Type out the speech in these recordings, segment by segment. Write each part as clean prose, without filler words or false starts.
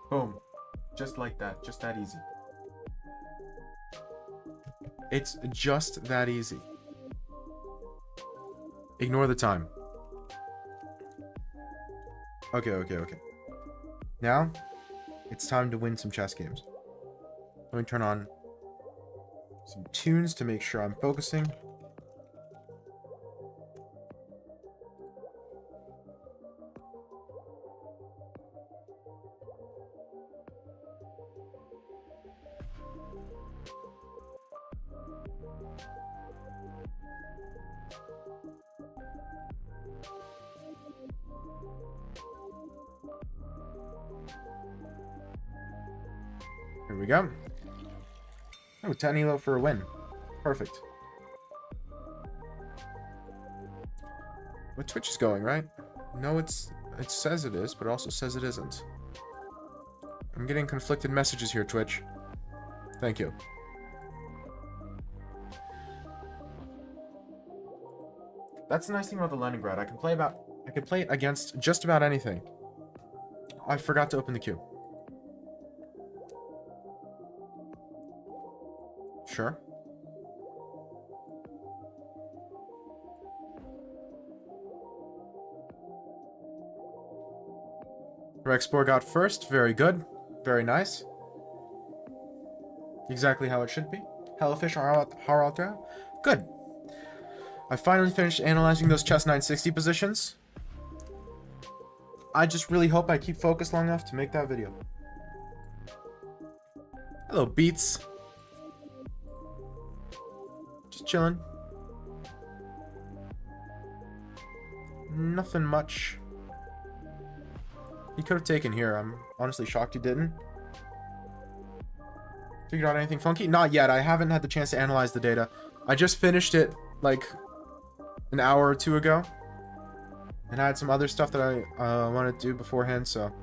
Boom. Just like that. Just that easy. It's just that easy. Ignore the time. Okay. Now, it's time to win some chess games. Let me turn on some tunes to make sure I'm focusing. Here we go. Oh, 10 elo for a win. Perfect. But Twitch is going, right? No, it says it is, but it also says it isn't. I'm getting conflicted messages here, Twitch. Thank you. That's the nice thing about the Leningrad. I can play it against just about anything. I forgot to open the queue. Sure. Rexpor got first. Very good. Very nice. Exactly how it should be. Hellofish Haraltra. Good. I finally finished analyzing those chess 960 positions. I just really hope I keep focused long enough to make that video. Hello, Beats. Just chilling. Nothing much. He could have taken here. I'm honestly shocked he didn't. Figured out anything funky? Not yet. I haven't had the chance to analyze the data. I just finished it like an hour or two ago. And I had some other stuff that I wanted to do beforehand, so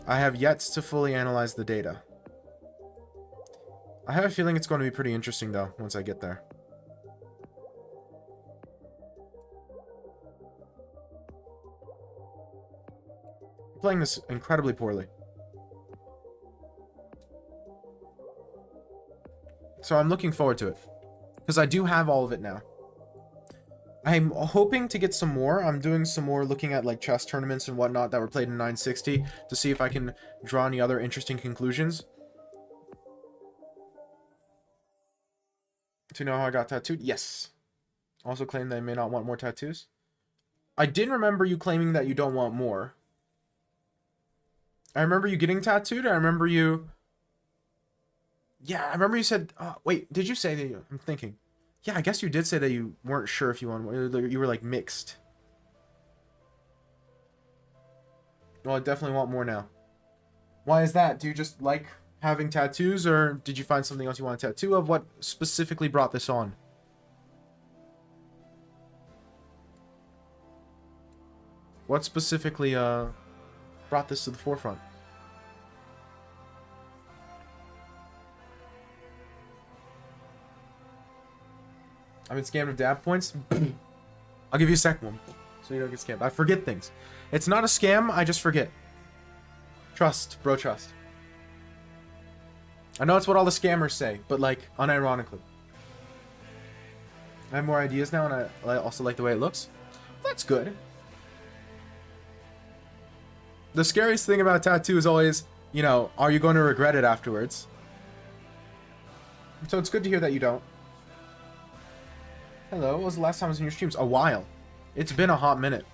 I have yet to fully analyze the data. I have a feeling it's going to be pretty interesting, though, once I get there. I'm playing this incredibly poorly. So I'm looking forward to it. Because I do have all of it now. I'm hoping to get some more. I'm doing some more looking at like chess tournaments and whatnot that were played in 960 to see if I can draw any other interesting conclusions. To know how I got tattooed? Yes. Also claim that I may not want more tattoos. I did remember you claiming that you don't want more. I remember you getting tattooed. I remember you... Yeah, I remember you said... wait, did you say that you... I'm thinking. Yeah, I guess you did say that you weren't sure if you wanted... You were like mixed. Well, I definitely want more now. Why is that? Do you just like having tattoos, or did you find something else you want a tattoo of? What specifically brought this on? What specifically brought this to the forefront? I've been scammed with dab points. I'll give you a second one, so you don't get scammed. I forget things. It's not a scam. I just forget. Trust, bro. Trust. I know it's what all the scammers say, but like unironically. I have more ideas now, and I also like the way it looks. That's good. The scariest thing about a tattoo is always, you know, are you going to regret it afterwards? So it's good to hear that you don't. Hello, when was the last time I was in your streams? A while. It's been a hot minute.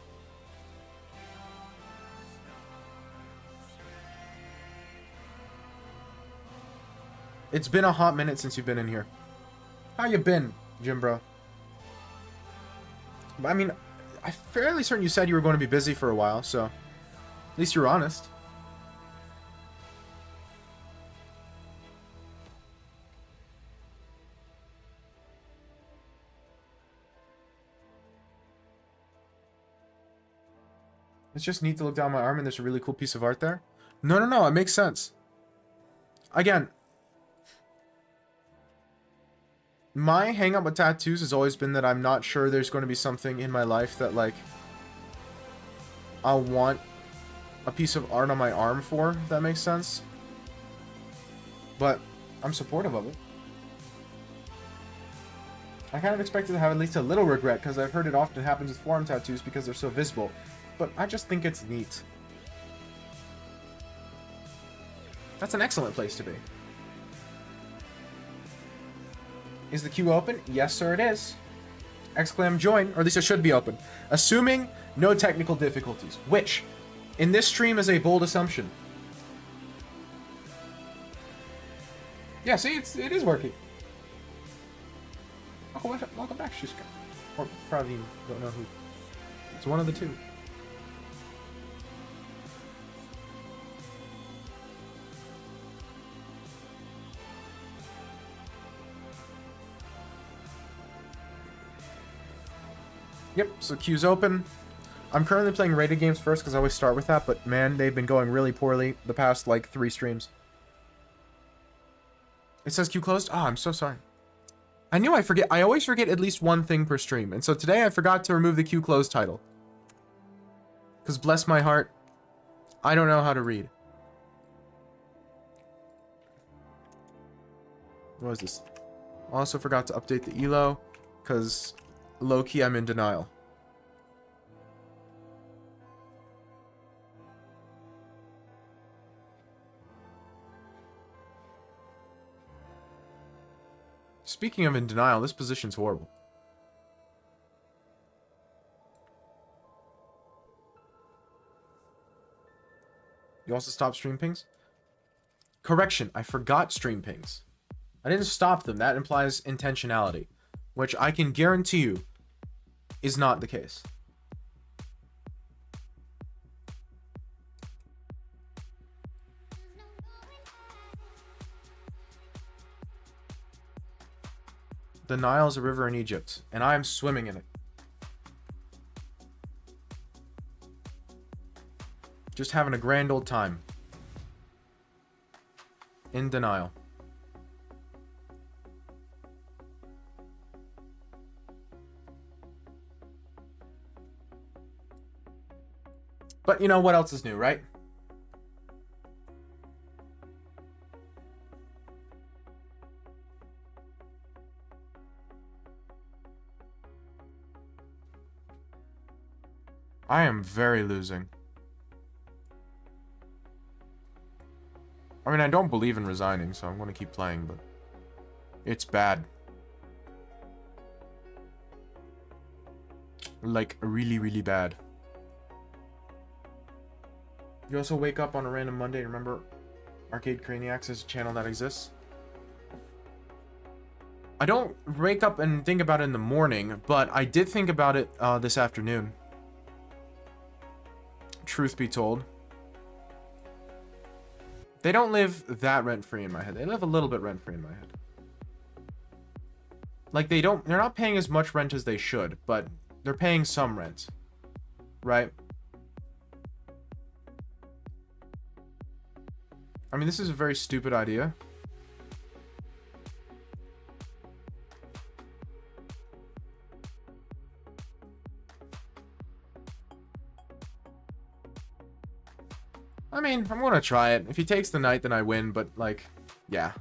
It's been a hot minute since you've been in here. How you been, Jim bro? I mean, I'm fairly certain you said you were going to be busy for a while, so at least you're honest. It's just neat to look down my arm and there's a really cool piece of art there. No, it makes sense. Again, my hang up with tattoos has always been that I'm not sure there's going to be something in my life that, like, I'll want a piece of art on my arm for, if that makes sense. But I'm supportive of it. I kind of expected to have at least a little regret, because I've heard it often happens with forearm tattoos because they're so visible. But I just think it's neat. That's an excellent place to be. Is the queue open? Yes, sir, it is. Exclam join, or at least it should be open. Assuming no technical difficulties, which, in this stream, is a bold assumption. Yeah, see, it is working. Welcome back, Shuska. Or probably don't know who. It's one of the two. Yep, so queue's open. I'm currently playing rated games first because I always start with that, but man, they've been going really poorly the past, like, 3 streams. It says queue closed? Oh, I'm so sorry. I knew I forget. I always forget at least one thing per stream, and so today I forgot to remove the queue closed title. Because bless my heart, I don't know how to read. What is this? Also forgot to update the ELO, because low-key I'm in denial. Speaking of in denial, this position's horrible. You also stop stream pings? Correction, I forgot stream pings. I didn't stop them. That implies intentionality, which I can guarantee you is not the case. The Nile is a river in Egypt, and I am swimming in it. Just having a grand old time. In denial. But you know what else is new, right? I am very losing. I mean, I don't believe in resigning, so I'm going to keep playing, but it's bad. Like, really, really bad. You also wake up on a random Monday and remember Arcade Craniacs is a channel that exists? I don't wake up and think about it in the morning, but I did think about it this afternoon. Truth be told. They don't live that rent-free in my head. They live a little bit rent-free in my head. Like, they're not paying as much rent as they should, but they're paying some rent. Right? I mean, this is a very stupid idea. I mean, I'm gonna try it. If he takes the knight, then I win, but, like, yeah.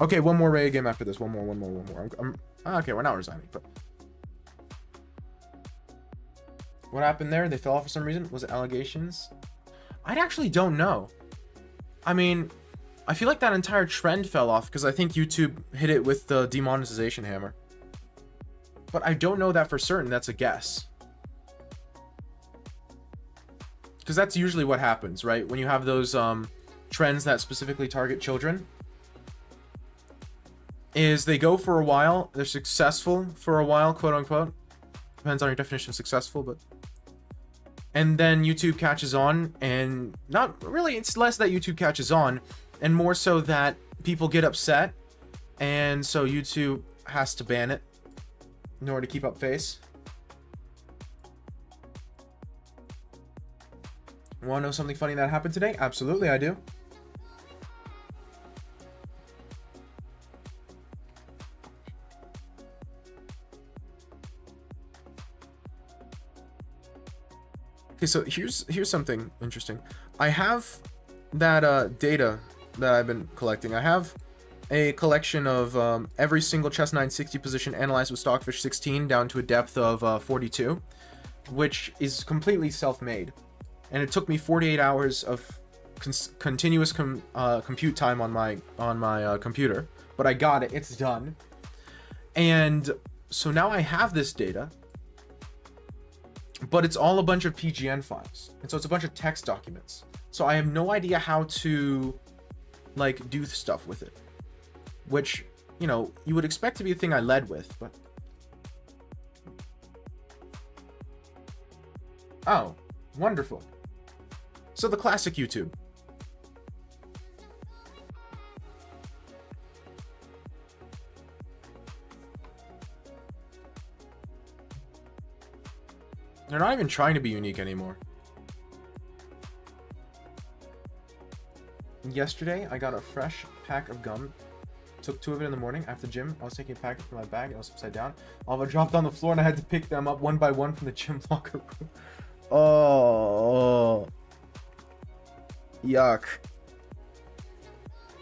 Okay, one more raid game after this. One more. Okay, we're not resigning, but... What happened there? They fell off for some reason? Was it allegations? I actually don't know. I mean, I feel like that entire trend fell off because I think YouTube hit it with the demonetization hammer. But I don't know that for certain. That's a guess. Because that's usually what happens, right? When you have those trends that specifically target children. Is they go for a while. They're successful for a while, quote unquote. Depends on your definition of successful, but... And then YouTube catches on, and not really, it's less that YouTube catches on, and more so that people get upset, and so YouTube has to ban it in order to keep up face. Want to know something funny that happened today? Absolutely, I do. Okay, so here's something interesting. I have that data that I've been collecting. I have a collection of every single chess 960 position analyzed with Stockfish 16 down to a depth of 42, which is completely self-made, and it took me 48 hours of continuous compute time on my computer, but I got it. It's done. And so now I have this data, but it's all a bunch of PGN files, and so it's a bunch of text documents. So I have no idea how to like do stuff with it, which, you know, you would expect to be a thing I led with, but oh, wonderful. So the classic YouTube. They're not even trying to be unique anymore. Yesterday, I got a fresh pack of gum. Took 2 of it in the morning after the gym. I was taking a packet from my bag and it was upside down. All of it dropped on the floor and I had to pick them up one by one from the gym locker room. Oh. Yuck.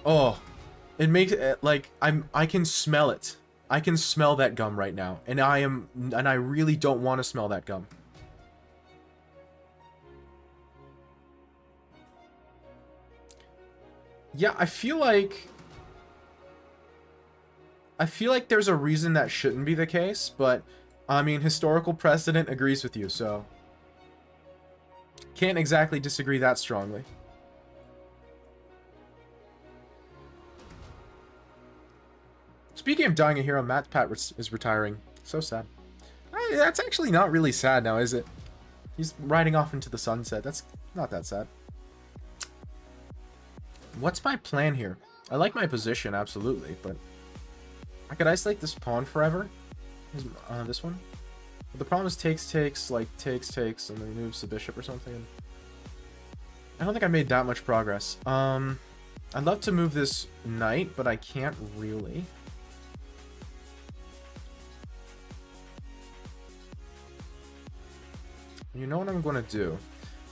Oh. It makes it like I can smell it. I can smell that gum right now. And I really don't want to smell that gum. Yeah, I feel like there's a reason that shouldn't be the case, but I mean, historical precedent agrees with you, so can't exactly disagree that strongly. Speaking of dying a hero, Matt Pat is retiring. So sad. That's actually not really sad now, is it? He's riding off into the sunset. That's not that sad. What's my plan here? I like my position, absolutely, but I could isolate this pawn forever. This one. But the problem is takes, like takes, and then moves the bishop or something. I don't think I made that much progress. I'd love to move this knight, but I can't really. You know what I'm going to do?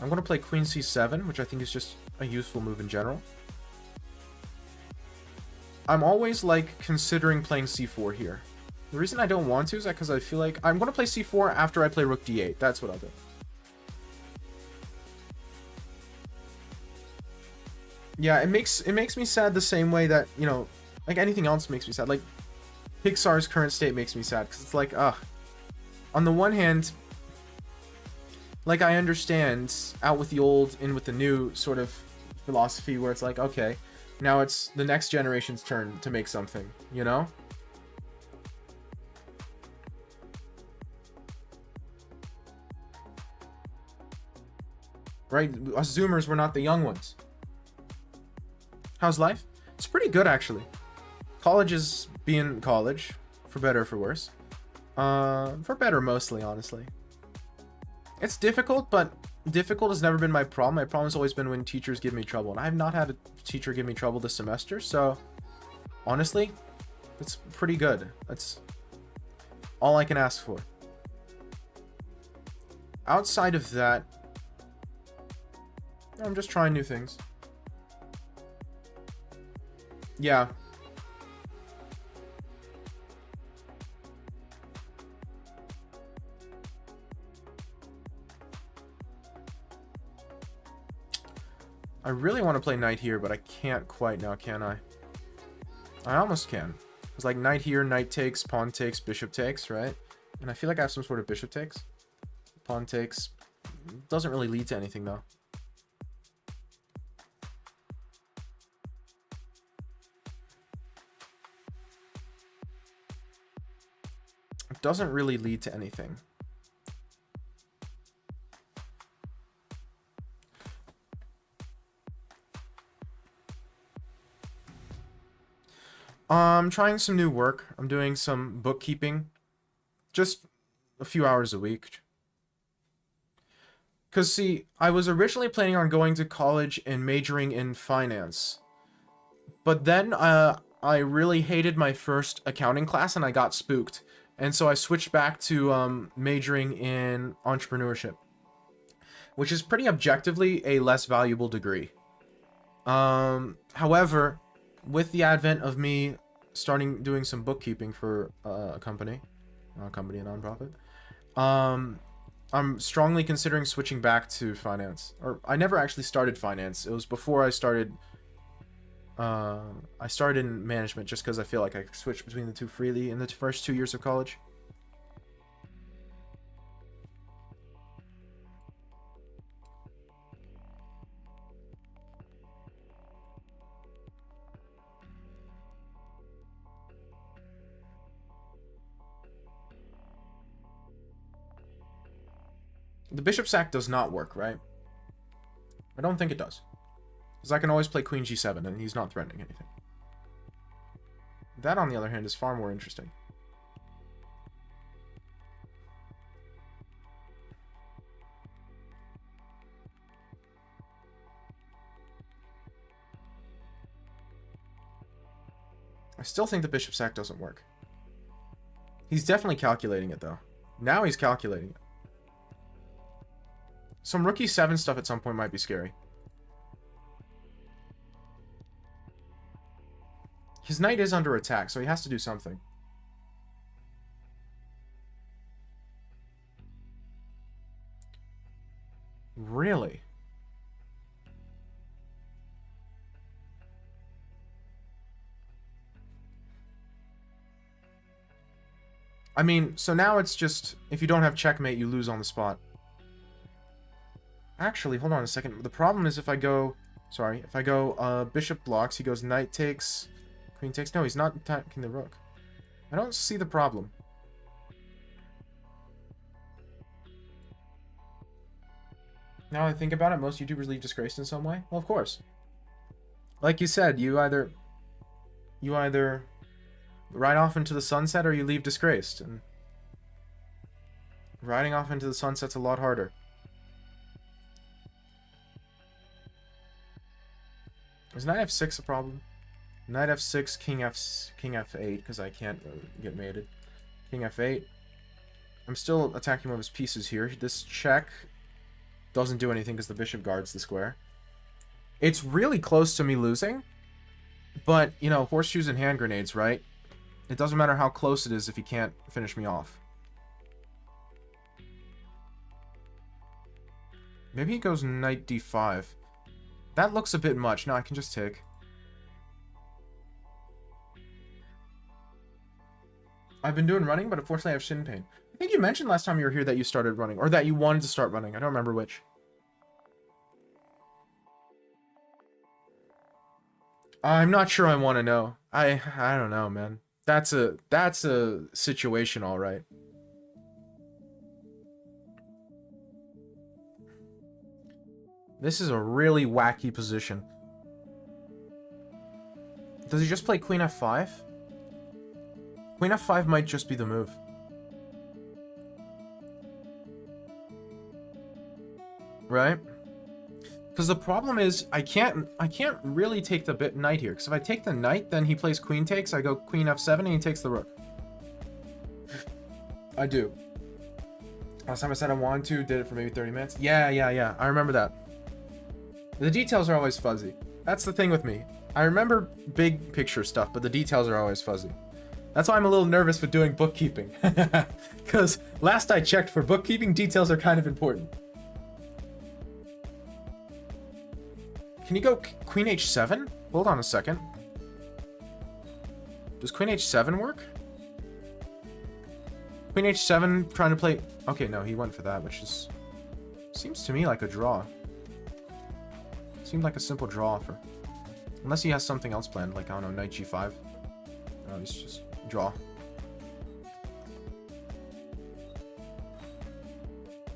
I'm going to play Queen C7, which I think is just a useful move in general. I'm always, like, considering playing C4 here. The reason I don't want to is because I feel like I'm going to play C4 after I play Rook D8. That's what I'll do. Yeah, it makes me sad the same way that, you know, like anything else makes me sad. Like, Pixar's current state makes me sad, because it's like, ugh. On the one hand, like, I understand out with the old, in with the new sort of philosophy where it's like, okay, now it's the next generation's turn to make something, you know? Right? Us Zoomers were not the young ones. How's life? It's pretty good, actually. College is being college, for better or for worse. For better, mostly, honestly. It's difficult, but difficult has never been my problem. My problem has always been when teachers give me trouble, and I have not had a teacher give me trouble this semester, so honestly, it's pretty good. That's all I can ask for. Outside of that, I'm just trying new things. Yeah. I really want to play knight here, but I can't quite now, can I? I almost can. It's like knight here, knight takes, pawn takes, bishop takes, right? And I feel like I have some sort of bishop takes. Pawn takes. Doesn't really lead to anything, though. It doesn't really lead to anything. I'm trying some new work. I'm doing some bookkeeping. Just a few hours a week. Because, see, I was originally planning on going to college and majoring in finance. But then I really hated my first accounting class and I got spooked. And so I switched back to majoring in entrepreneurship. which is pretty objectively a less valuable degree. However, with the advent of me starting doing some bookkeeping for a company, a nonprofit, I'm strongly considering switching back to finance. Or I never actually started finance. It was before I started. I started in management just because I feel like I could switch between the two freely in the first 2 years of college. The bishop sack does not work, right? I don't think it does. Because I can always play queen g7 and he's not threatening anything. That, on the other hand, is far more interesting. I still think the bishop sack doesn't work. He's definitely calculating it, though. Now he's calculating it. Some rook e7 stuff at some point might be scary. His knight is under attack, so he has to do something. Really? I mean, so now it's just, if you don't have checkmate, you lose on the spot. Actually, hold on a second. The problem is if I go... Sorry, if I go bishop blocks, he goes knight takes, queen takes. No, he's not attacking the rook. I don't see the problem. Now I think about it, most YouTubers leave disgraced in some way. Well, of course. Like you said, you either ride off into the sunset or you leave disgraced. And riding off into the sunset's a lot harder. Is knight f6 a problem? Knight f6, king f8, because I can't get mated. King f8. I'm still attacking one of his pieces here. This check doesn't do anything because the bishop guards the square. It's really close to me losing, but, you know, horseshoes and hand grenades, right? It doesn't matter how close it is if he can't finish me off. Maybe he goes knight d5. That looks a bit much. No, I can just take. I've been doing running, but unfortunately I have shin pain. I think you mentioned last time you were here that you started running, or that you wanted to start running. I don't remember which. I'm not sure I want to know. I don't know, man. That's a situation, all right. This is a really wacky position. Does he just play queen f5? Queen f5 might just be the move. Right? Because the problem is I can't really take the knight here. Because if I take the knight, then he plays queen takes. I go queen f7 and he takes the rook. I do. Last time I said I wanted to, did it for maybe 30 minutes. Yeah. I remember that. The details are always fuzzy. That's the thing with me. I remember big picture stuff, but the details are always fuzzy. That's why I'm a little nervous with doing bookkeeping. Because last I checked, for bookkeeping, details are kind of important. Can you go queen h7? Hold on a second. Does queen h7 work? Queen h7 trying to play... Okay, no, he went for that, which is... Seems to me like a draw. Seemed like a simple draw for... Unless he has something else planned, like, I don't know, knight g5. No, he's just draw.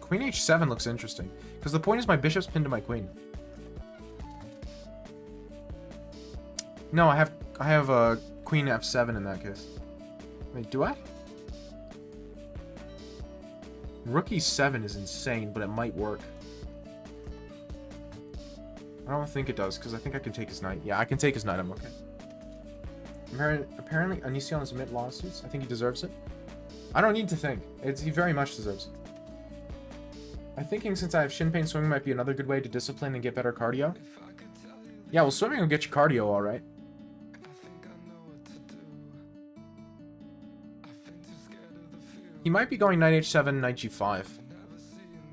Queen h7 looks interesting. Because the point is my bishop's pinned to my queen. No, I have a queen f7 in that case. Wait, do I? Rook e7 is insane, but it might work. I don't think it does, because I think I can take his knight. Yeah, I can take his knight, I'm okay. Apparently, Onision has submit lawsuits. I think he deserves it. I don't need to think. He very much deserves it. I'm thinking since I have shin pain, swimming might be another good way to discipline and get better cardio. Yeah, well, swimming will get you cardio, all right. He might be going knight h7, knight g5.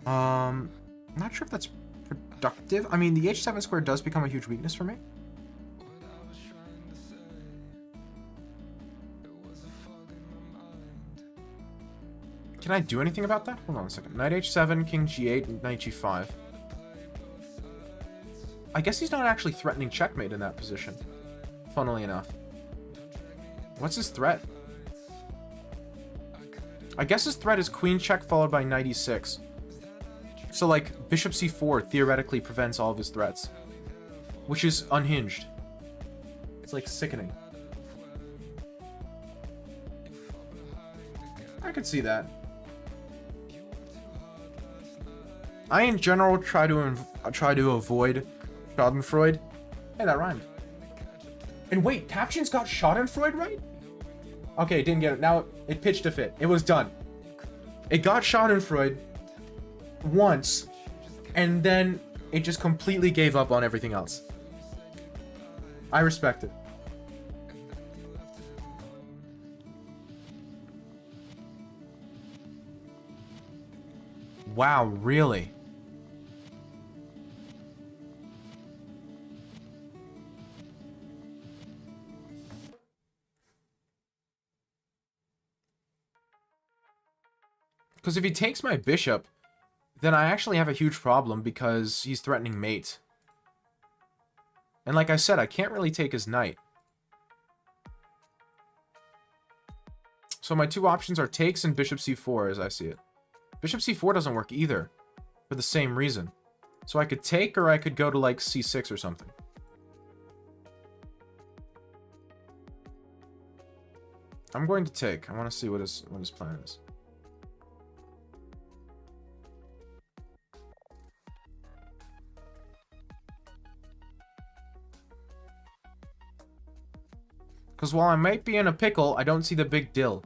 I'm not sure if that's productive. I mean, the h7 square does become a huge weakness for me. Can I do anything about that? Hold on a second. Knight h7, king g8, and knight g5. I guess he's not actually threatening checkmate in that position, funnily enough. What's his threat? I guess his threat is queen check followed by knight e6. So, like, bishop c4 theoretically prevents all of his threats, which is unhinged. It's, like, sickening. I could see that. I, in general, try to avoid Schadenfreude. Hey, that rhymed. And wait, Caption's got Schadenfreude right? Okay, didn't get it. Now it pitched a fit. It was done. It got Schadenfreude once, and then it just completely gave up on everything else. I respect it. Wow, really? Because if he takes my bishop, then I actually have a huge problem because he's threatening mate. And like I said, I can't really take his knight. So my two options are takes and bishop c4 as I see it. Bishop c4 doesn't work either, for the same reason. So I could take, or I could go to like c6 or something. I'm going to take. I want to see what his plan is. Because while I might be in a pickle, I don't see the big deal.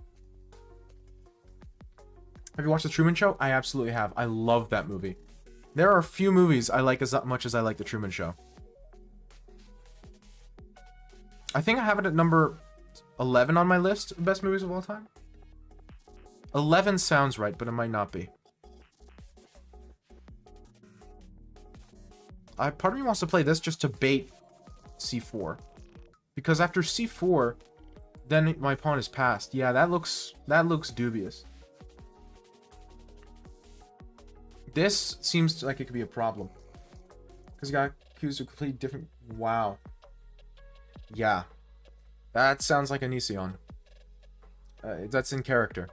Have you watched The Truman Show? I absolutely have. I love that movie. There are a few movies I like as much as I like The Truman Show. I think I have it at number 11 on my list of best movies of all time. 11 sounds right, but it might not be. Part of me wants to play this just to bait c4. Because after c4, then my pawn is passed. Yeah, that looks dubious. This seems like it could be a problem. Because you got accused of completely different... Wow. Yeah. That sounds like Onision. That's in character.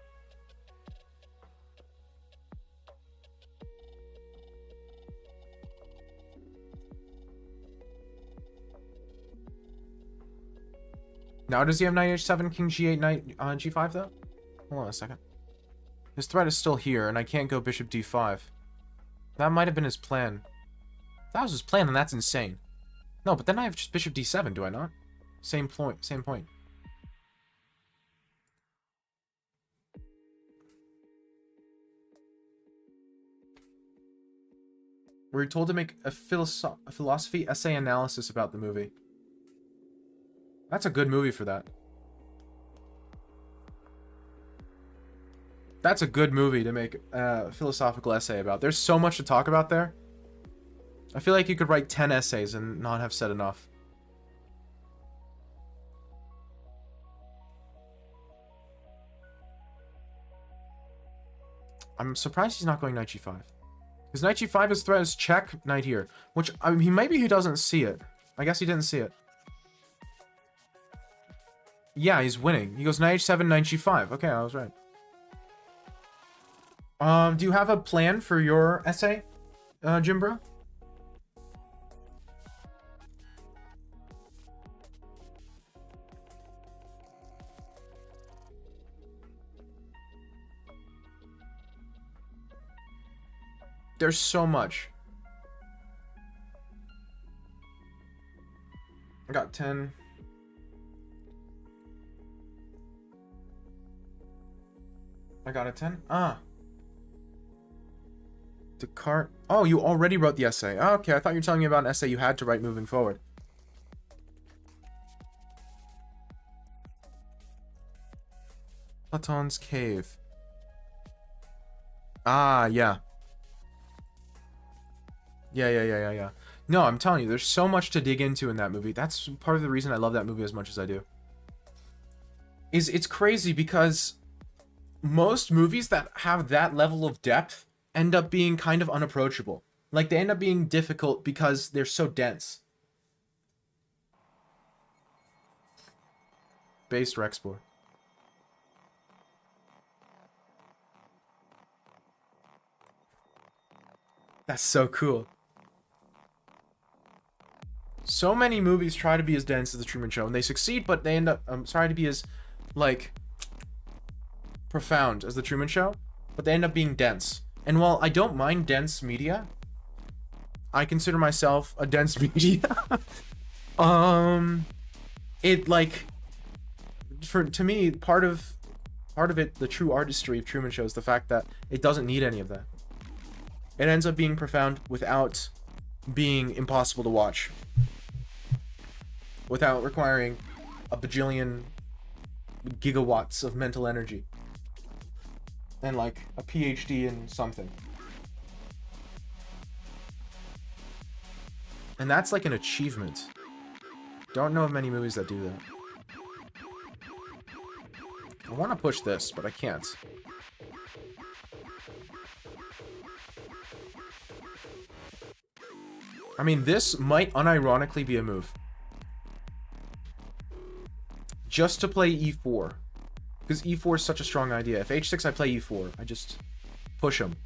Now does he have knight h7, king g8, knight g5 though? Hold on a second. His threat is still here, and I can't go bishop d5. That might have been his plan. If that was his plan, then that's insane. No, but then I have just bishop d7, do I not? Same point, same point. We're told to make a philosophy essay analysis about the movie. That's a good movie for that. That's a good movie to make a philosophical essay about. There's so much to talk about there. I feel like you could write 10 essays and not have said enough. I'm surprised he's not going knight g5. Because knight g5 is threat is check, knight here. Which, I mean, maybe he doesn't see it. I guess he didn't see it. Yeah, he's winning. He goes knight h7, knight g5. Okay, I was right. Do you have a plan for your essay, Jimbro? There's so much. I got 10. I got a 10. Ah. Descartes. Oh, you already wrote the essay. Oh, okay, I thought you were telling me about an essay you had to write moving forward. Platon's Cave. Ah, yeah. Yeah. No, I'm telling you, there's so much to dig into in that movie. That's part of the reason I love that movie as much as I do. It's crazy because most movies that have that level of depth end up being kind of unapproachable. Like, they end up being difficult because they're so dense. Based Rexpor. That's so cool. So many movies try to be as dense as The Truman Show, and they succeed, but they end up trying to be as, like, profound as The Truman Show, but they end up being dense. And while I don't mind dense media, I consider myself a dense media. It, like, to me, part of it, the true artistry of Truman Show is the fact that it doesn't need any of that. It ends up being profound without being impossible to watch. Without requiring a bajillion gigawatts of mental energy. And like a PhD in something. And that's like an achievement. Don't know of many movies that do that. I want to push this, but I can't. I mean, this might unironically be a move. Just to play e4. Because e4 is such a strong idea. If h6 I play e4, I just push him.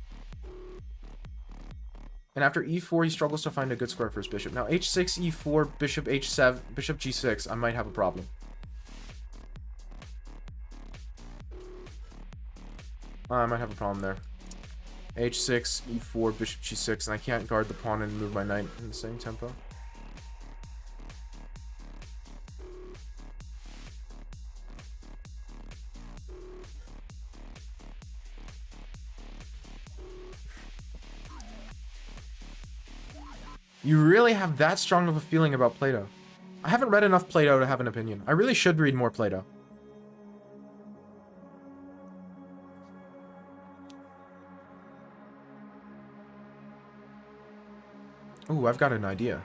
And after e4 he struggles to find a good square for his bishop. Now h6, e4, bishop h7, bishop g6, I might have a problem. I might have a problem there. h6, e4, bishop g6, and I can't guard the pawn and move my knight in the same tempo. You really have that strong of a feeling about Plato. I haven't read enough Plato to have an opinion. I really should read more Plato. Ooh, I've got an idea.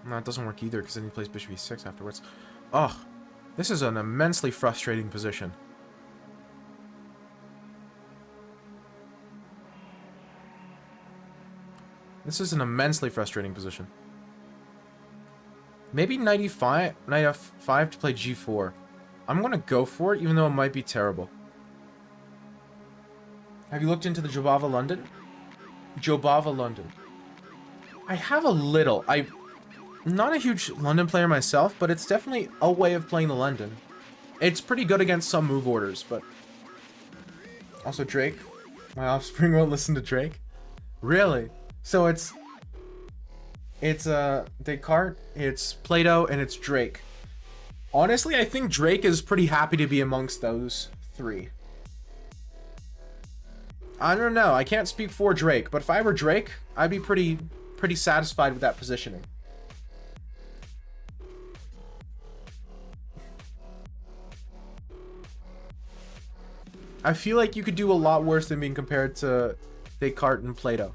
No, it doesn't work either, because then he plays bishop e6 afterwards. Ugh. This is an immensely frustrating position. This is an immensely frustrating position. Maybe knight e5, knight f5 to play g4. I'm gonna go for it, even though it might be terrible. Have you looked into the Jobava London? Jobava London. I have a little. I'm not a huge London player myself, but it's definitely a way of playing the London. It's pretty good against some move orders, but... Also Drake. My offspring won't listen to Drake. Really? So it's Descartes, it's Plato, and it's Drake. Honestly, I think Drake is pretty happy to be amongst those three. I don't know. I can't speak for Drake, but if I were Drake, I'd be pretty satisfied with that positioning. I feel like you could do a lot worse than being compared to Descartes and Plato.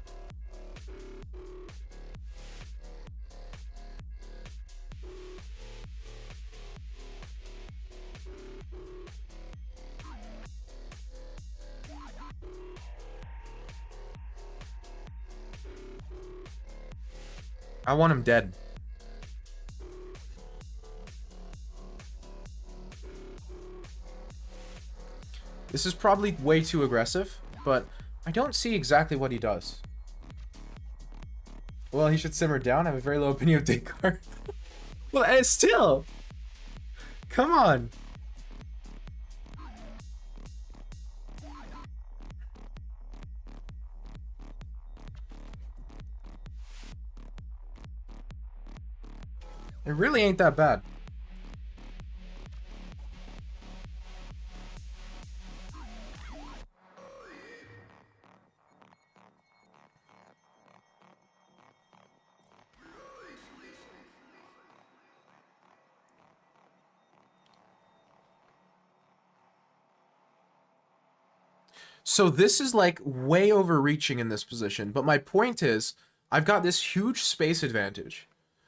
I want him dead. This is probably way too aggressive, but I don't see exactly what he does. Well, he should simmer down. I have a very low opinion of Descartes. Well, and still. Come on. It really ain't that bad. So this is like way overreaching in this position, but my point is I've got this huge space advantage.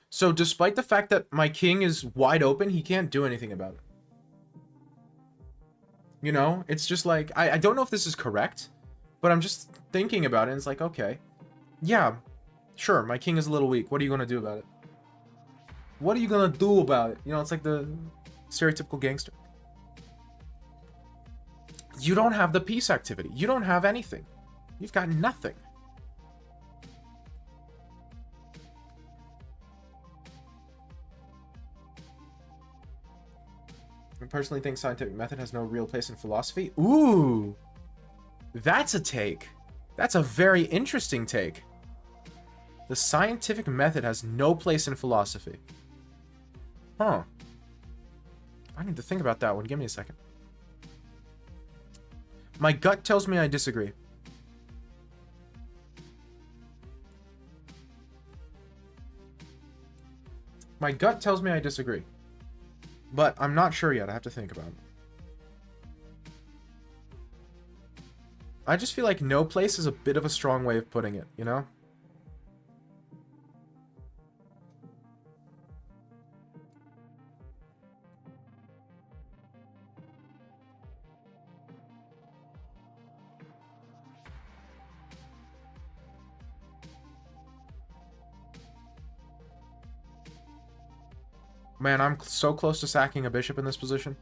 So despite the fact that my king is wide open, he can't do anything about it. You know, it's just like, I don't know if this is correct, but I'm just thinking about it, and it's like, okay, yeah, sure, my king is a little weak. What are you going to do about it? What are you going to do about it? You know, it's like the stereotypical gangster. You don't have the peace activity. You don't have anything. You've got nothing. I personally think scientific method has no real place in philosophy. Ooh, that's a take. That's a very interesting take. The scientific method has no place in philosophy. Huh. I need to think about that one. Give me a second. My gut tells me I disagree. My gut tells me I disagree. But I'm not sure yet. I have to think about it. I just feel like no place is a bit of a strong way of putting it, you know? Man, I'm so close to sacking a bishop in this position.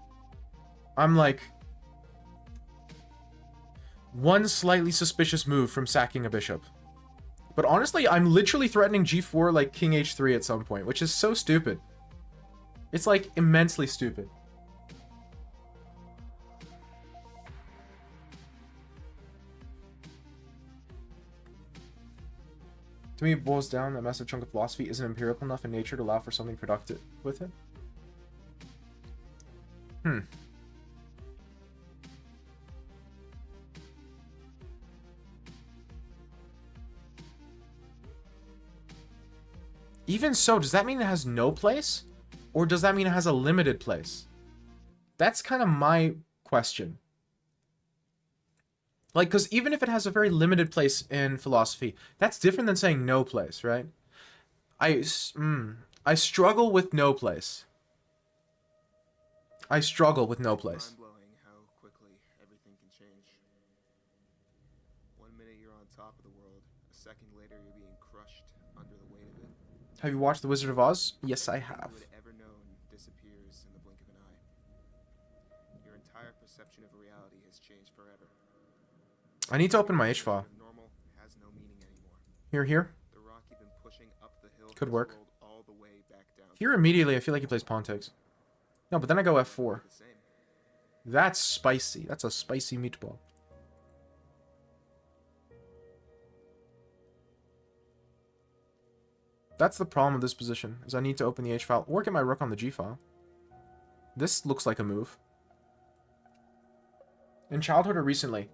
I'm like one slightly suspicious move from sacking a bishop. But honestly, I'm literally threatening g4 like king h3 at some point, which is so stupid. It's like immensely stupid. To me, it boils down that a massive chunk of philosophy isn't empirical enough in nature to allow for something productive with it. Even so, does that mean it has no place? Or does that mean it has a limited place? That's kind of my question. Like, because even if it has a very limited place in philosophy, that's different than saying no place, right? I struggle with no place. I struggle with no place. Mind-blowing how quickly everything can change. 1 minute you're on top of the world, a second later you're being crushed under the weight of it. Have you watched The Wizard of Oz? Yes, I have. Everything you had ever known disappears in the blink of an eye. Your entire perception of reality has changed forever. I need to open my H file. Normal has no meaning anymore. Here. The rock you've been pushing up the hill Could has work. rolled all the way back down. Here immediately, I feel like he plays pawn takes. No, but then I go f4. The same. That's spicy. That's a spicy meatball. That's the problem with this position, is I need to open the H file or get my rook on the G file. This looks like a move. In childhood or recently?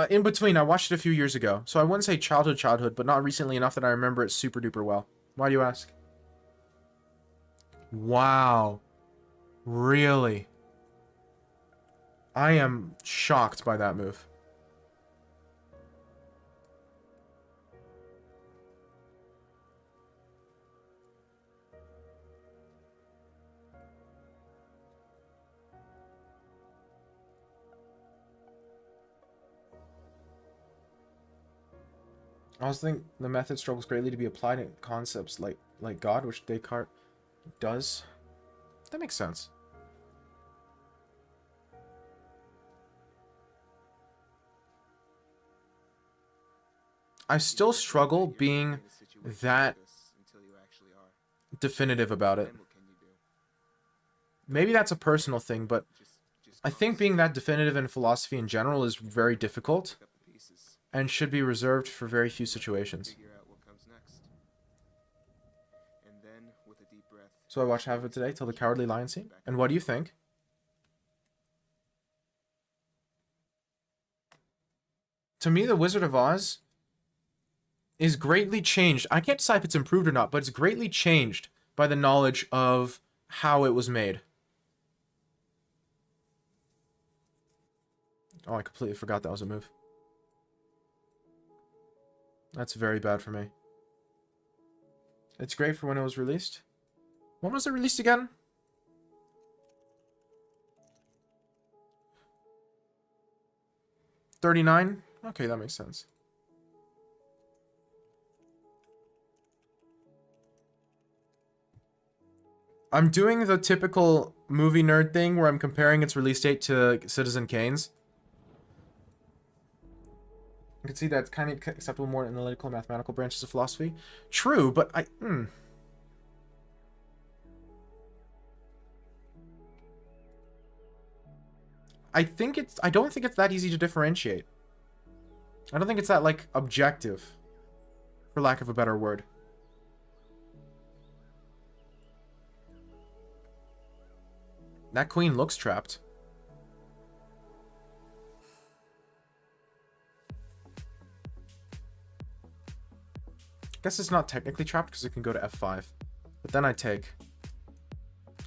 In between. I watched it a few years ago. So I wouldn't say childhood, but not recently enough that I remember it super duper well. Why do you ask? Wow. Really? I am shocked by that move. I also think the method struggles greatly to be applied in concepts like God, which Descartes does. That makes sense. I still struggle being that definitive about it. Maybe that's a personal thing, but I think being that definitive in philosophy in general is very difficult and should be reserved for very few situations. So I watched half of it today till the Cowardly Lion scene. And what do you think? To me, The Wizard of Oz is greatly changed. I can't decide if it's improved or not, but it's greatly changed by the knowledge of how it was made. Oh, I completely forgot that was a move. That's very bad for me. It's great for when it was released. When was it released again? $39? Okay, that makes sense. I'm doing the typical movie nerd thing where I'm comparing its release date to Citizen Kane's. You can see that's kind of acceptable more in analytical and mathematical branches of philosophy. True, but I don't think it's that easy to differentiate. I don't think it's that, like, objective, for lack of a better word. That queen looks trapped. Guess it's not technically trapped because it can go to f5. But then I take.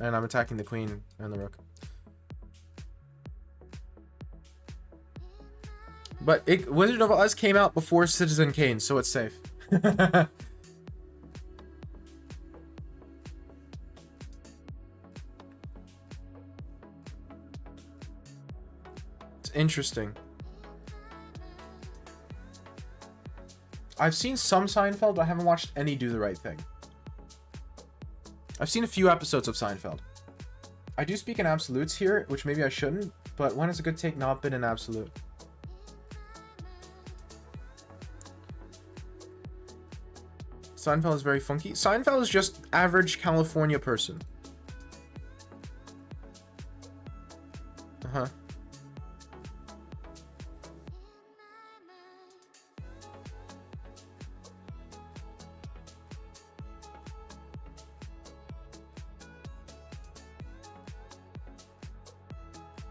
And I'm attacking the queen and the rook. But Wizard of Oz came out before Citizen Kane, so it's safe. It's interesting. I've seen some Seinfeld, but I haven't watched any Do the Right Thing. I've seen a few episodes of Seinfeld. I do speak in absolutes here, which maybe I shouldn't, but when has a good take not been an absolute? Seinfeld is very funky. Seinfeld is just average California person. Uh-huh.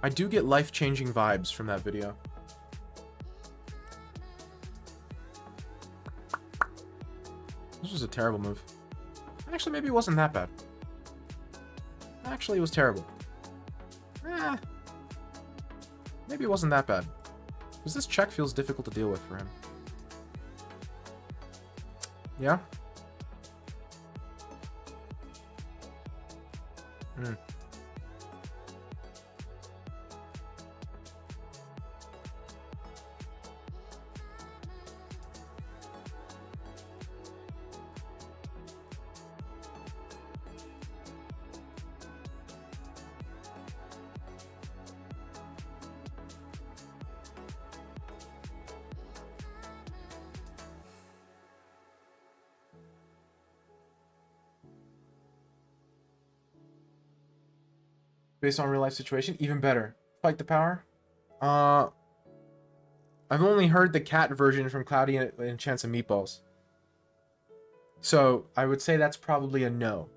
I do get life-changing vibes from that video. This was a terrible move. Actually, maybe it wasn't that bad. Actually, it was terrible. Maybe it wasn't that bad. Because this check feels difficult to deal with for him. Yeah? Based on real life situation, even better. Fight the power. I've only heard the cat version from Cloudy and Chance of Meatballs. So I would say that's probably a no.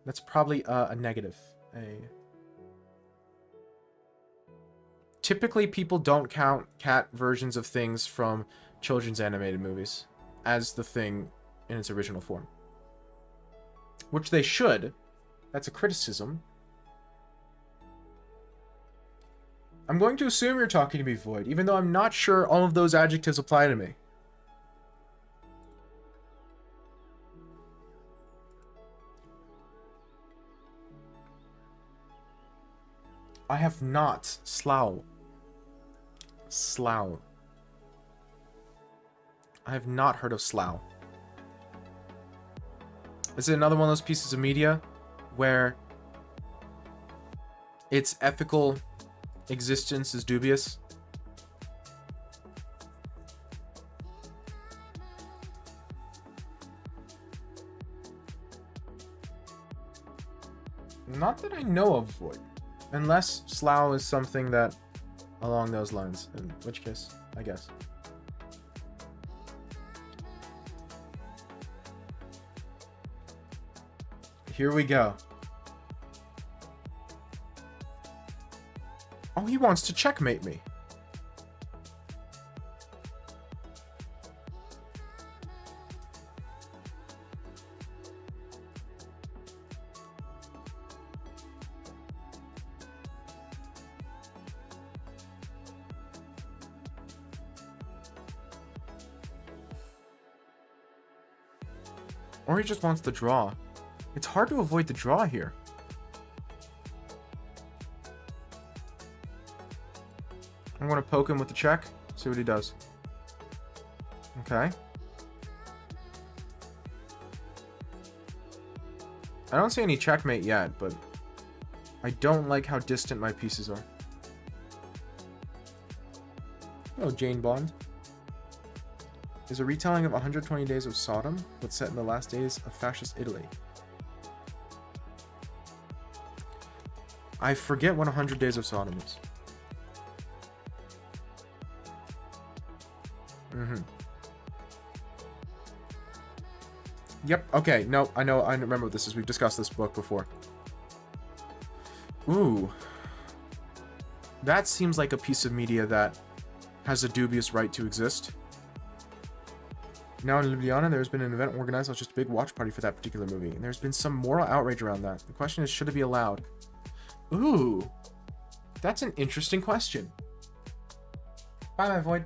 That's probably a negative. Typically, people don't count cat versions of things from children's animated movies as the thing in its original form. Which they should. That's a criticism. I'm going to assume you're talking to me, Void, even though I'm not sure all of those adjectives apply to me. I have not. Slough. Slough. I have not heard of Slough. Is it another one of those pieces of media where its ethical existence is dubious? Not that I know of, Void. Unless Slough is something that along those lines, in which case, I guess. Here we go. Oh, he wants to checkmate me. Or he just wants the draw. It's hard to avoid the draw here. I'm going to poke him with the check. See what he does. Okay. I don't see any checkmate yet, but I don't like how distant my pieces are. Oh, Jane Bond. Is a retelling of 120 Days of Sodom, but set in the last days of fascist Italy. I forget what 100 Days of Sodom is. Yep, okay, no, I remember what this is. We've discussed this book before. Ooh. That seems like a piece of media that has a dubious right to exist. Now in Ljubljana, there's been an event organized that's just a big watch party for that particular movie, and there's been some moral outrage around that. The question is, should it be allowed? Ooh. That's an interesting question. Bye, my Void.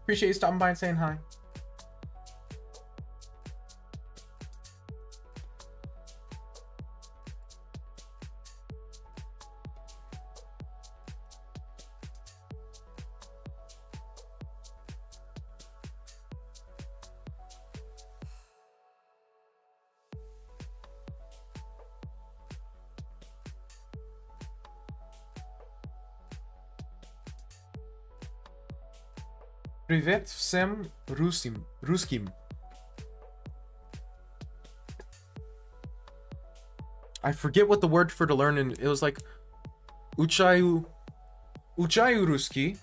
Appreciate you stopping by and saying hi. Privet всем русским. I forget what the word for to learn, and it was like Учаю русский.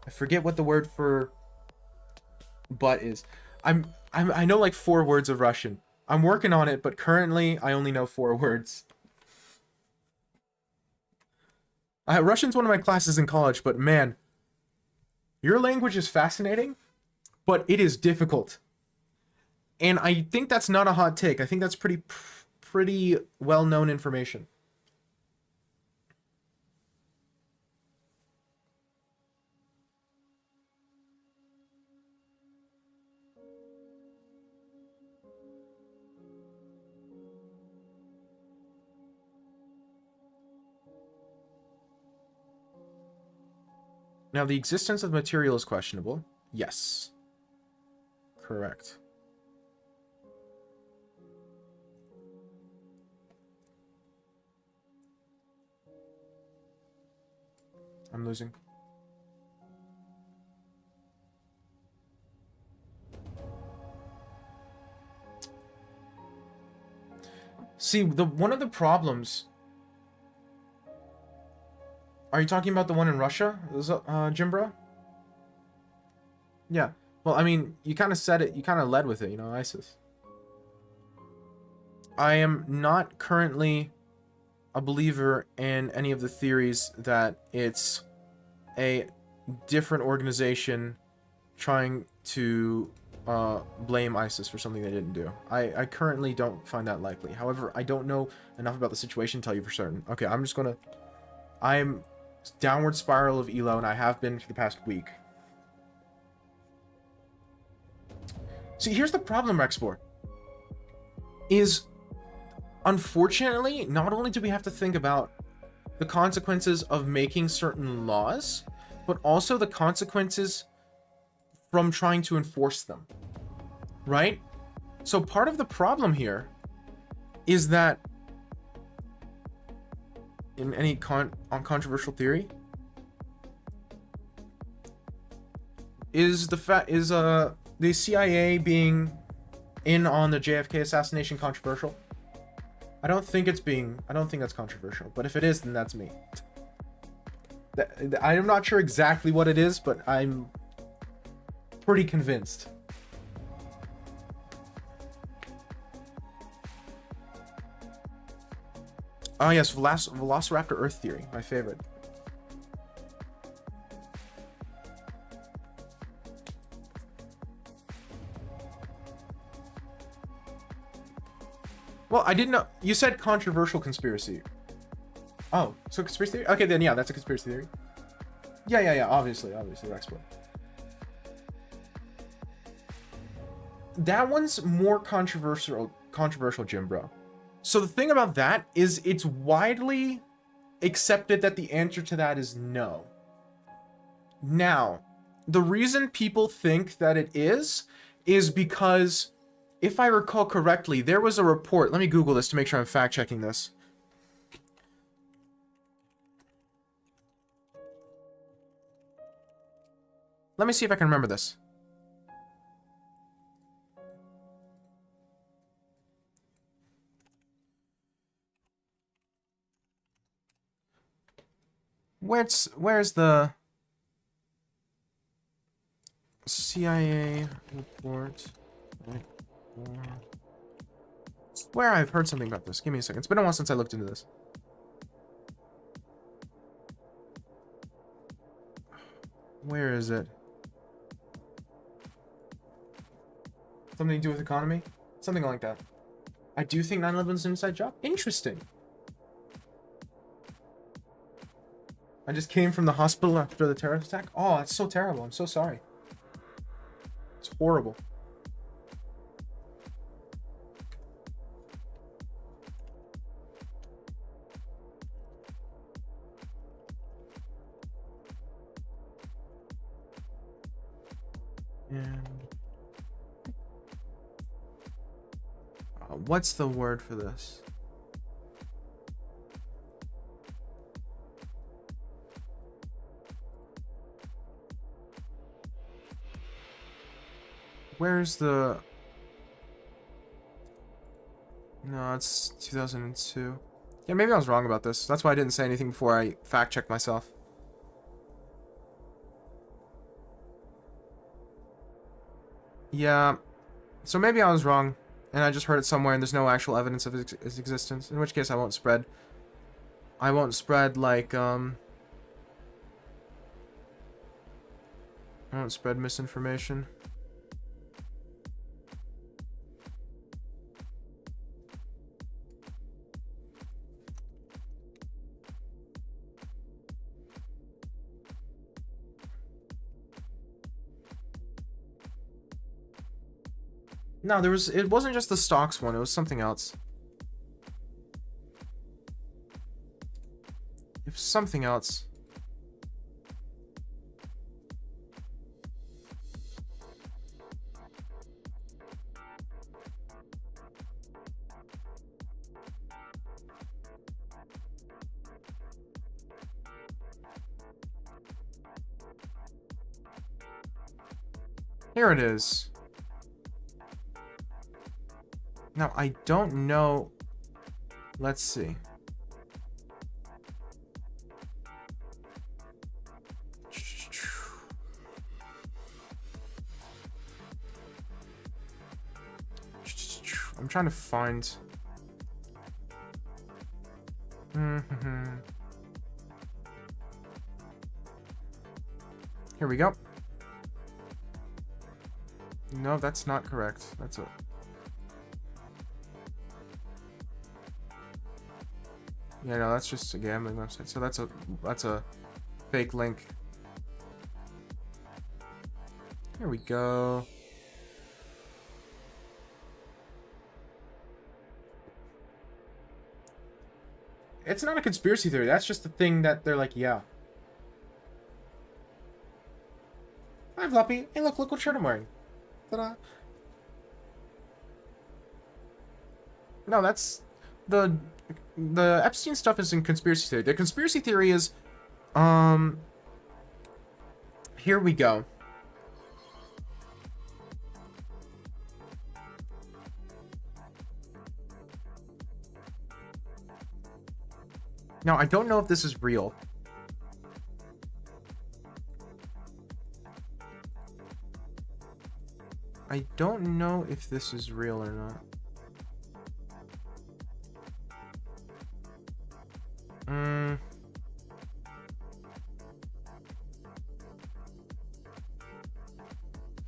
I forget what the word for but is. I know like 4 words of Russian. I'm working on it, but currently I only know 4 words. Russian's one of my classes in college, but man, your language is fascinating, but it is difficult. And I think that's not a hot take. I think that's pretty well-known information. Now, the existence of material is questionable. Yes. Correct. I'm losing. See, one of the problems... Are you talking about the one in Russia, Jimbra? Yeah. Well, I mean, you kind of said it. You kind of led with it, you know, ISIS. I am not currently a believer in any of the theories that it's a different organization trying to blame ISIS for something they didn't do. I currently don't find that likely. However, I don't know enough about the situation to tell you for certain. Okay, I'm downward spiral of elo, and I have been for the past week. See, here's the problem, Rexport. Is, unfortunately, not only do we have to think about the consequences of making certain laws, but also the consequences from trying to enforce them. Right? So part of the problem here is that in any controversial theory is the CIA being in on the JFK assassination controversial? I don't think that's controversial, but if it is, then that's me. I'm not sure exactly what it is, but I'm pretty convinced. Oh yes, Velociraptor Earth theory, my favorite. Well, I didn't know. You said controversial conspiracy. Oh, so conspiracy theory? Okay, then yeah, that's a conspiracy theory. Yeah, obviously, Rexport. that one's more controversial, Jim Bro. So the thing about that is it's widely accepted that the answer to that is no. Now, the reason people think that it is because, if I recall correctly, there was a report. Let me Google this to make sure I'm fact checking this. Let me see if I can remember this. Where's the CIA report? Swear I've heard something about this. Give me a second. It's been a while since I looked into this. Where is it? Something to do with economy? Something like that. I do think 9/11 is an inside job. Interesting. I just came from the hospital after the terrorist attack. Oh, that's so terrible. I'm so sorry. It's horrible. And what's the word for this? Where's the... No, it's 2002. Yeah, maybe I was wrong about this. That's why I didn't say anything before I fact-checked myself. Yeah, so maybe I was wrong, and I just heard it somewhere and there's no actual evidence of its existence, in which case I won't spread, like, I won't spread misinformation. No, it wasn't just the stocks one, it was something else. It was something else. Here it is. Now, I don't know. Let's see. I'm trying to find. Here we go. No, that's not correct. That's a... Yeah, no, that's just a gambling website. So that's a fake link. Here we go. It's not a conspiracy theory. That's just the thing that they're like, yeah. Hi, Floppy. Hey, look what shirt I'm wearing. Ta-da. No, that's the Epstein stuff is in conspiracy theory. The conspiracy theory is, here we go. Now, I don't know if this is real. I don't know if this is real or not.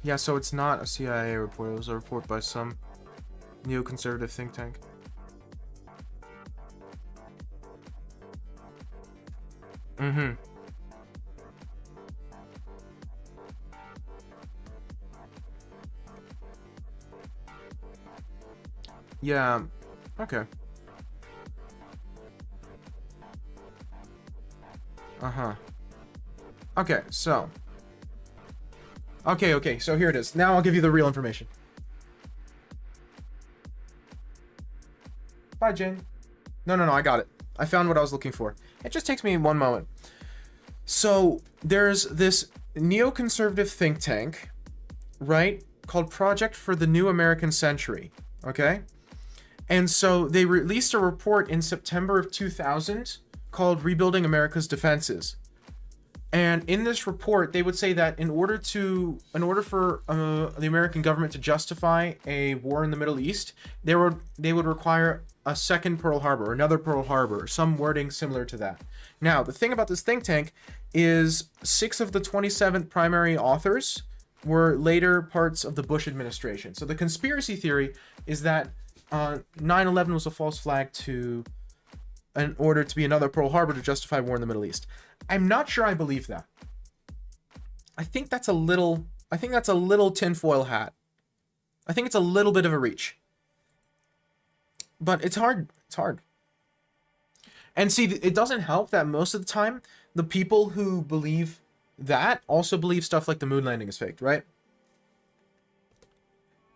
Yeah, so it's not a CIA report. It was a report by some neoconservative think tank. Yeah. Okay. Uh-huh. Okay, so. Okay, so here it is. Now I'll give you the real information. Bye, Jane. No, I got it. I found what I was looking for. It just takes me one moment. So, there's this neoconservative think tank, right, called Project for the New American Century, okay? And so they released a report in September of 2000 called Rebuilding America's Defenses. And in this report, they would say that in order for the American government to justify a war in the Middle East, they would require a second Pearl Harbor, or another Pearl Harbor, or some wording similar to that. Now, the thing about this think tank is 6 of the 27 primary authors were later parts of the Bush administration. So the conspiracy theory is that 9/11 was a false flag in order to be another Pearl Harbor to justify war in the Middle East. I'm not sure I believe that. I think that's a little tinfoil hat. I think it's a little bit of a reach. But it's hard. It's hard. And see, it doesn't help that most of the time, the people who believe that also believe stuff like the moon landing is faked, right?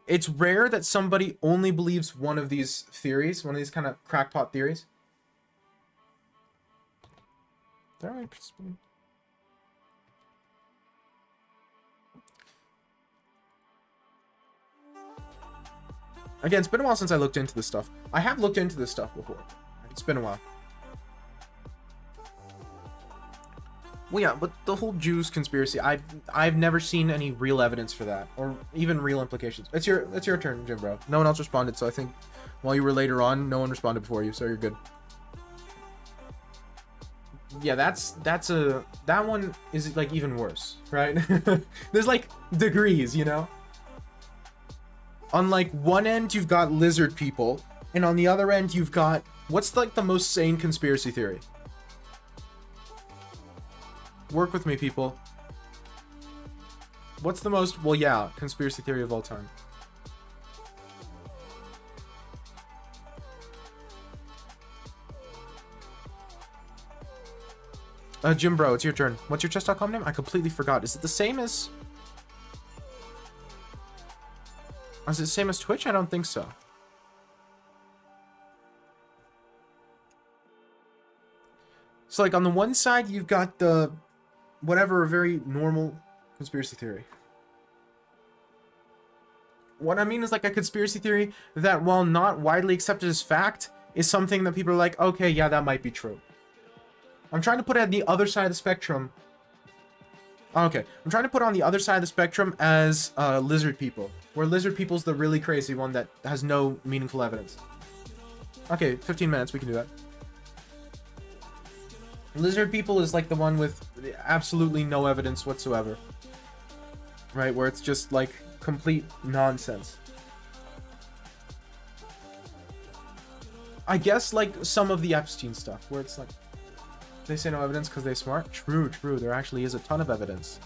It's rare that somebody only believes one of these theories, one of these kind of crackpot theories. Again, it's been a while since I looked into this stuff. I have looked into this stuff before. It's been a while. Well, yeah, but the whole Jews conspiracy, I've never seen any real evidence for that, or even real implications. It's your turn, Jim Bro. No one else responded, so I think while you were later on, no one responded before you, so you're good. Yeah, that one is like even worse, right? There's like degrees, you know? On like one end you've got lizard people, and on the other end you've got, what's like the most sane conspiracy theory? Work with me, people. What's the most, well, yeah, conspiracy theory of all time? Jim Bro, it's your turn. What's your chess.com name? I completely forgot. Is it the same as... Is it the same as Twitch? I don't think so. So, like, on the one side, you've got the... whatever, a very normal conspiracy theory. What I mean is, like, a conspiracy theory that, while not widely accepted as fact, is something that people are like, okay, yeah, that might be true. I'm trying to put it at the other side of the spectrum. Okay, I'm trying to put on the other side of the spectrum as lizard people, where lizard people's the really crazy one that has no meaningful evidence. Okay, 15 minutes, we can do that. Lizard people is like the one with absolutely no evidence whatsoever. Right, where it's just like complete nonsense. I guess like some of the Epstein stuff, where it's like, they say no evidence because they're smart. True. There actually is a ton of evidence.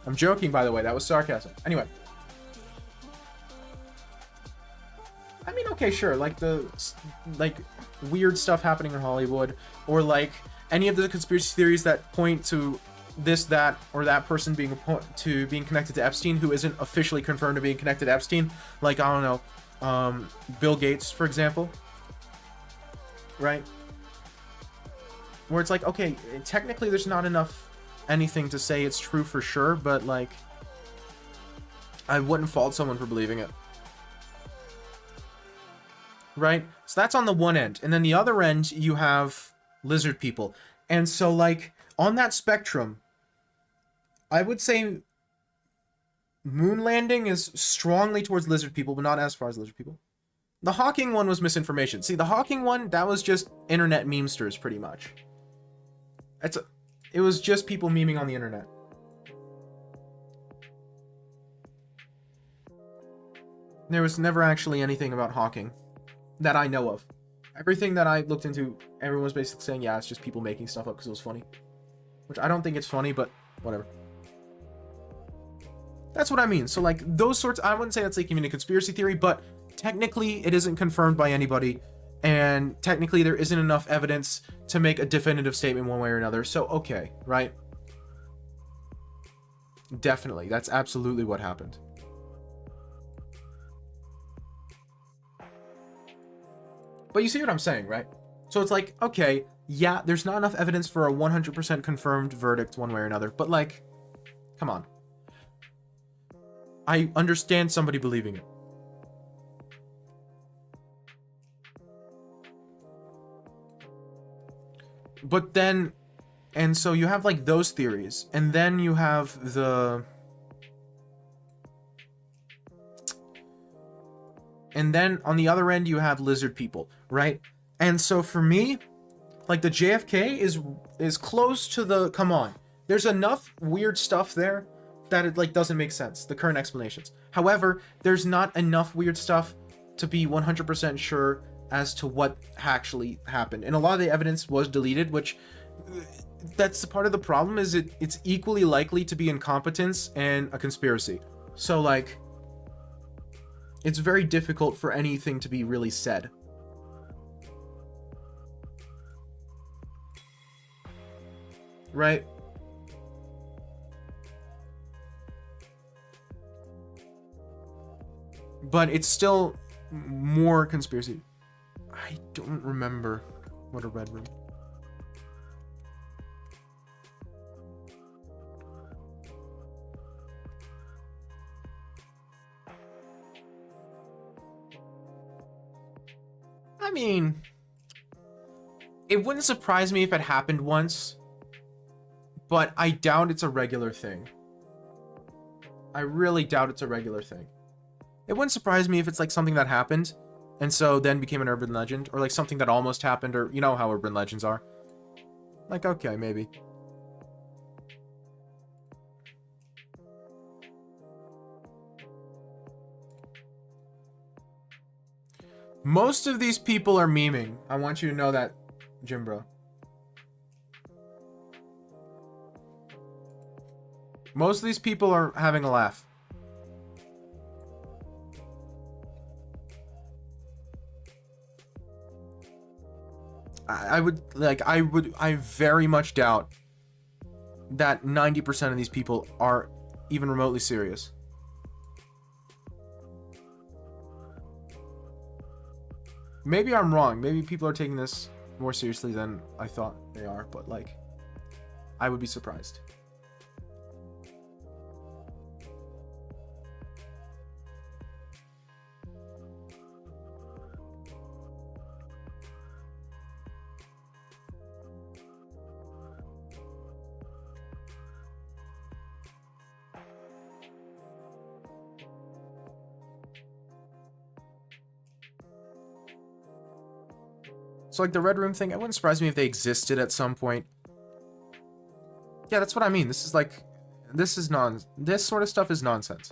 I'm joking, by the way. That was sarcasm. Anyway. I mean, okay, sure. Like like weird stuff happening in Hollywood, or like any of the conspiracy theories that point to this, that, or that person being connected to Epstein, who isn't officially confirmed to being connected to Epstein. Like, I don't know, Bill Gates, for example. Right? Where it's like, okay, technically there's not enough anything to say it's true for sure, but like, I wouldn't fault someone for believing it. Right? So that's on the one end. And then the other end, you have lizard people. And so like, on that spectrum, I would say moon landing is strongly towards lizard people, but not as far as lizard people. The Hawking one was misinformation. See, the Hawking one, that was just internet memesters, pretty much. It was just people memeing on the internet. There was never actually anything about Hawking that I know of. Everything that I looked into, everyone was basically saying, yeah, it's just people making stuff up because it was funny. Which I don't think it's funny, but whatever. That's what I mean. So like those sorts, I wouldn't say that's like even a conspiracy theory, but technically it isn't confirmed by anybody, and technically there isn't enough evidence to make a definitive statement one way or another. So okay, right? Definitely, that's absolutely what happened. But you see what I'm saying, right? So it's like, okay, yeah, there's not enough evidence for a 100% confirmed verdict one way or another, but like, come on. I understand somebody believing it. But then, and so you have like those theories, and then you have the... And then on the other end, you have lizard people, right? And so for me, like the JFK is close to the, come on. There's enough weird stuff there that it like doesn't make sense, the current explanations. However, there's not enough weird stuff to be 100% sure as to what actually happened. And a lot of the evidence was deleted, which that's part of the problem, is it's equally likely to be incompetence and a conspiracy. So like, it's very difficult for anything to be really said. Right? But it's still more conspiracy. I don't remember what a red room. I mean, it wouldn't surprise me if it happened once, but I doubt it's a regular thing. I really doubt it's a regular thing. It wouldn't surprise me if it's like something that happened and so then became an urban legend, or like something that almost happened, or you know how urban legends are. Like, okay, maybe. Most of these people are memeing. I want you to know that, Jimbro. Most of these people are having a laugh. I very much doubt that 90% of these people are even remotely serious. Maybe I'm wrong. Maybe people are taking this more seriously than I thought they are, but like, I would be surprised. So like the red room thing, it wouldn't surprise me if they existed at some point. Yeah, that's what I mean. This is like, this sort of stuff is nonsense.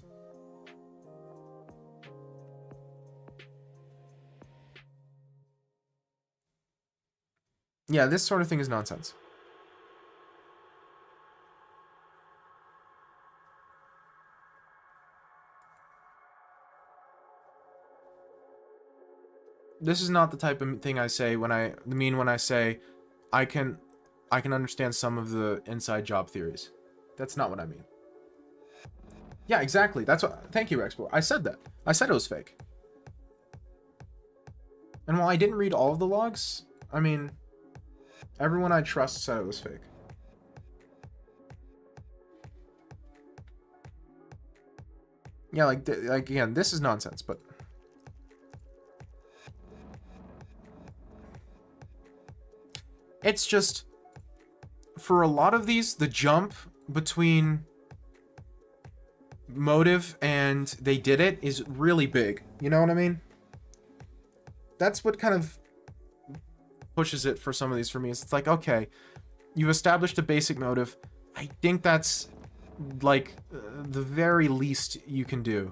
Yeah, this sort of thing is nonsense. This is not the type of thing I say when I say I can understand some of the inside job theories. That's not what I mean. Yeah, exactly. That's what. Thank you, Rexpo. I said that. I said it was fake. And while I didn't read all of the logs, I mean, everyone I trust said it was fake. Yeah, like again, this is nonsense, but it's just, for a lot of these, the jump between motive and they did it is really big. You know what I mean? That's what kind of pushes it for some of these for me. It's like, okay, you've established a basic motive. I think that's like the very least you can do.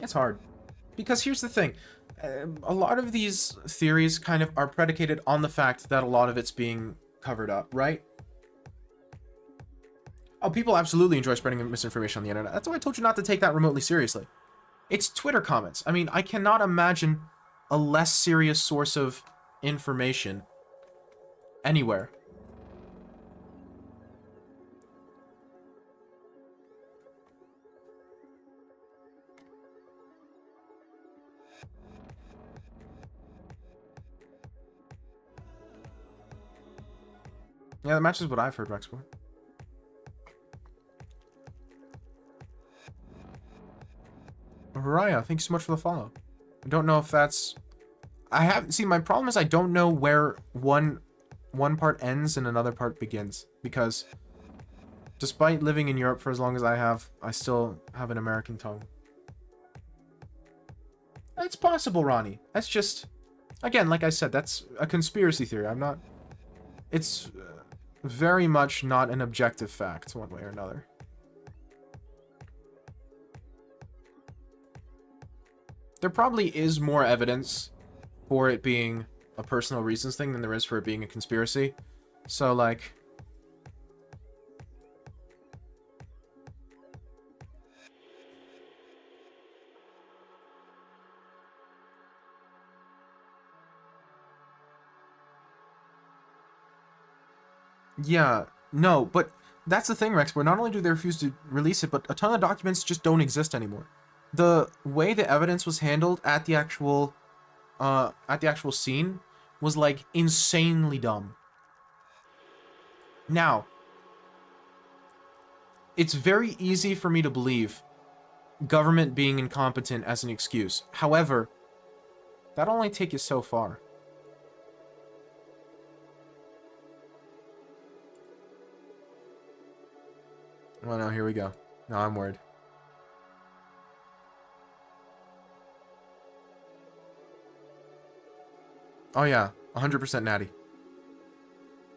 It's hard. Because here's the thing. A lot of these theories kind of are predicated on the fact that a lot of it's being covered up, right? Oh, people absolutely enjoy spreading misinformation on the internet. That's why I told you not to take that remotely seriously. It's Twitter comments. I mean, I cannot imagine a less serious source of information anywhere. Yeah, that matches what I've heard, Rexport. Raya, thanks so much for the follow. I don't know if that's... I have... See, my problem is I don't know where one part ends and another part begins. Because despite living in Europe for as long as I have, I still have an American tongue. It's possible, Ronnie. That's just... Again, like I said, that's a conspiracy theory. I'm not... It's very much not an objective fact, one way or another. There probably is more evidence for it being a personal reasons thing than there is for it being a conspiracy. So, like... Yeah, no, but that's the thing, Rex, where not only do they refuse to release it, but a ton of documents just don't exist anymore. The way the evidence was handled at the actual scene was, like, insanely dumb. Now, it's very easy for me to believe government being incompetent as an excuse. However, that'll only take you so far. Oh no, here we go. No, I'm worried. Oh yeah, 100% natty.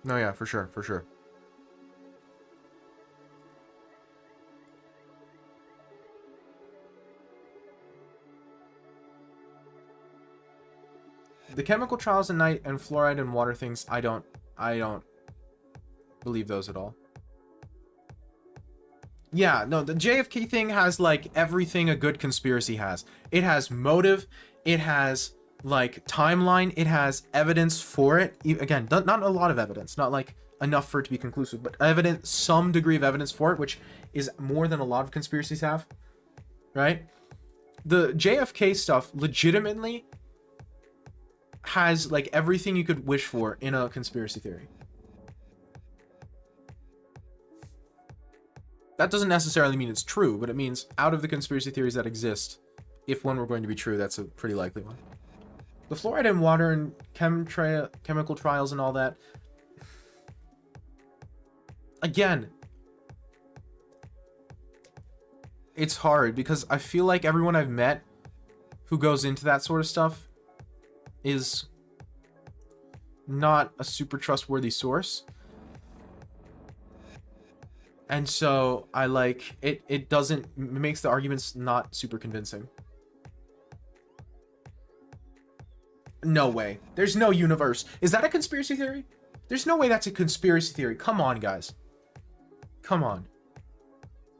No, yeah, for sure, for sure. The chemical trials in night and fluoride and water things, I don't believe those at all. Yeah, no, the JFK thing has, like, everything a good conspiracy has. It has motive, it has, like, timeline, it has evidence for it. Again, not a lot of evidence, not, like, enough for it to be conclusive, but evidence, some degree of evidence for it, which is more than a lot of conspiracies have, right? The JFK stuff legitimately has, like, everything you could wish for in a conspiracy theory. That doesn't necessarily mean it's true, but it means out of the conspiracy theories that exist, if one were going to be true, that's a pretty likely one. The fluoride in water and chemical trials and all that. Again, it's hard because I feel like everyone I've met who goes into that sort of stuff is not a super trustworthy source. And so I like it. It makes the arguments not super convincing. No way. There's no universe. Is that a conspiracy theory? There's no way that's a conspiracy theory. Come on, guys. Come on.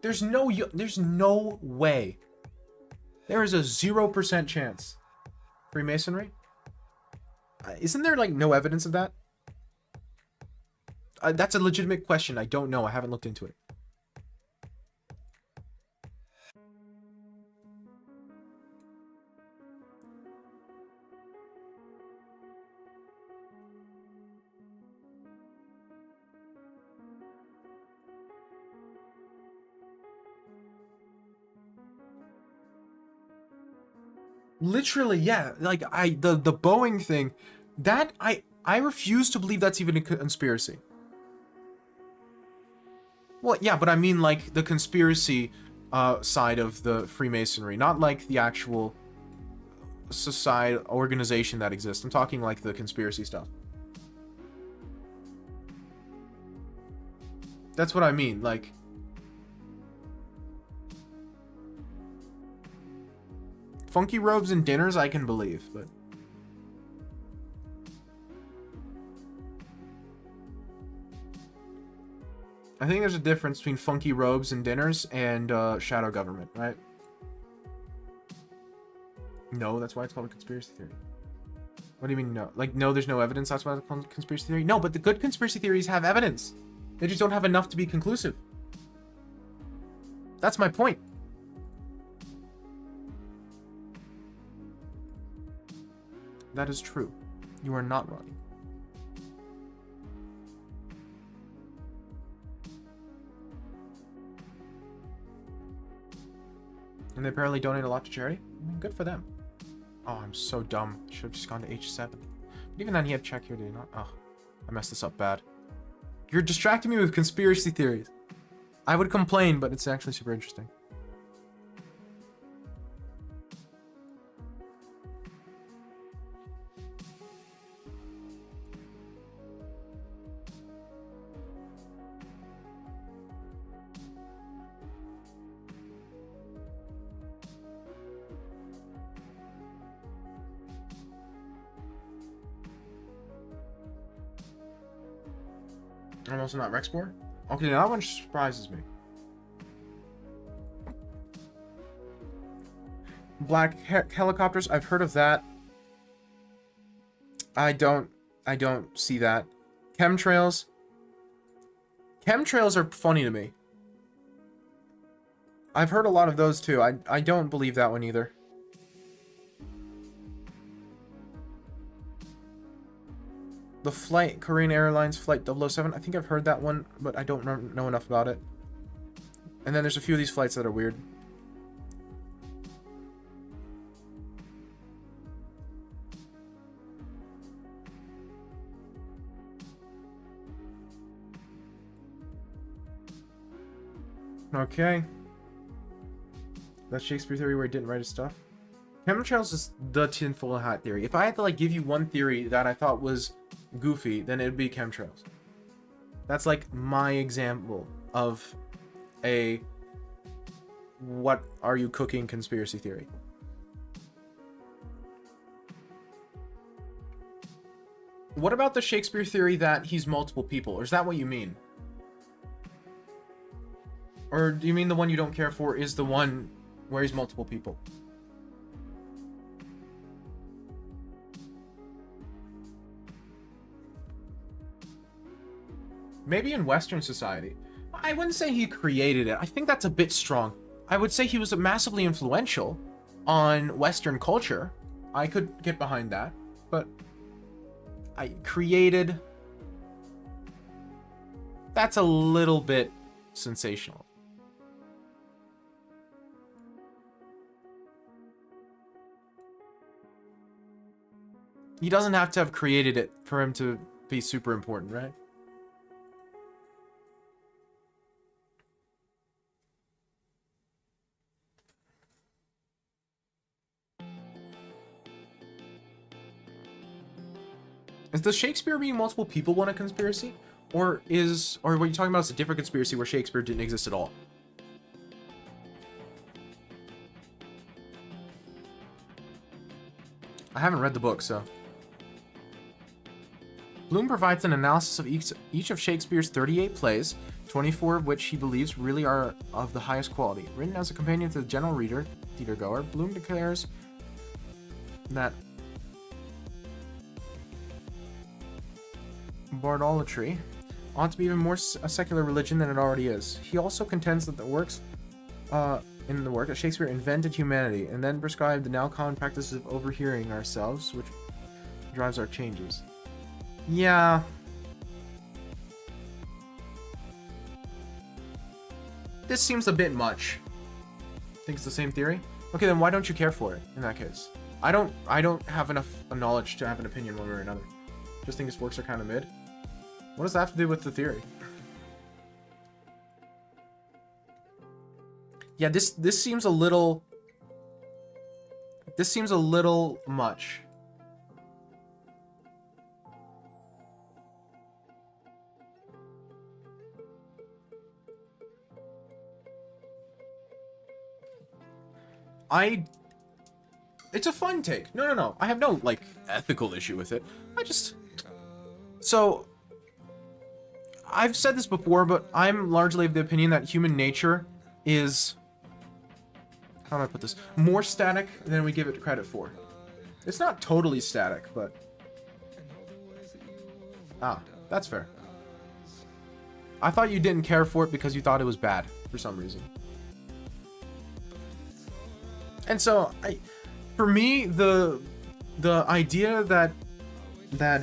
There's no way. There is a 0% chance. Freemasonry? Isn't there, like, no evidence of that? That's a legitimate question. I don't know. I haven't looked into it. Literally, yeah. Like, the Boeing thing, that I refuse to believe that's even a conspiracy. Well, yeah, but I mean, like, the conspiracy side of the Freemasonry, not like the actual society organization that exists. I'm talking like the conspiracy stuff. That's what I mean, like... Funky robes and dinners I can believe, but... I think there's a difference between funky robes and dinners and shadow government, right? No, that's why it's called a conspiracy theory. What do you mean no? Like, no, there's no evidence, that's why it's called a conspiracy theory? No, but the good conspiracy theories have evidence. They just don't have enough to be conclusive. That's my point. That is true. You are not wrong. And they apparently donate a lot to charity. I mean, good for them. Oh, I'm so dumb. Should have just gone to H7. But even then, he had check here, did he not? Oh, I messed this up bad. You're distracting me with conspiracy theories. I would complain, but it's actually super interesting. I'm also not Rexpor? Okay, now that one surprises me. Black helicopters, I've heard of that. I don't see that. Chemtrails. Chemtrails are funny to me. I've heard a lot of those too. I don't believe that one either. The flight, Korean Airlines Flight 007, I think I've heard that one, but I don't know enough about it. And then there's a few of these flights that are weird. Okay. That's Shakespeare theory where he didn't write his stuff. Chemtrails is the tinfoil hat theory. If I had to like give you one theory that I thought was goofy, then it'd be chemtrails. That's like my example of a what are you cooking conspiracy theory. What about the Shakespeare theory that he's multiple people? Or is that what you mean? Or do you mean the one you don't care for is the one where he's multiple people? Maybe in Western society. I wouldn't say he created it. I think that's a bit strong. I would say he was massively influential on Western culture. I could get behind that. But I created... That's a little bit sensational. He doesn't have to have created it for him to be super important, right? Is the Shakespeare being multiple people one a conspiracy? Or what you're talking about is a different conspiracy where Shakespeare didn't exist at all? I haven't read the book, so... Bloom provides an analysis of each of Shakespeare's 38 plays, 24 of which he believes really are of the highest quality. Written as a companion to the general reader, theatergoer, Bloom declares that bardolatry ought to be even more a secular religion than it already is. He also contends that the works in the work that Shakespeare invented humanity and then prescribed the now common practices of overhearing ourselves, which drives our changes. Yeah. This seems a bit much. Think it's the same theory? Okay, then why don't you care for it in that case? I don't have enough knowledge to have an opinion one way or another. Just think his works are kind of mid. What does that have to do with the theory? Yeah, this seems a little... This seems a little much. I it's a fun take. No. I have no like ethical issue with it. So I've said this before, but I'm largely of the opinion that human nature is, how do I put this, more static than we give it credit for. It's not totally static, but that's fair. I thought you didn't care for it because you thought it was bad for some reason. And so for me, the idea that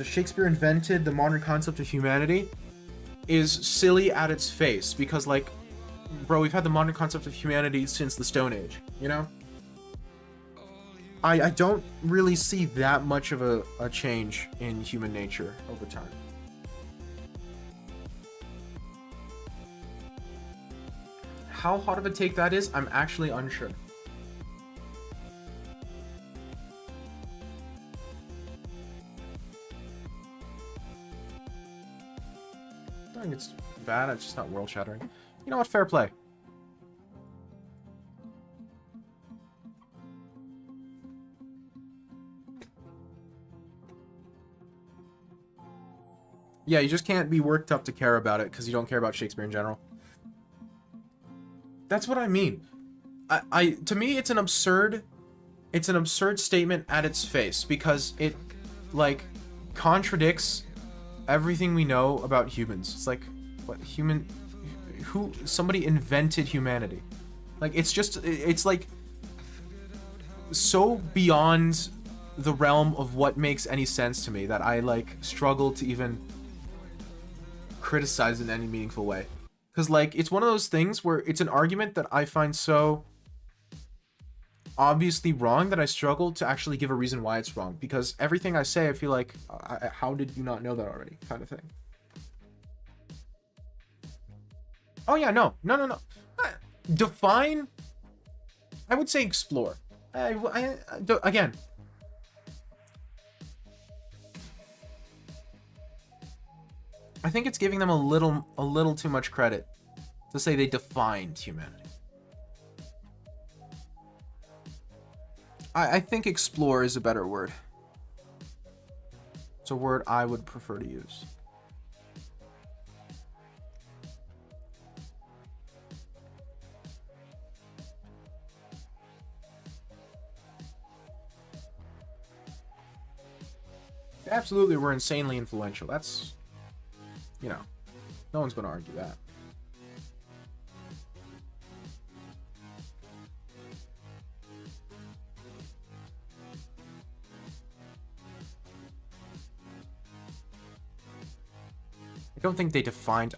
Shakespeare invented the modern concept of humanity is silly at its face, because like, bro, we've had the modern concept of humanity since the Stone Age, you know? I don't really see that much of a change in human nature over time. How hot of a take that is, I'm actually unsure. I don't think it's bad, it's just not world shattering. You know what, fair play. Yeah, you just can't be worked up to care about it because you don't care about Shakespeare in general. That's what I mean. To me, it's an absurd statement at its face, because it, like, contradicts everything we know about humans. It's like, what, somebody invented humanity. Like, it's like, so beyond the realm of what makes any sense to me that I, like, struggle to even criticize in any meaningful way. Because, like, it's one of those things where it's an argument that I find so obviously wrong that I struggle to actually give a reason why it's wrong. Because everything I say, I feel like, how did you not know that already? Kind of thing. Oh, yeah, no. Define, I would say explore. Again, I think it's giving them a little too much credit to say they defined humanity. I think explore is a better word. It's a word I would prefer to use. Absolutely, we're insanely influential. That's, you know, no one's going to argue that. I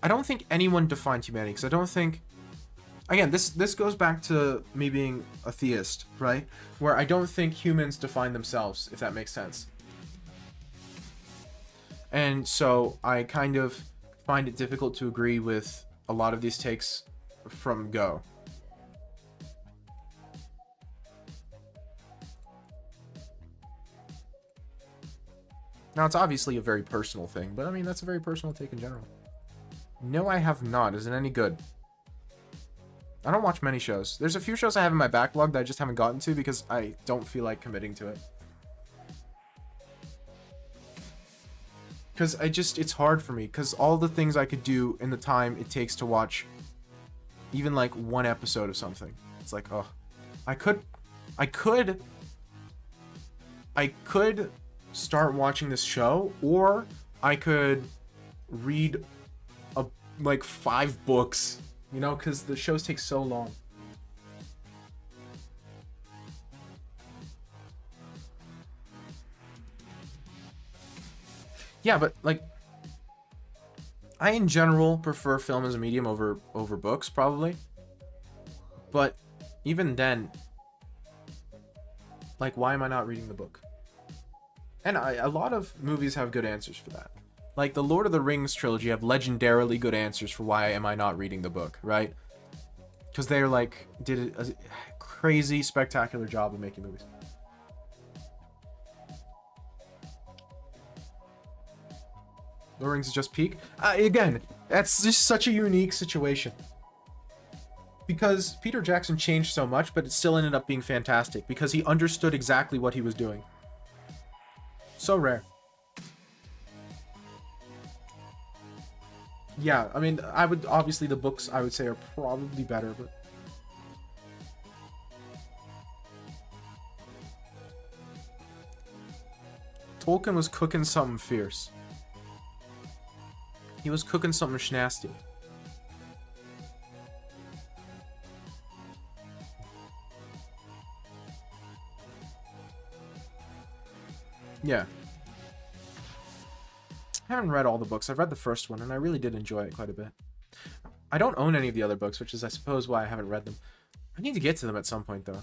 don't think anyone defined humanity, because I don't think, again, this goes back to me being a theist, right? Where I don't think humans define themselves, if that makes sense. And so I kind of find it difficult to agree with a lot of these takes from go. Now, it's obviously a very personal thing, but I mean, that's a very personal take in general. No, I have not. Is it any good? I don't watch many shows. There's a few shows I have in my backlog that I just haven't gotten to because I don't feel like committing to it. Because it's hard for me, because all the things I could do in the time it takes to watch even like one episode of something. It's like, oh, I could start watching this show, or I could read like 5 books, you know, because the shows take so long. Yeah, but like, I in general prefer film as a medium over books, probably. But even then, like, why am I not reading the book? And a lot of movies have good answers for that. Like, the Lord of the Rings trilogy have legendarily good answers for why am I not reading the book, right? Because they're like, did a crazy, spectacular job of making movies. Lord of the Rings is just peak. Again, that's just such a unique situation. because Peter Jackson changed so much, but it still ended up being fantastic because he understood exactly what he was doing. So rare. Yeah, I mean, I would obviously the books I would say are probably better, but Tolkien was cooking something fierce. He was cooking something schnasty. Yeah. I haven't read all the books. I've read the first one, and I really did enjoy it quite a bit. I don't own any of the other books, which is, I suppose, why I haven't read them. I need to get to them at some point, though.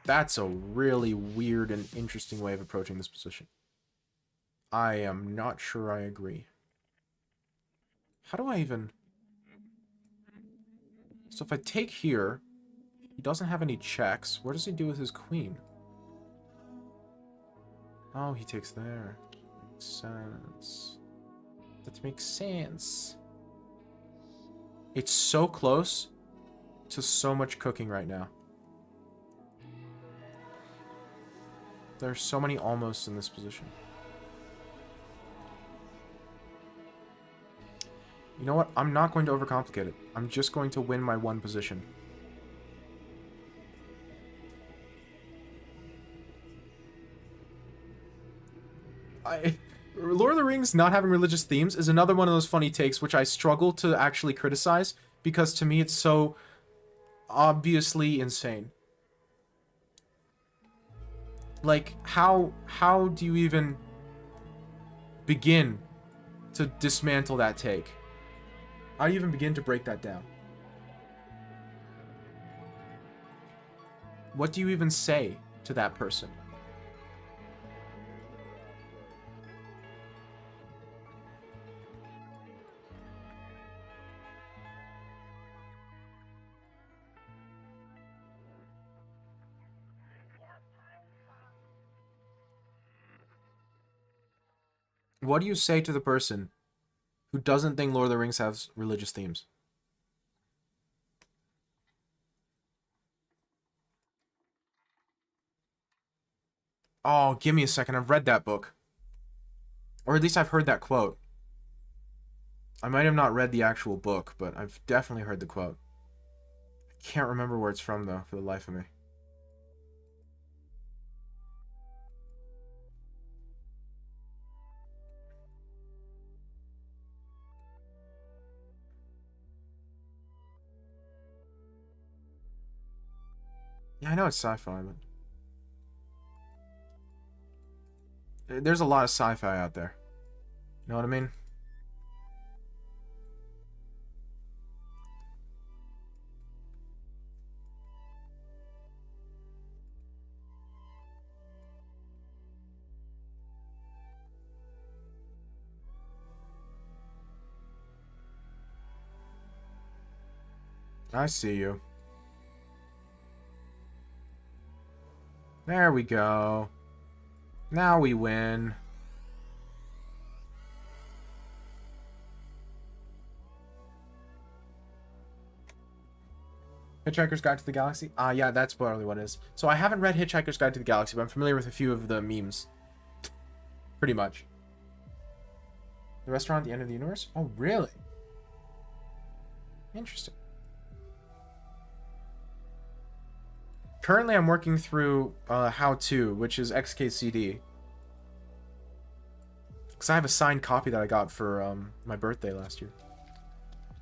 That's a really weird and interesting way of approaching this position. I am not sure I agree. How do I even... So if I take here, he doesn't have any checks. What does he do with his queen? Oh, he takes there. Makes sense. That makes sense. It's so close to so much cooking right now. There's so many almosts in this position. You know what? I'm not going to overcomplicate it. I'm just going to win my one position. Lord of the Rings not having religious themes is another one of those funny takes which I struggle to actually criticize because to me it's so obviously insane. Like, how do you even begin to dismantle that take? How do you even begin to break that down? What do you even say to that person? What do you say to the person who doesn't think Lord of the Rings has religious themes? Oh, give me a second. I've read that book. Or at least I've heard that quote. I might have not read the actual book, but I've definitely heard the quote. I can't remember where it's from, though, for the life of me. Yeah, I know it's sci-fi, but... There's a lot of sci-fi out there. You know what I mean? I see you. There we go. Now we win. Hitchhiker's Guide to the Galaxy? Ah, yeah, that's probably what it is. So I haven't read Hitchhiker's Guide to the Galaxy, but I'm familiar with a few of the memes. Pretty much. The restaurant at the end of the universe? Oh, really? Interesting. Currently, I'm working through How To, which is XKCD. Because I have a signed copy that I got for my birthday last year.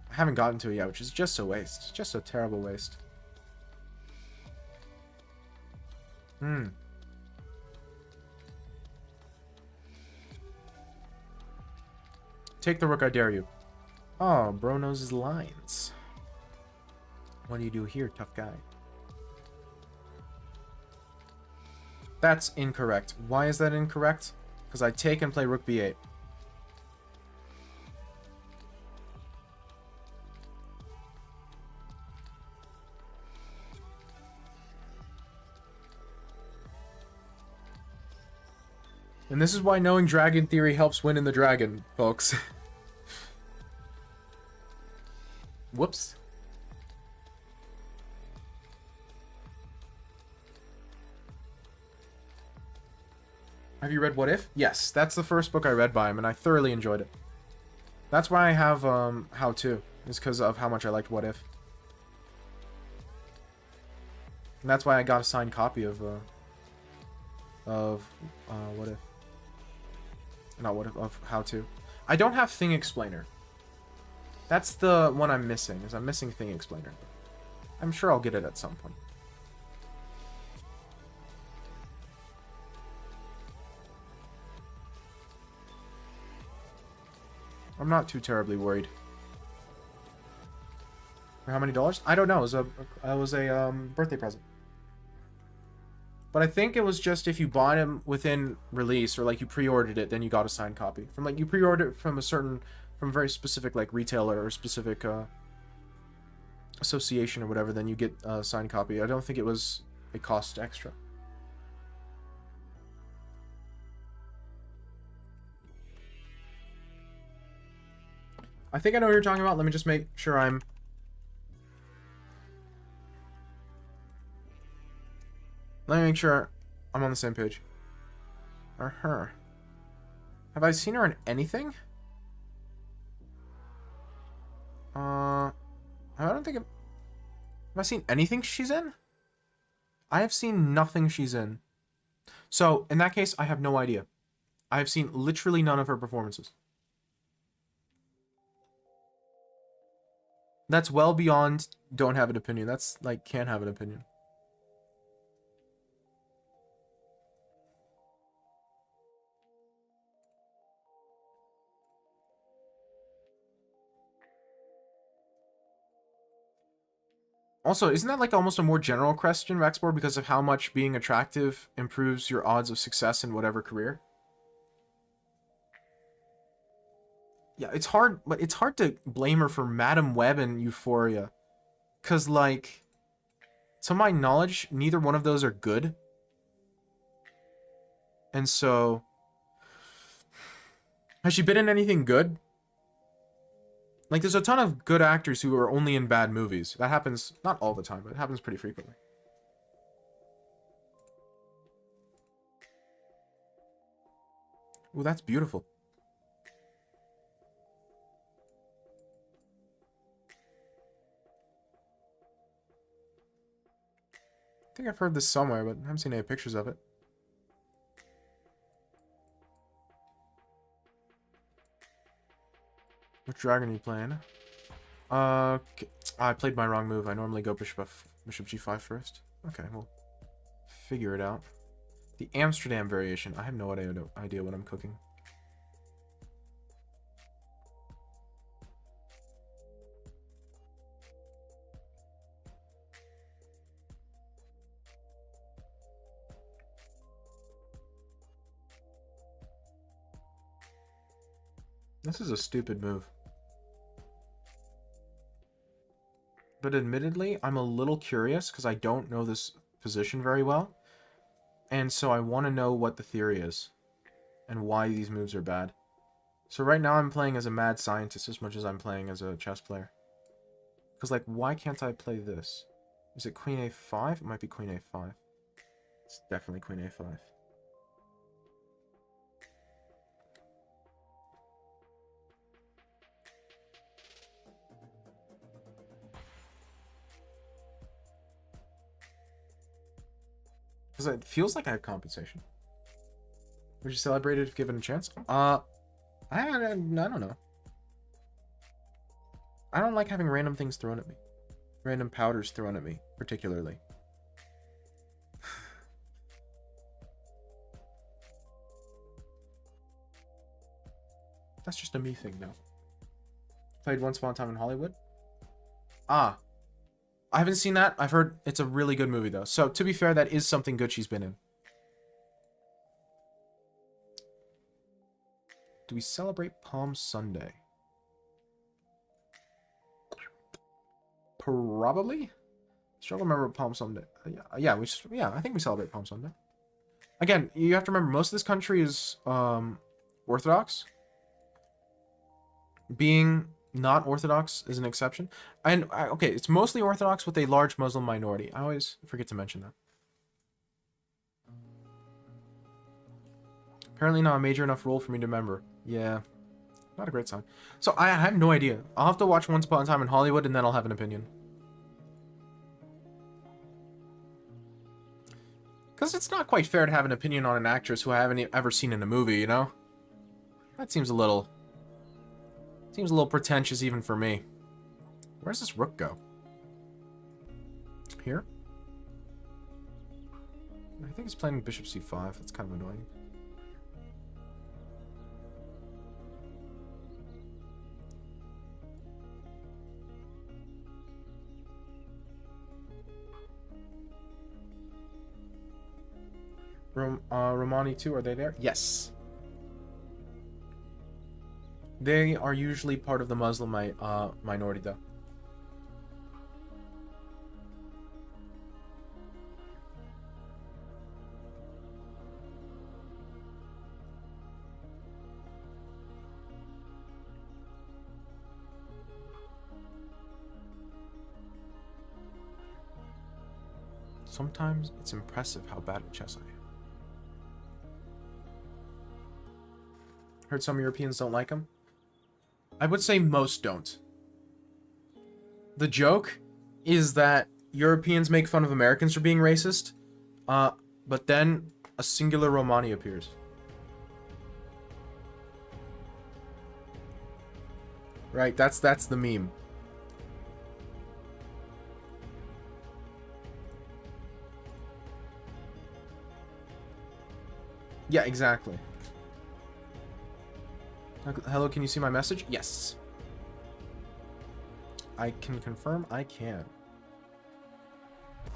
I haven't gotten to it yet, which is just a waste. Just a terrible waste. Take the rook, I dare you. Oh, bro knows his lines. What do you do here, tough guy? That's incorrect. Why is that incorrect? Because I take and play rook b8. And this is why knowing dragon theory helps win in the dragon, folks. Whoops. Have you read What If? Yes, that's the first book I read by him, and I thoroughly enjoyed it. That's why I have How To, is because of how much I liked What If. And that's why I got a signed copy of What If. Not What If, of How To. I don't have Thing Explainer. That's the one I'm missing, is I'm missing Thing Explainer. I'm sure I'll get it at some point. I'm not too terribly worried. For how many dollars? I don't know. It was a birthday present. But I think it was just if you bought him within release, or like you pre-ordered it, then you got a signed copy. From like you pre-ordered it from from a very specific like retailer or specific association or whatever, then you get a signed copy. I don't think it cost extra. I think I know what you're talking about. Let me just make sure I'm... Let me make sure I'm on the same page. Or her. Have I seen her in anything? I don't think... Have I seen anything she's in? I have seen nothing she's in. So, in that case, I have no idea. I have seen literally none of her performances. That's well beyond don't have an opinion. That's like can't have an opinion. Also, isn't that like almost a more general question, Rexpor, because of how much being attractive improves your odds of success in whatever career? Yeah, it's hard, but it's hard to blame her for Madam Web and Euphoria. Because, like, to my knowledge, neither one of those are good. And so... Has she been in anything good? Like, there's a ton of good actors who are only in bad movies. That happens, not all the time, but it happens pretty frequently. Ooh, that's beautiful. I think I've heard this somewhere, but I haven't seen any pictures of it. Which dragon are you playing? I played my wrong move. I normally go bishop g5 first. Okay, we'll figure it out. The Amsterdam variation. I have no idea what I'm cooking. This is a stupid move. But admittedly, I'm a little curious because I don't know this position very well. And so I want to know what the theory is and why these moves are bad. So right now I'm playing as a mad scientist as much as I'm playing as a chess player. Because, like, why can't I play this? Is it Queen A5? It might be Queen A5. It's definitely Queen A5. Because it feels like I have compensation. Would you celebrate it if given a chance? I don't know. I don't like having random things thrown at me. Random powders thrown at me, particularly. That's just a me thing now. Played Once Upon a Time in Hollywood? Ah. I haven't seen that. I've heard it's a really good movie, though. So, to be fair, that is something good she's been in. Do we celebrate Palm Sunday? Probably? Struggle to remember Palm Sunday. Yeah, I think we celebrate Palm Sunday. Again, you have to remember, most of this country is Orthodox. Being Not Orthodox is an exception. And okay, it's mostly Orthodox with a large Muslim minority. I always forget to mention that. Apparently not a major enough role for me to remember. Yeah, not a great sign. So I have no idea. I'll have to watch Once Upon a Time in Hollywood and then I'll have an opinion. Because it's not quite fair to have an opinion on an actress who I haven't ever seen in a movie, you know? That seems a little pretentious even for me. Where's this rook go? Here? I think it's playing bishop c5. That's kind of annoying. Romani too, are they there? Yes. They are usually part of the Muslim minority, though. Sometimes it's impressive how bad at chess I am. Heard some Europeans don't like him. I would say most don't. The joke is that Europeans make fun of Americans for being racist, but then a singular Romani appears. Right, that's the meme. Yeah, exactly. Hello, can you see my message? Yes. I can confirm I can.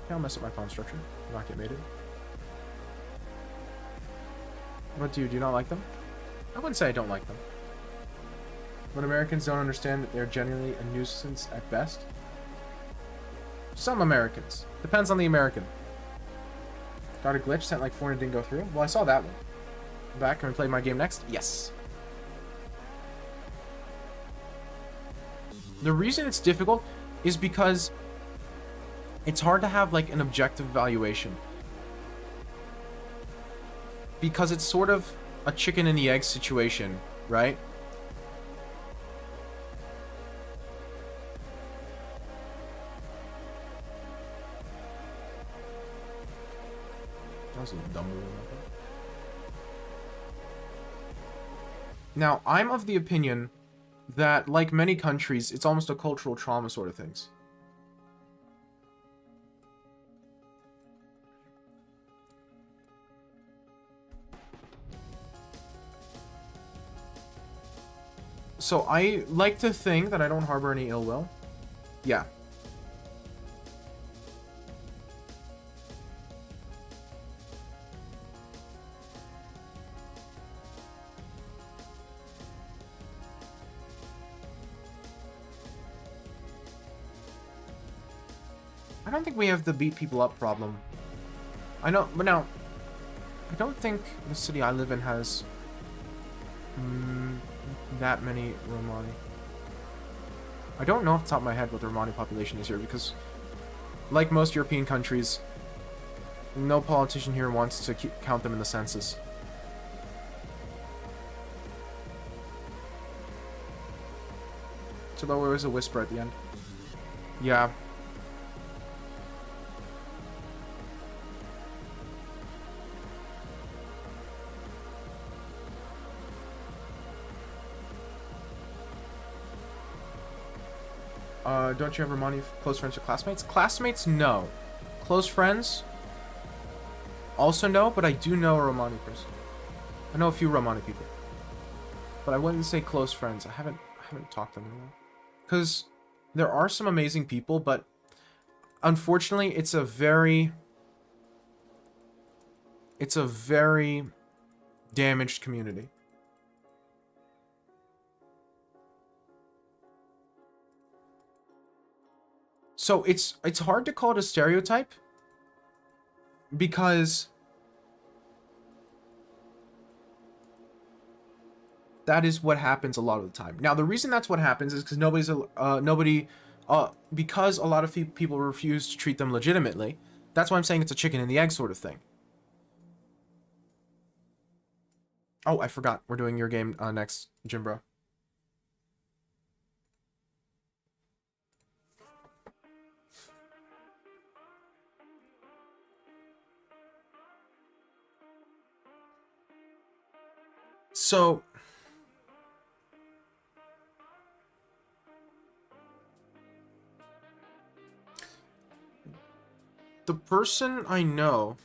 Okay, I'll mess up my pawn structure. Not get mated. What do you not like them? I wouldn't say I don't like them. But Americans don't understand that they're genuinely a nuisance at best. Some Americans. Depends on the American. Got a glitch, sent like 4 and didn't go through. Well, I saw that one. Back, can we play my game next? Yes. The reason it's difficult is because it's hard to have like an objective valuation. Because it's sort of a chicken and the egg situation, right? That was a dumb move. Now, I'm of the opinion that, like many countries, it's almost a cultural trauma sort of things. So I like to think that I don't harbor any ill will. Yeah. I don't think we have the beat people up problem. I know, but now, I don't think the city I live in has that many Romani. I don't know off the top of my head what the Romani population is here because, like most European countries, no politician here wants to count them in the census. So there was a whisper at the end. Yeah. Don't you have Romani close friends or classmates? Classmates, no. Close friends? Also no, but I do know a Romani person. I know a few Romani people. But I wouldn't say close friends. I haven't talked to them anymore. Because there are some amazing people, but unfortunately it's a very damaged community. So it's hard to call it a stereotype because That is what happens a lot of the time. Now, the reason that's what happens is because because a lot of people refuse to treat them legitimately. That's why I'm saying it's a chicken and the egg sort of thing. Oh, I forgot. We're doing your game next, Jimbro. So, the person I know,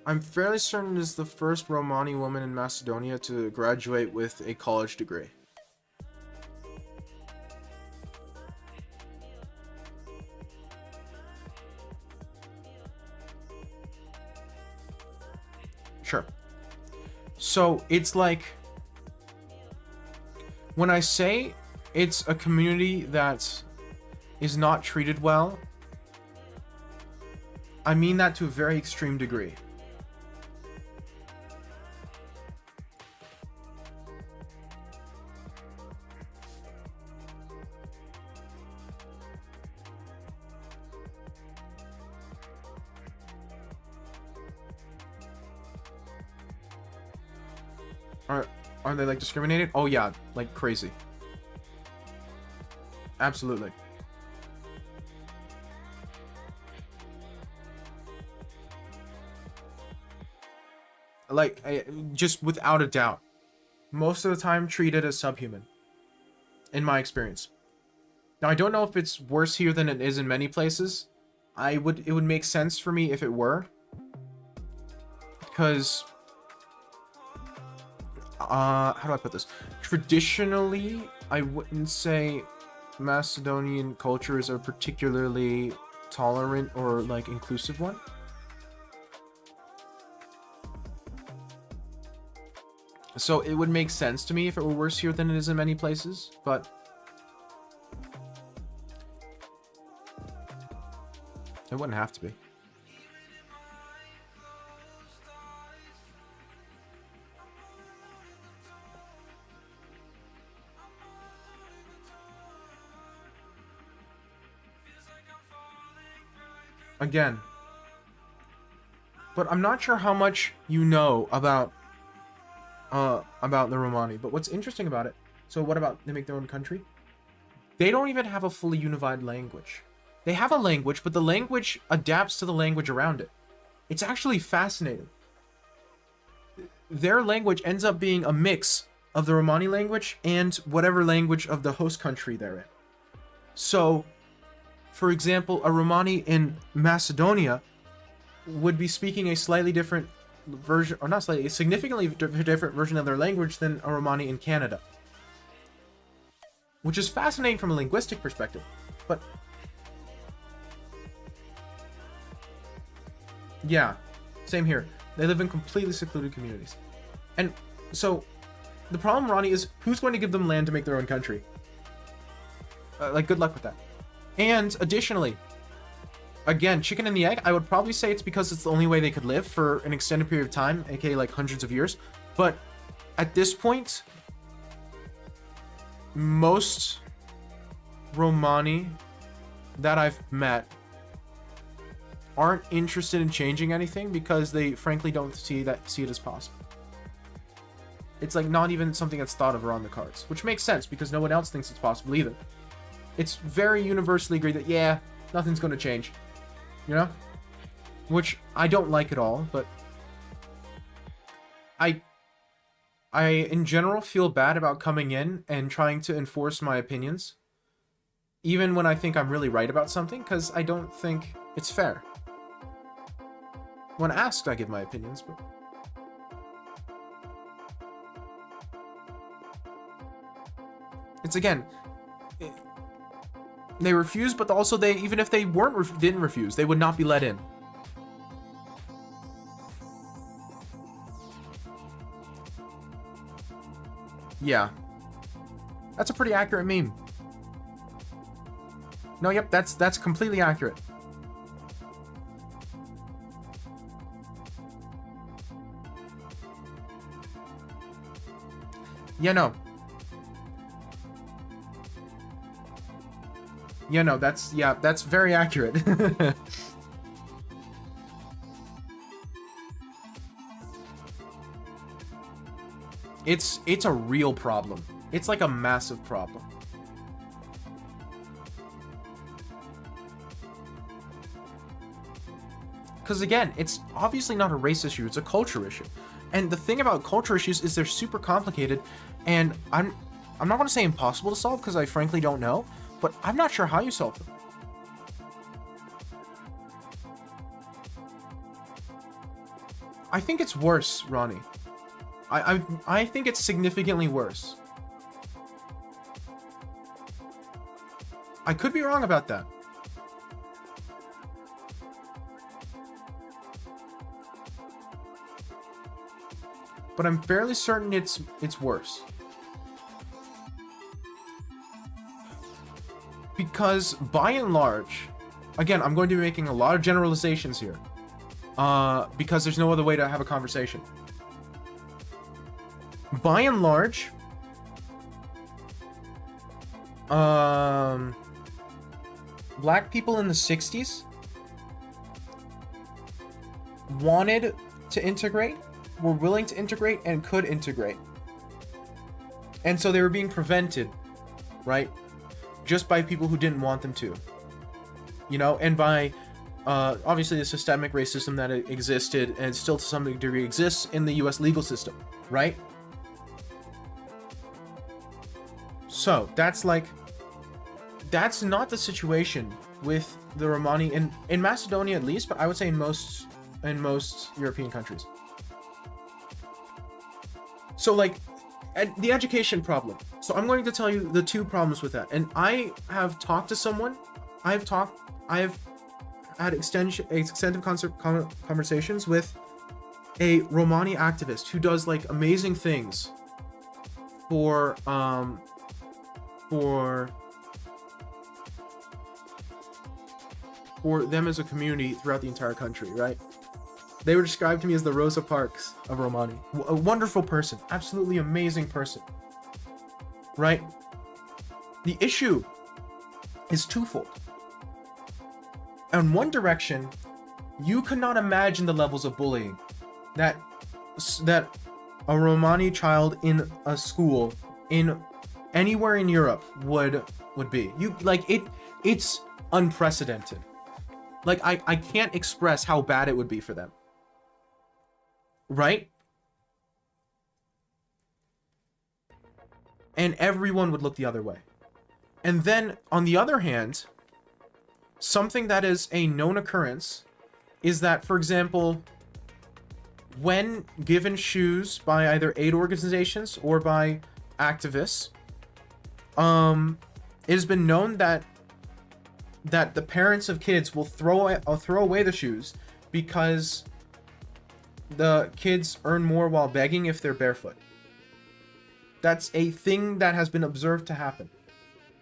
I'm fairly certain is the first Romani woman in Macedonia to graduate with a college degree. Sure. So it's like, when I say it's a community that is not treated well, I mean that to a very extreme degree. Are they like discriminated? Oh yeah, like crazy. Absolutely. Like, just without a doubt, most of the time treated as subhuman, in my experience. Now, I don't know if it's worse here than it is in many places. It would make sense for me if it were, because how do I put this? Traditionally, I wouldn't say Macedonian culture is a particularly tolerant or like inclusive one. So it would make sense to me if it were worse here than it is in many places, but it wouldn't have to be. Again, but I'm not sure how much you know about the Romani. But what's interesting about it, so what about they make their own country? They don't even have a fully unified language. They have a language, but the language adapts to the language around it. It's actually fascinating. Their language ends up being a mix of the Romani language and whatever language of the host country they're in. So, for example, a Romani in Macedonia would be speaking a slightly different version, or not slightly, a significantly different version of their language than a Romani in Canada. Which is fascinating from a linguistic perspective. But yeah, same here. They live in completely secluded communities. And so the problem, Ronnie, is who's going to give them land to make their own country? Like, good luck with that. And additionally, again, chicken and the egg, I would probably say it's because it's the only way they could live for an extended period of time, aka like hundreds of years. But at this point, most Romani that I've met aren't interested in changing anything because they frankly don't see it as possible. It's like not even something that's thought of or on the cards, which makes sense because no one else thinks it's possible either. It's very universally agreed that, yeah, nothing's going to change. You know? Which I don't like at all, but I in general feel bad about coming in and trying to enforce my opinions, even when I think I'm really right about something, because I don't think it's fair. When asked, I give my opinions, but it's again, they refuse, but also they, even if they didn't refuse, they would not be let in. Yeah. That's a pretty accurate meme. No, yep, that's completely accurate. Yeah, no. Yeah, no, that's very accurate. It's a real problem. It's like a massive problem. Because again, it's obviously not a race issue, it's a culture issue. And the thing about culture issues is they're super complicated, and I'm not going to say impossible to solve because I frankly don't know, but I'm not sure how you solve them. I think it's worse, Ronnie. I think it's significantly worse. I could be wrong about that. But I'm fairly certain it's worse. Because by and large, again, I'm going to be making a lot of generalizations here. Because there's no other way to have a conversation. By and large, black people in the 60s wanted to integrate, were willing to integrate, and could integrate. And so they were being prevented, right? Just by people who didn't want them to. You know, and by obviously the systemic racism that existed and still to some degree exists in the US legal system, right? So that's not the situation with the Romani in Macedonia at least, but I would say in most European countries. So like the education problem. So I'm going to tell you the two problems with that. And I have talked to someone. I have had extensive conversations with a Romani activist who does like amazing things for them as a community throughout the entire country, right? They were described to me as the Rosa Parks of Romani. A wonderful person, absolutely amazing person, right? The issue is twofold. In one direction, you could not imagine the levels of bullying that a Romani child in a school in anywhere in Europe would be. It's unprecedented. Like I can't express how bad it would be for them. Right? And everyone would look the other way. And then on the other hand, something that is a known occurrence is that, for example, when given shoes by either aid organizations or by activists, it has been known that the parents of kids will throw away the shoes because the kids earn more while begging if they're barefoot. That's a thing that has been observed to happen.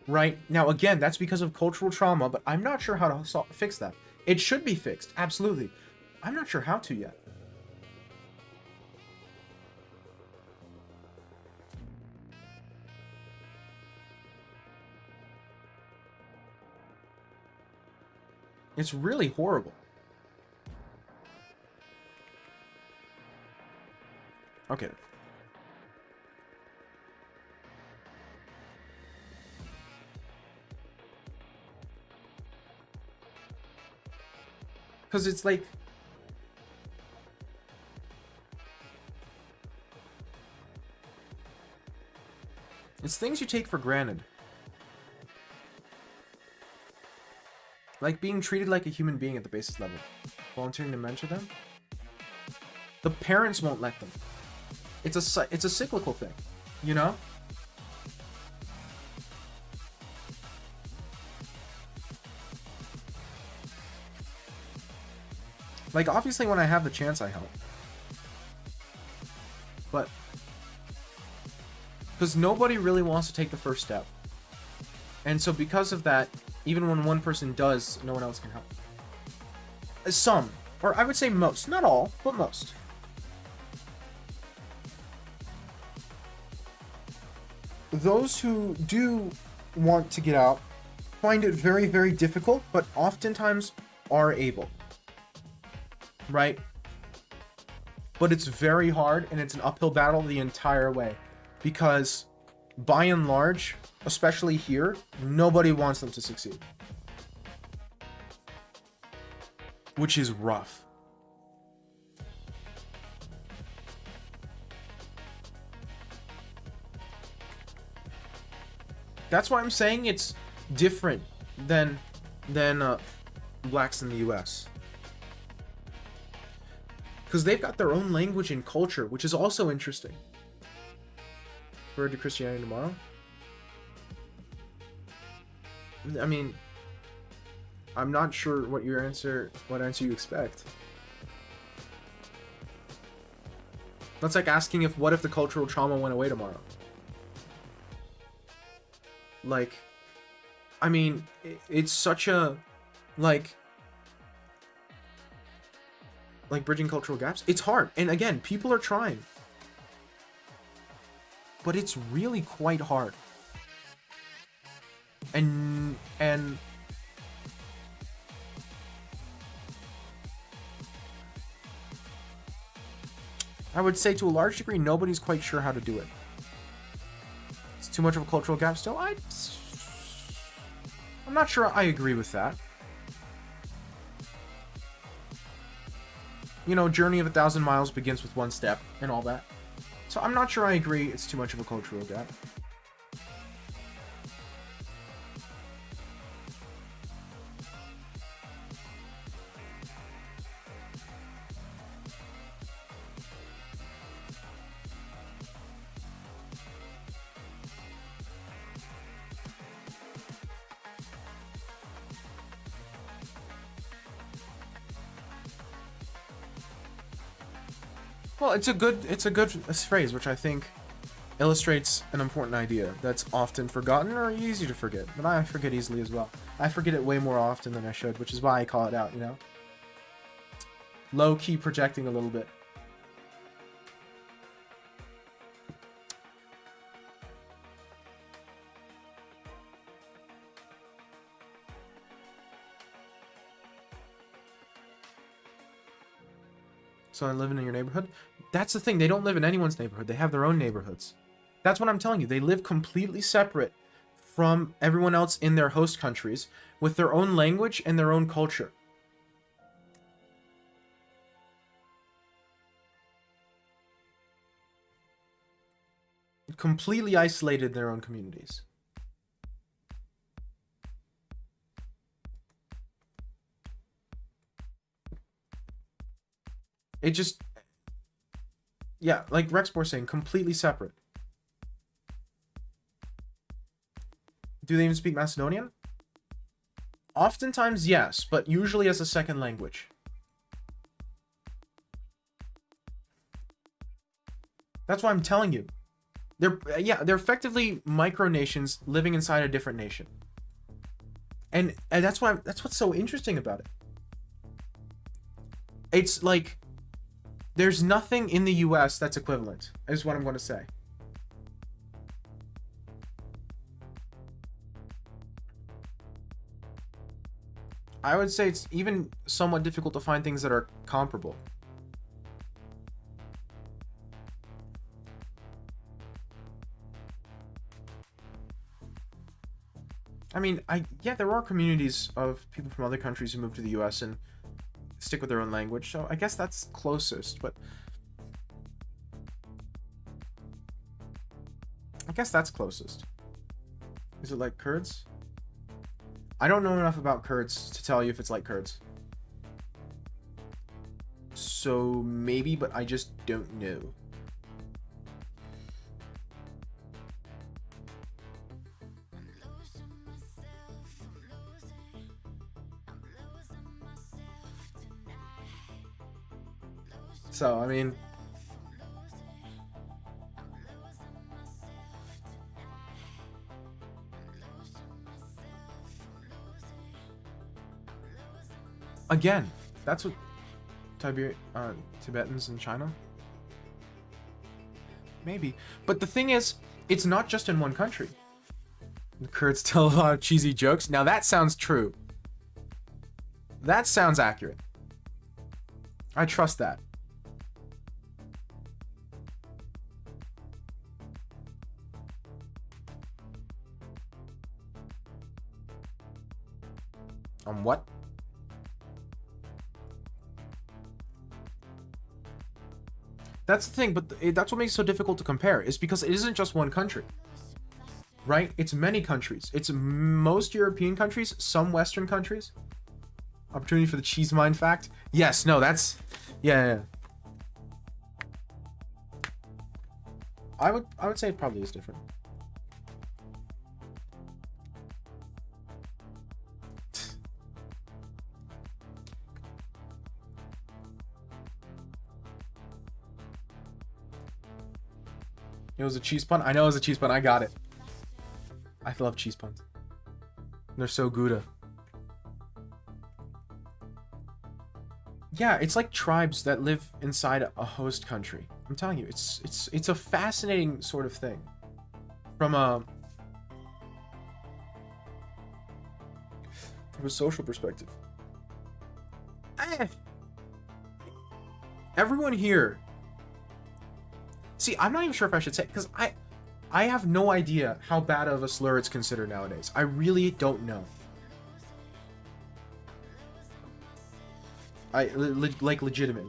Right? Now, again, that's because of cultural trauma, but I'm not sure how to fix that. It should be fixed, absolutely. I'm not sure how to yet. It's really horrible. Okay. Because it's like... it's things you take for granted. Like being treated like a human being at the basis level. Volunteering to mentor them. The parents won't let them. It's a cyclical thing, you know? Like, obviously when I have the chance, I help. But... because nobody really wants to take the first step. And so because of that, even when one person does, no one else can help. Some. Or I would say most. Not all, but most. those who do want to get out find it very, very difficult, but oftentimes are able. Right? But it's very hard, and it's an uphill battle the entire way. Because, by and large, especially here, nobody wants them to succeed. Which is rough. That's why I'm saying it's different than blacks in the US. Because they've got their own language and culture, which is also interesting. Convert to Christianity tomorrow? I mean, I'm not sure what answer you expect. That's like asking what if the cultural trauma went away tomorrow? Like, I mean, it's such a, like bridging cultural gaps. It's hard. And again, people are trying. But it's really quite hard. And I would say to a large degree, nobody's quite sure how to do it. It's too much of a cultural gap still. I'm not sure I agree with that. You know, journey of 1,000 miles begins with one step and all that. So I'm not sure I agree it's too much of a cultural gap. Well, it's a good phrase, which I think illustrates an important idea that's often forgotten or easy to forget. But I forget easily as well. I forget it way more often than I should, which is why I call it out, you know? Low-key projecting a little bit. So I'm living in your neighborhood? That's the thing. They don't live in anyone's neighborhood. They have their own neighborhoods. That's what I'm telling you. They live completely separate from everyone else in their host countries with their own language and their own culture. Completely isolated in their own communities. It just... Yeah, like Rexpor saying, completely separate. Do they even speak Macedonian? Oftentimes, yes, but usually as a second language. That's why I'm telling you. They're effectively micronations living inside a different nation. And that's what's so interesting about it. It's like there's nothing in the US that's equivalent, is what I'm going to say. I would say it's even somewhat difficult to find things that are comparable. I mean, there are communities of people from other countries who move to the US and stick with their own language, so I guess that's closest, but I guess that's closest. Is it like Kurds? I don't know enough about Kurds to tell you if it's like Kurds. So maybe, but I just don't know. So, I mean, again, that's what Tibetans in China. Maybe. But the thing is, it's not just in one country. The Kurds tell a lot of cheesy jokes. Now that sounds true. That sounds accurate. I trust that. On what? That's the thing, but that's what makes it so difficult to compare, is because it isn't just one country. Right? It's many countries. It's most European countries, some Western countries. Opportunity for the cheese mine fact. Yes, no, that's... Yeah. I would say it probably is different. It was a cheese pun? I know it was a cheese pun. I got it. I love cheese puns. They're so Gouda. Yeah, it's like tribes that live inside a host country. I'm telling you, it's a fascinating sort of thing. From a social perspective. Everyone here. See, I'm not even sure if I should say, because I have no idea how bad of a slur it's considered nowadays. I really don't know. Like legitimate.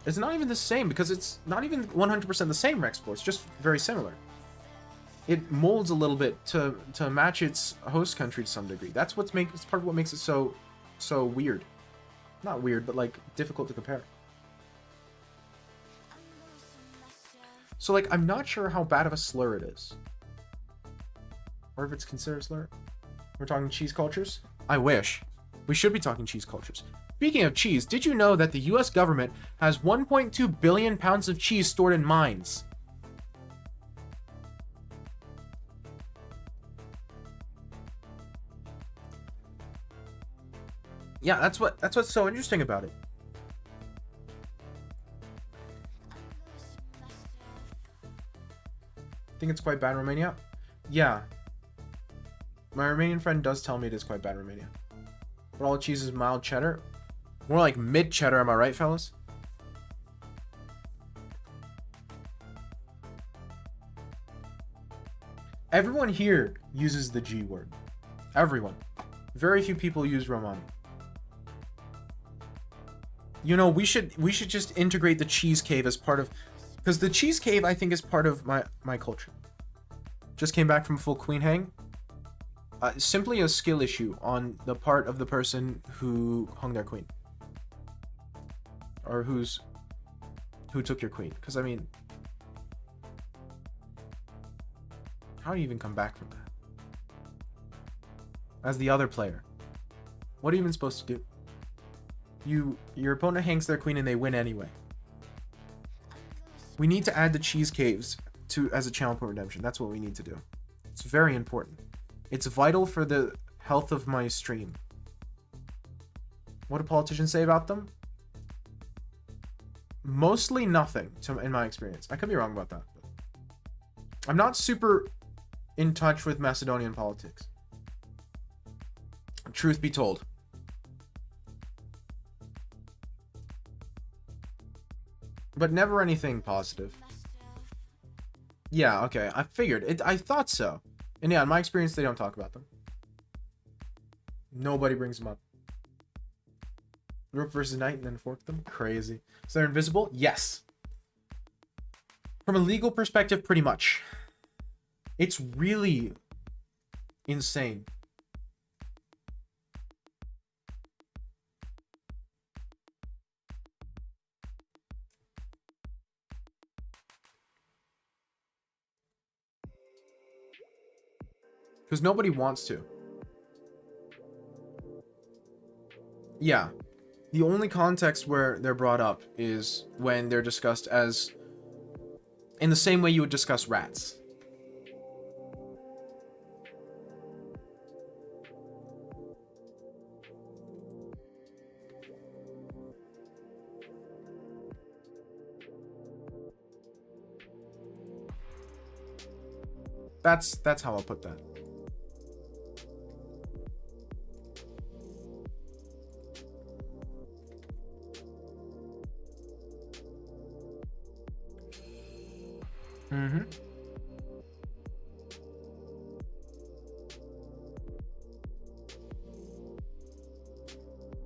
It's not even the same, because it's not even 100% the same Rexport. It's just very similar. It molds a little bit to match its host country to some degree. It's part of what makes it so weird. Not weird, but like difficult to compare. So like, I'm not sure how bad of a slur it is. Or if it's considered a slur. We're talking cheese cultures? I wish. We should be talking cheese cultures. Speaking of cheese, did you know that the US government has 1.2 billion pounds of cheese stored in mines? Yeah, that's what's so interesting about it. Think it's quite bad in Romania? Yeah. My Romanian friend does tell me it is quite bad in Romania. But all cheese is mild cheddar. More like mid cheddar, am I right, fellas? Everyone here uses the G word. Everyone. Very few people use Romani. You know, we should just integrate the cheese cave as part of, because the cheese cave I think is part of my culture. Just came back from full queen hang. Simply a skill issue on the part of the person who hung their queen, or who took your queen. Because I mean, how do you even come back from that as the other player? What are you even supposed to do? Your opponent hangs their queen and they win anyway. We need to add the cheese caves as a channel point redemption. That's what we need to do. It's very important. It's vital for the health of my stream. What do politicians say about them? Mostly nothing, in my experience. I could be wrong about that. I'm not super in touch with Macedonian politics. Truth be told. But never anything positive. Yeah, okay. I figured it. I thought so. And yeah, in my experience, they don't talk about them. Nobody brings them up. Rook versus knight and then fork them? Crazy. So they're invisible? Yes. From a legal perspective, pretty much. It's really insane. Because nobody wants to. Yeah. The only context where they're brought up is when they're discussed as in the same way you would discuss rats. That's how I'll put that. Mm-hmm.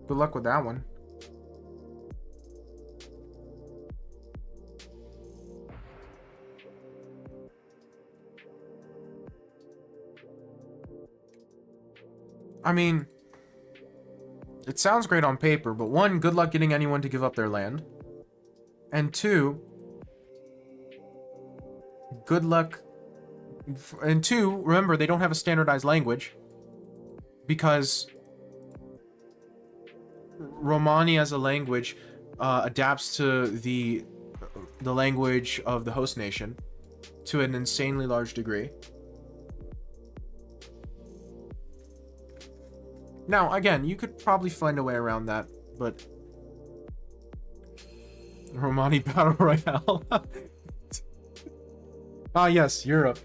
Good luck with that one. I mean, it sounds great on paper, but one, good luck getting anyone to give up their land. And two, good luck. And two, remember, they don't have a standardized language. Because Romani as a language adapts to the language of the host nation to an insanely large degree. Now, again, you could probably find a way around that, but Romani Battle Royale. Ah, yes, Europe.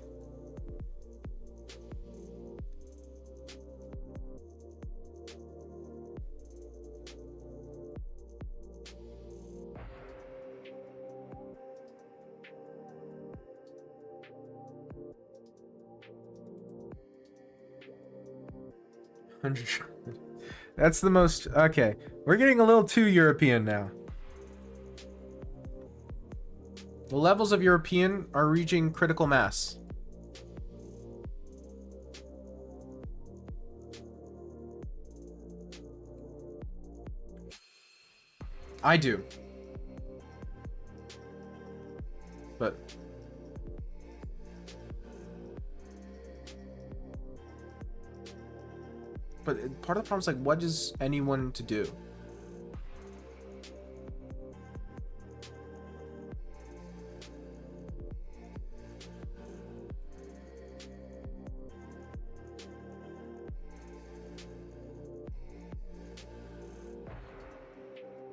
That's the most... Okay, we're getting a little too European now. The levels of European are reaching critical mass. I do. But... part of the problem is, like, what is anyone to do?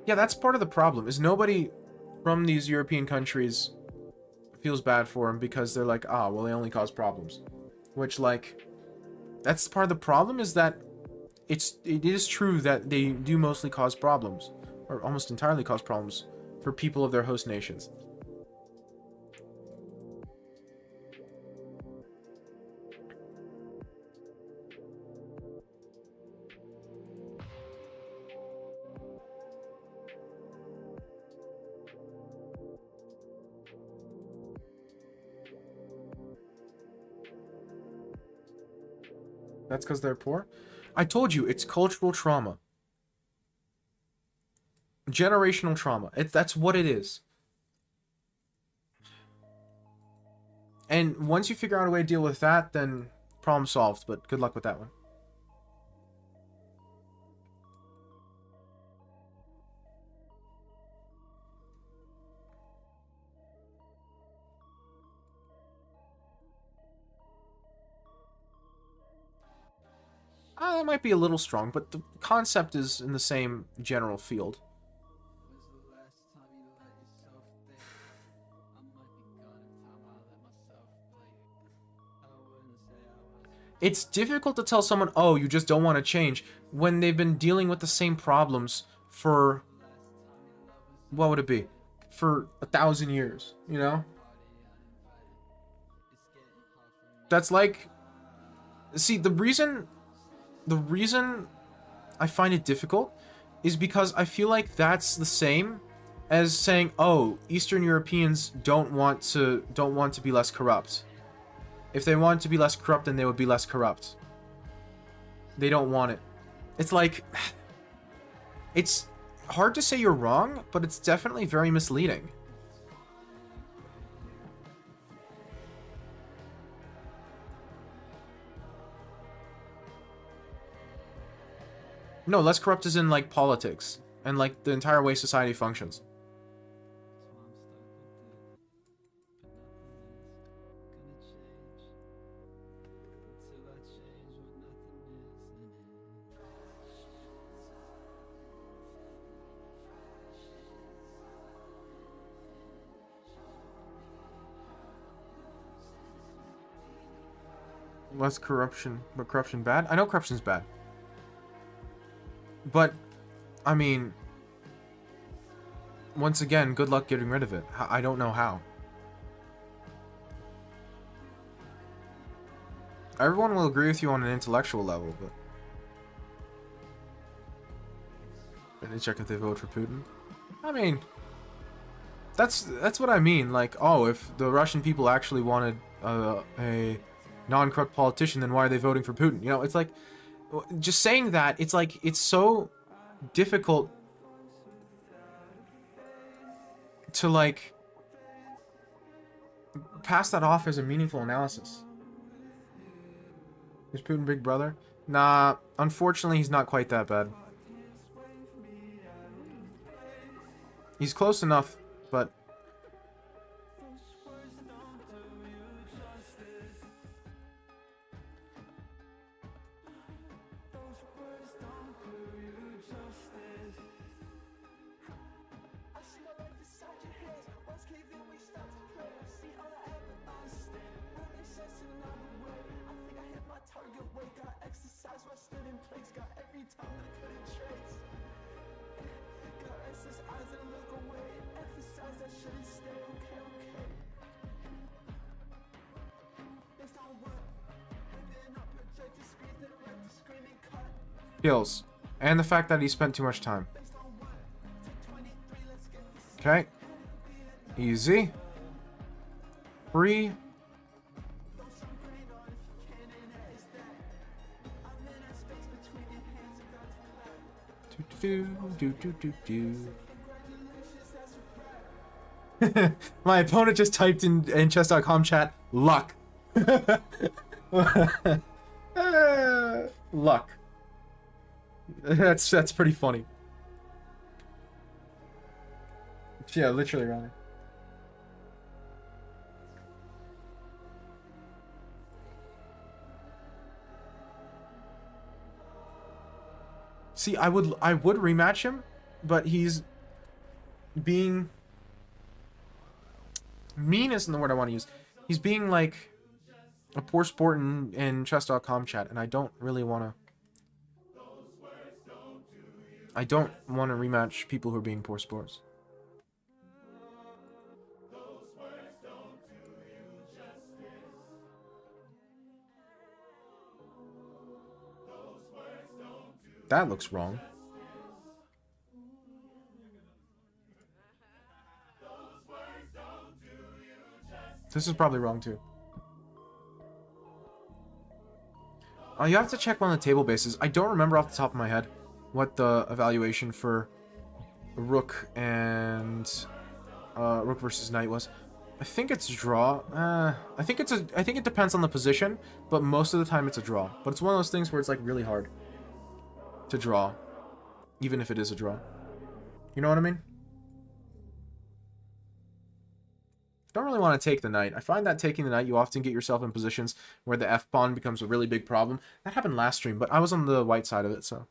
Yeah, that's part of the problem, is nobody from these European countries feels bad for them because they're like, ah, well, they only cause problems. Which, like, that's part of the problem, is that it is true that they do mostly cause problems, or almost entirely cause problems, for people of their host nations. That's because they're poor? I told you, it's cultural trauma. Generational trauma. That's what it is. And once you figure out a way to deal with that, then problem solved, but good luck with that one. That might be a little strong, but the concept is in the same general field. It's difficult to tell someone, oh, you just don't want to change, when they've been dealing with the same problems for, what would it be? For 1,000 years, you know? That's like, see, the reason I find it difficult is because I feel like that's the same as saying, oh, Eastern Europeans don't want to be less corrupt. If they wanted to be less corrupt, then they would be less corrupt. They don't want it. It's like, it's hard to say you're wrong, but it's definitely very misleading. No, less corrupt is in, like, politics and, like, the entire way society functions. less corruption, but corruption bad? I know corruption's bad. But, I mean, once again, good luck getting rid of it. I don't know how. Everyone will agree with you on an intellectual level, but... And they check if they vote for Putin. I mean, that's what I mean. Like, oh, if the Russian people actually wanted a non-corrupt politician, then why are they voting for Putin? You know, it's like, just saying that, it's like, it's so difficult to, like, pass that off as a meaningful analysis. Is Putin Big Brother? Nah, unfortunately, he's not quite that bad. He's close enough, but... Kills. And the fact that he spent too much time. Okay. Easy. Free. My opponent just typed in chess.com chat, luck. Luck. That's pretty funny. Yeah, literally, Ronnie. See, I would rematch him, but he's being mean isn't the word I want to use. He's being like a poor sport in chess.com chat, and I don't really want to. I don't want to rematch people who are being poor sports. That looks wrong. This is probably wrong too. You have to check one of the table bases. I don't remember off the top of my head what the evaluation for Rook and Rook versus Knight was. I think it's draw. I think it depends on the position, but most of the time it's a draw. But it's one of those things where it's like really hard to draw, even if it is a draw. You know what I mean? Don't really want to take the knight. I find that taking the knight, you often get yourself in positions where the f-pawn becomes a really big problem. That happened last stream, but I was on the white side of it, so...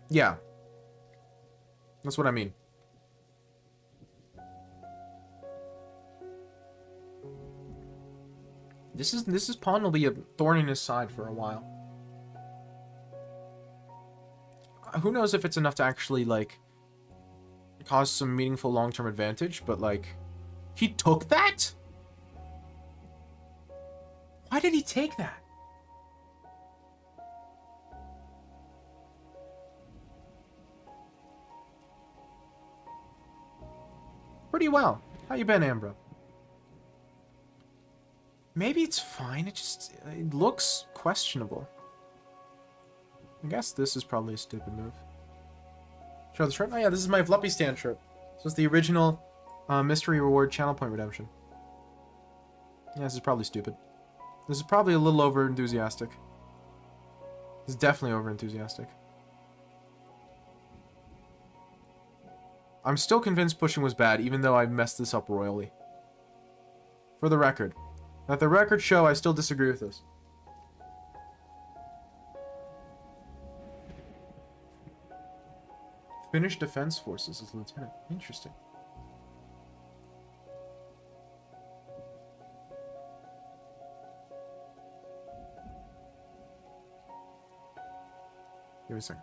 Yeah. That's what I mean. This pawn will be a thorn in his side for a while. Who knows if it's enough to actually, like, cause some meaningful long-term advantage, but, like, he took that? Why did he take that? Pretty well. How you been, Ambro? Maybe it's fine, it looks questionable. I guess this is probably a stupid move. Show the shirt? Oh yeah, this is my Fluppy Stand shirt. So it's the original mystery reward channel point redemption. Yeah, this is probably stupid. This is probably a little over-enthusiastic. This is definitely over-enthusiastic. I'm still convinced pushing was bad, even though I messed this up royally. For the record. Let the record show I still disagree with this. Finnish Defense Forces as lieutenant. Interesting. me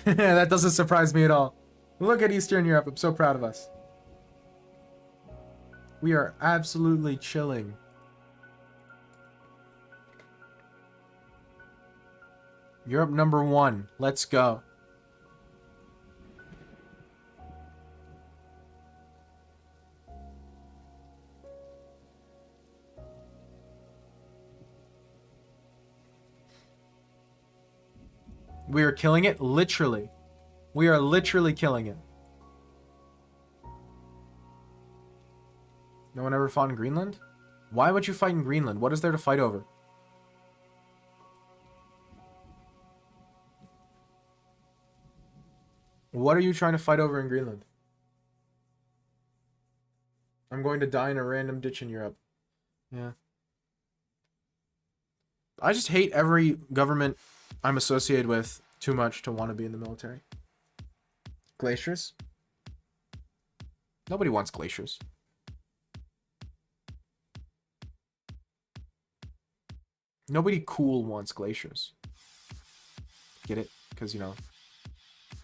a second. That doesn't surprise me at all. Look at Eastern Europe. I'm so proud of us. We are absolutely chilling. Europe #1. Let's go. We are killing it, literally. We are literally killing it. No one ever fought in Greenland? Why would you fight in Greenland? What is there to fight over? What are you trying to fight over in Greenland? I'm going to die in a random ditch in Europe. Yeah. I just hate every government I'm associated with too much to want to be in the military. Glaciers? Nobody wants glaciers. Nobody cool wants glaciers. Get it? Because, you know,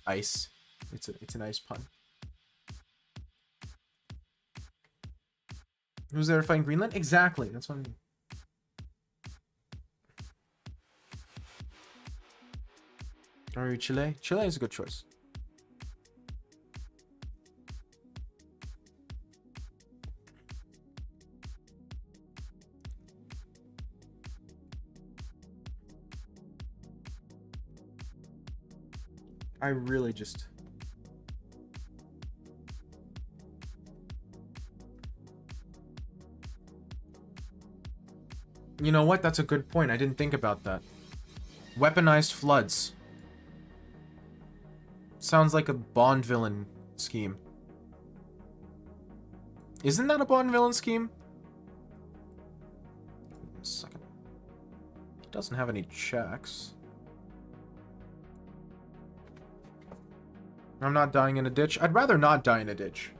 ice. It's a nice pun. Who's there to fight in Greenland? Exactly. That's what I mean. Are you Chile? Chile is a good choice. I really just... You know what? That's a good point. I didn't think about that. Weaponized floods. Sounds like a Bond villain scheme. Isn't that a Bond villain scheme? A second. He doesn't have any checks. I'm not dying in a ditch. I'd rather not die in a ditch.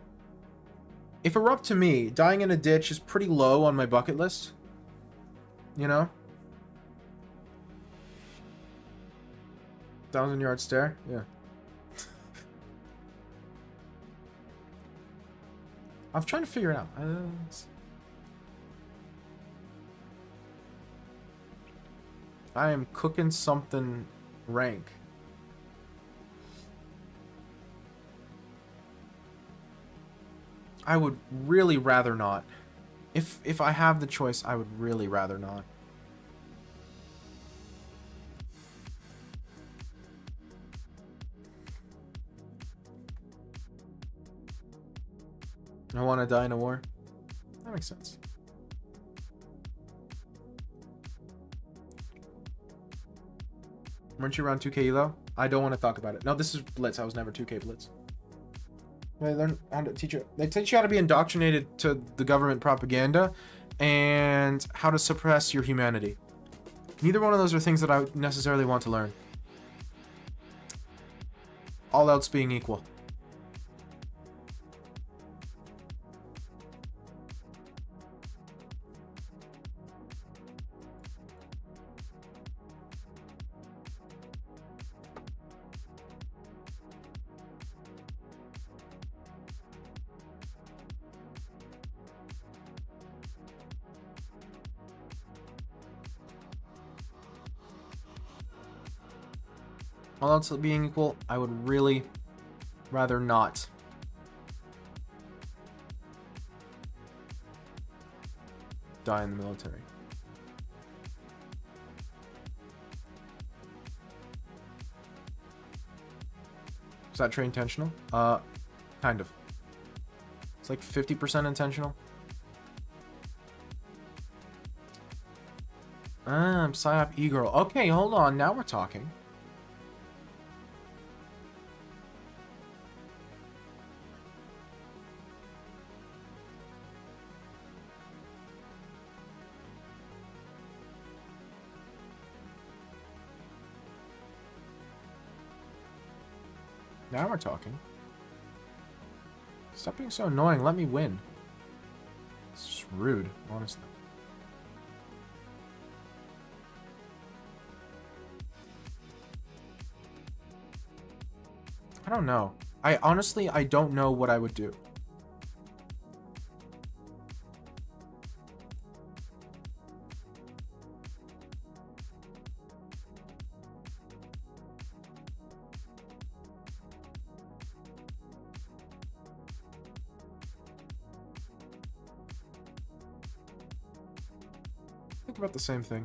If it were up to me, dying in a ditch is pretty low on my bucket list. You know? 1,000-yard stare? Yeah. I'm trying to figure it out. I am cooking something rank. I would really rather not. If I have the choice, I would really rather not. I want to die in a war. That makes sense. Weren't you around 2K Elo? I don't want to talk about it. No, this is Blitz. I was never 2K Blitz. They learn how to teach you. They teach you how to be indoctrinated to the government propaganda and how to suppress your humanity. Neither one of those are things that I necessarily want to learn. All else being equal. All else being equal, I would really rather not. Die in the military. Is that trait intentional? Kind of. It's like 50% intentional. I'm PsyOp E-Girl. Okay, hold on. Now we're talking. Now we're talking. Stop being so annoying. Let me win. It's just rude, honestly. I don't know. I don't know what I would do. Think about the same thing.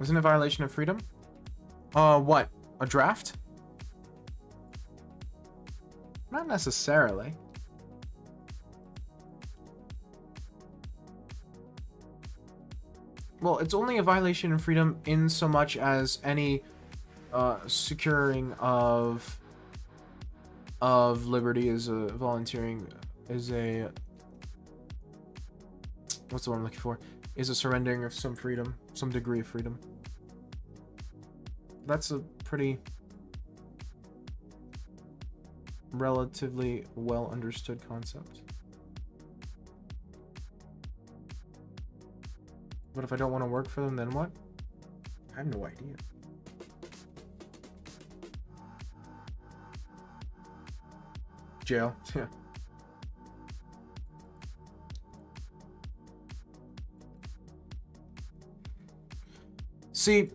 Wasn't it a violation of freedom? What? A draft? Not necessarily. Well, it's only a violation of freedom in so much as any securing of liberty is a volunteering is a what's the word I'm looking for? Is a surrendering of some freedom, some degree of freedom. That's a pretty relatively well understood concept. But if I don't want to work for them, then what? I have no idea. Jail. Yeah. See,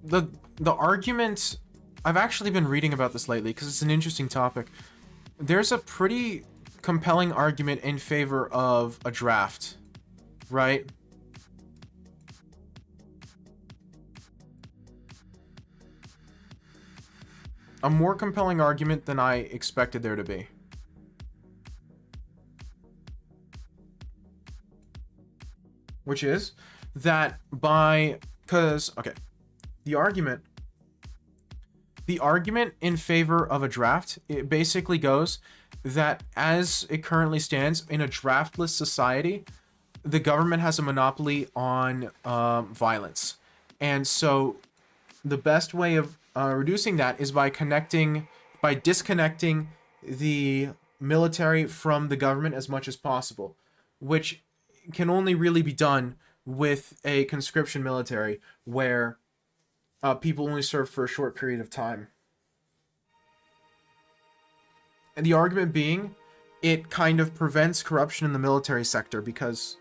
the argument, I've actually been reading about this lately because it's an interesting topic. There's a pretty compelling argument in favor of a draft, right? A more compelling argument than I expected there to be. Which is that okay, the argument in favor of a draft, it basically goes that as it currently stands in a draftless society, the government has a monopoly on violence. And so the best way of reducing that is by disconnecting the military from the government as much as possible, which can only really be done with a conscription military where people only serve for a short period of time. And the argument being, it kind of prevents corruption in the military sector because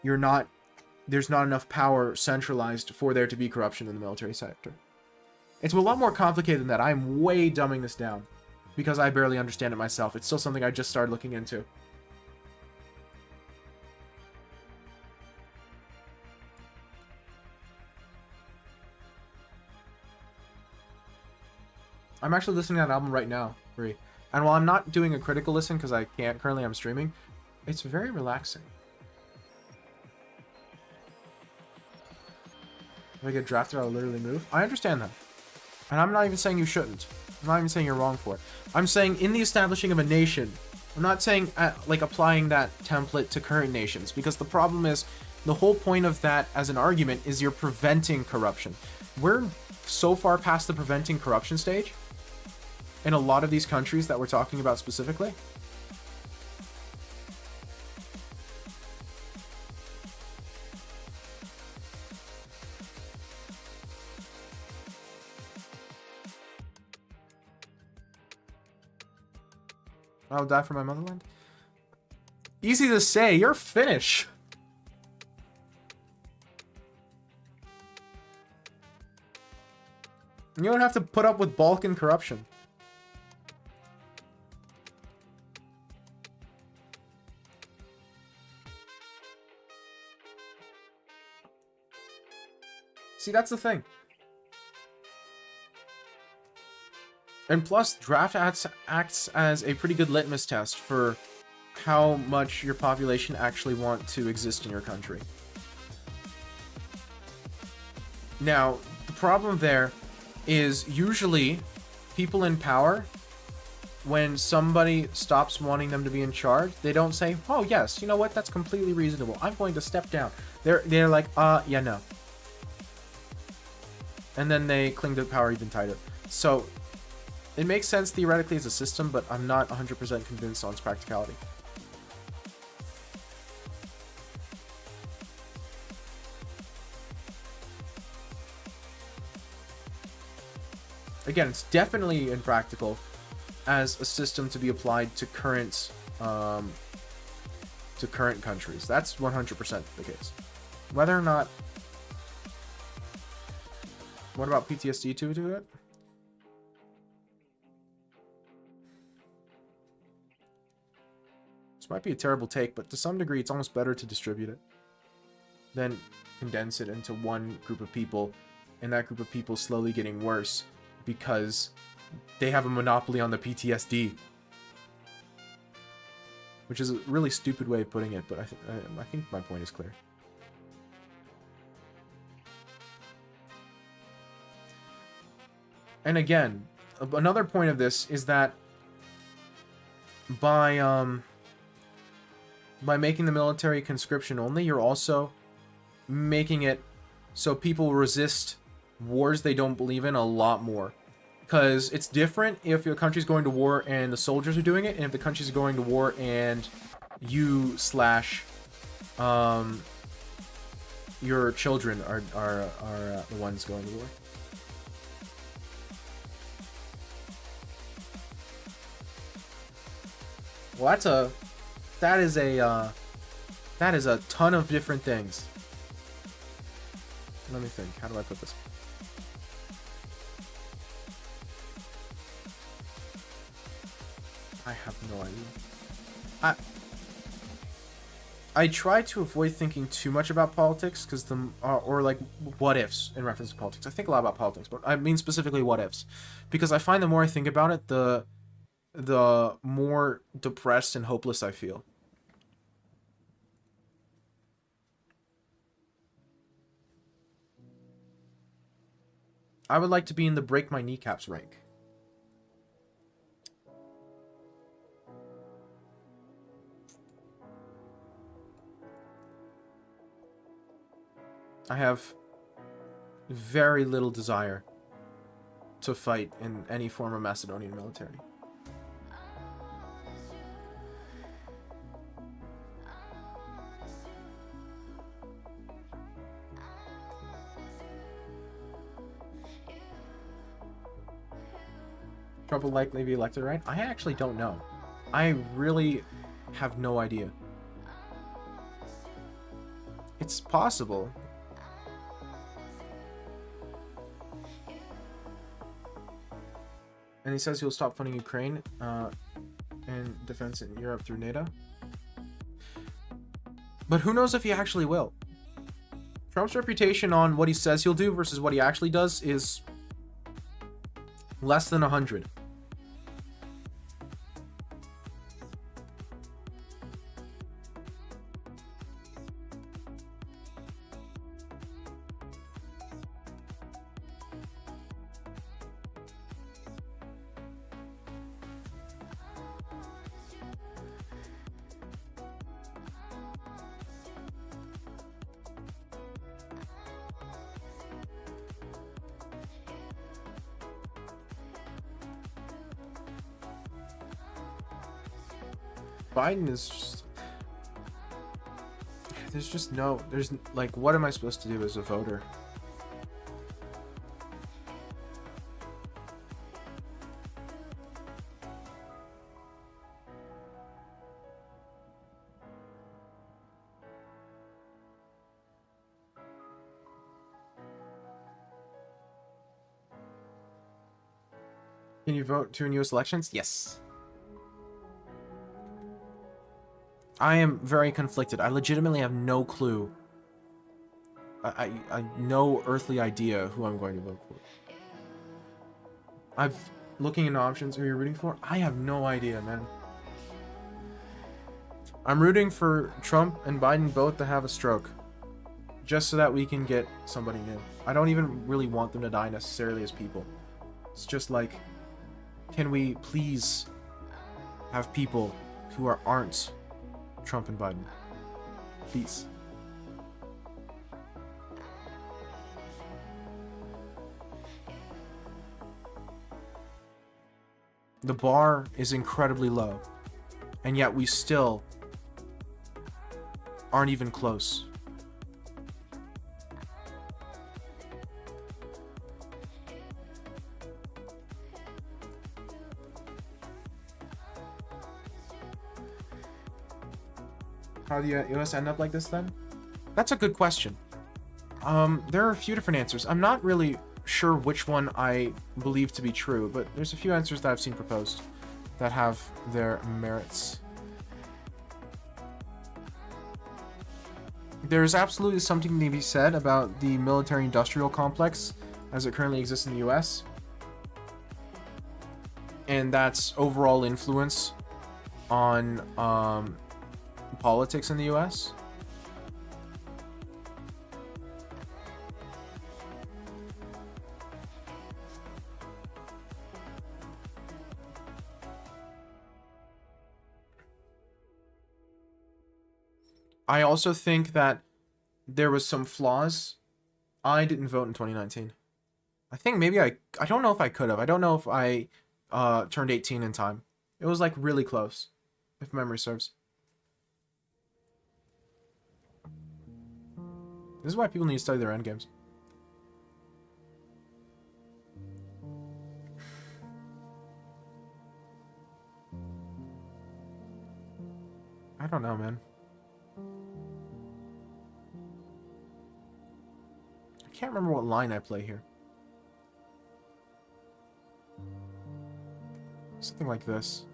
there's not enough power centralized for there to be corruption in the military sector. It's a lot more complicated than that. I'm way dumbing this down because I barely understand it myself. It's still something I just started looking into. I'm actually listening to that album right now, Bree. And while I'm not doing a critical listen because I can't, currently I'm streaming, it's very relaxing. If I get drafted, I'll literally move. I understand that. And I'm not even saying you shouldn't. I'm not even saying you're wrong for it. I'm saying in the establishing of a nation, I'm not saying like applying that template to current nations, because the problem is the whole point of that as an argument is you're preventing corruption. We're so far past the preventing corruption stage in a lot of these countries that we're talking about specifically. I'll die for my motherland. Easy to say, you're Finnish. You don't have to put up with Balkan corruption. See, that's the thing. And plus, draft acts as a pretty good litmus test for how much your population actually want to exist in your country. Now, the problem there is usually people in power, when somebody stops wanting them to be in charge, they don't say, oh yes, you know what, that's completely reasonable, I'm going to step down. They're like, yeah, no. And then they cling to power even tighter. So It makes sense theoretically as a system, but I'm not 100% convinced on its practicality. Again, it's definitely impractical as a system to be applied to current countries. That's 100% the case. Whether or not... What about PTSD to do it? This might be a terrible take, but to some degree it's almost better to distribute it than condense it into one group of people, and that group of people slowly getting worse because they have a monopoly on the PTSD. Which is a really stupid way of putting it, but I think my point is clear. And again, another point of this is that by making the military conscription only, you're also making it so people resist wars they don't believe in a lot more. Because it's different if your country's going to war and the soldiers are doing it, and if the country's going to war and you / your children are the ones going to war. Well, that is a ton of different things. Let me think. How do I put this? I have no idea. I try to avoid thinking too much about politics because or like what ifs in reference to politics. I think a lot about politics, but I mean specifically what ifs, because I find the more I think about it, the more depressed and hopeless I feel. I would like to be in the break my kneecaps rank. I have very little desire to fight in any form of Macedonian military. Trump will likely be elected, right? I actually don't know. I really have no idea. It's possible. And he says he'll stop funding Ukraine and defense in Europe through NATO. But who knows if he actually will? Trump's reputation on what he says he'll do versus what he actually does is less than 100. Biden is just... There's just no... There's, like, what am I supposed to do as a voter? Can you vote to in U.S. elections? Yes. I am very conflicted. I legitimately have no clue. I no earthly idea who I'm going to vote for. I've looking into options. Who you're rooting for? I have no idea, man. I'm rooting for Trump and Biden both to have a stroke, just so that we can get somebody new. I don't even really want them to die necessarily as people. It's just like, can we please have people who aren't Trump and Biden? Please. The bar is incredibly low, and yet we still aren't even close. How did the US end up like this then? That's a good question. There are a few different answers. I'm not really sure which one I believe to be true, but there's a few answers that I've seen proposed that have their merits. There's absolutely something to be said about the military-industrial complex as it currently exists in the US, and that's overall influence on politics in the US. I also think that there was some flaws. I didn't vote in 2019. I think maybe I don't know if I could have. I don't know if I turned 18 in time. It was like really close, if memory serves. This is why people need to study their endgames. I don't know, man. I can't remember what line I play here. Something like this.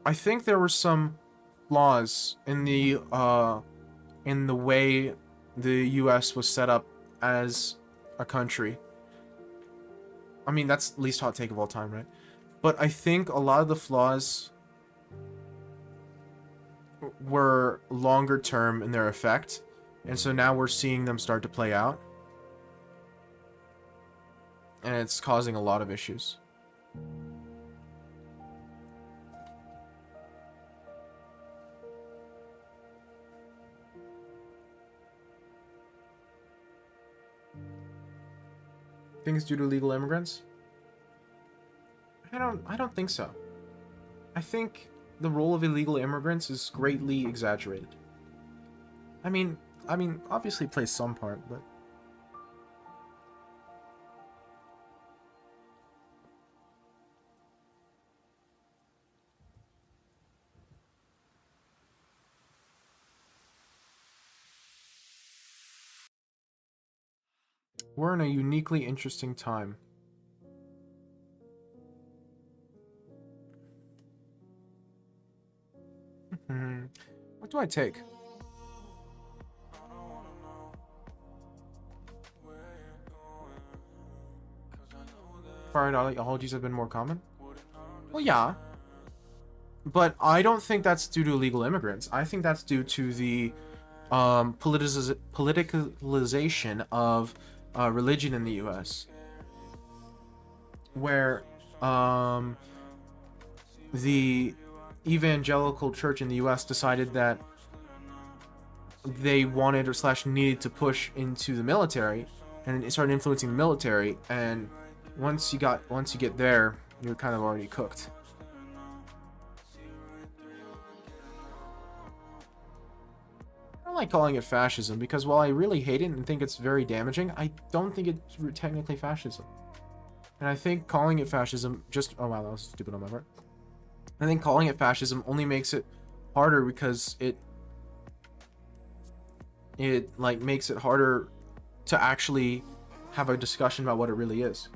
I think there were some flaws in the way the US was set up as a country. I mean, that's the least hot take of all time, right? But I think a lot of the flaws were longer term in their effect, and so now we're seeing them start to play out, and it's causing a lot of issues. Think it's due to illegal immigrants? I don't think so. I think the role of illegal immigrants is greatly exaggerated. I mean, obviously it plays some part, but we're in a uniquely interesting time. What do I take? Fire ideologies have been more common? Well, yeah. But I don't think that's due to illegal immigrants. I think that's due to the politicalization of religion in the US. Where the evangelical church in the US decided that they wanted or slash needed to push into the military, and it started influencing the military, and once you get there, you're kind of already cooked. I don't like calling it fascism because while I really hate it and think it's very damaging, I don't think it's technically fascism. And I think calling it fascism just... Oh wow, that was stupid on my part. I think calling it fascism only makes it harder because it like makes it harder to actually have a discussion about what it really is.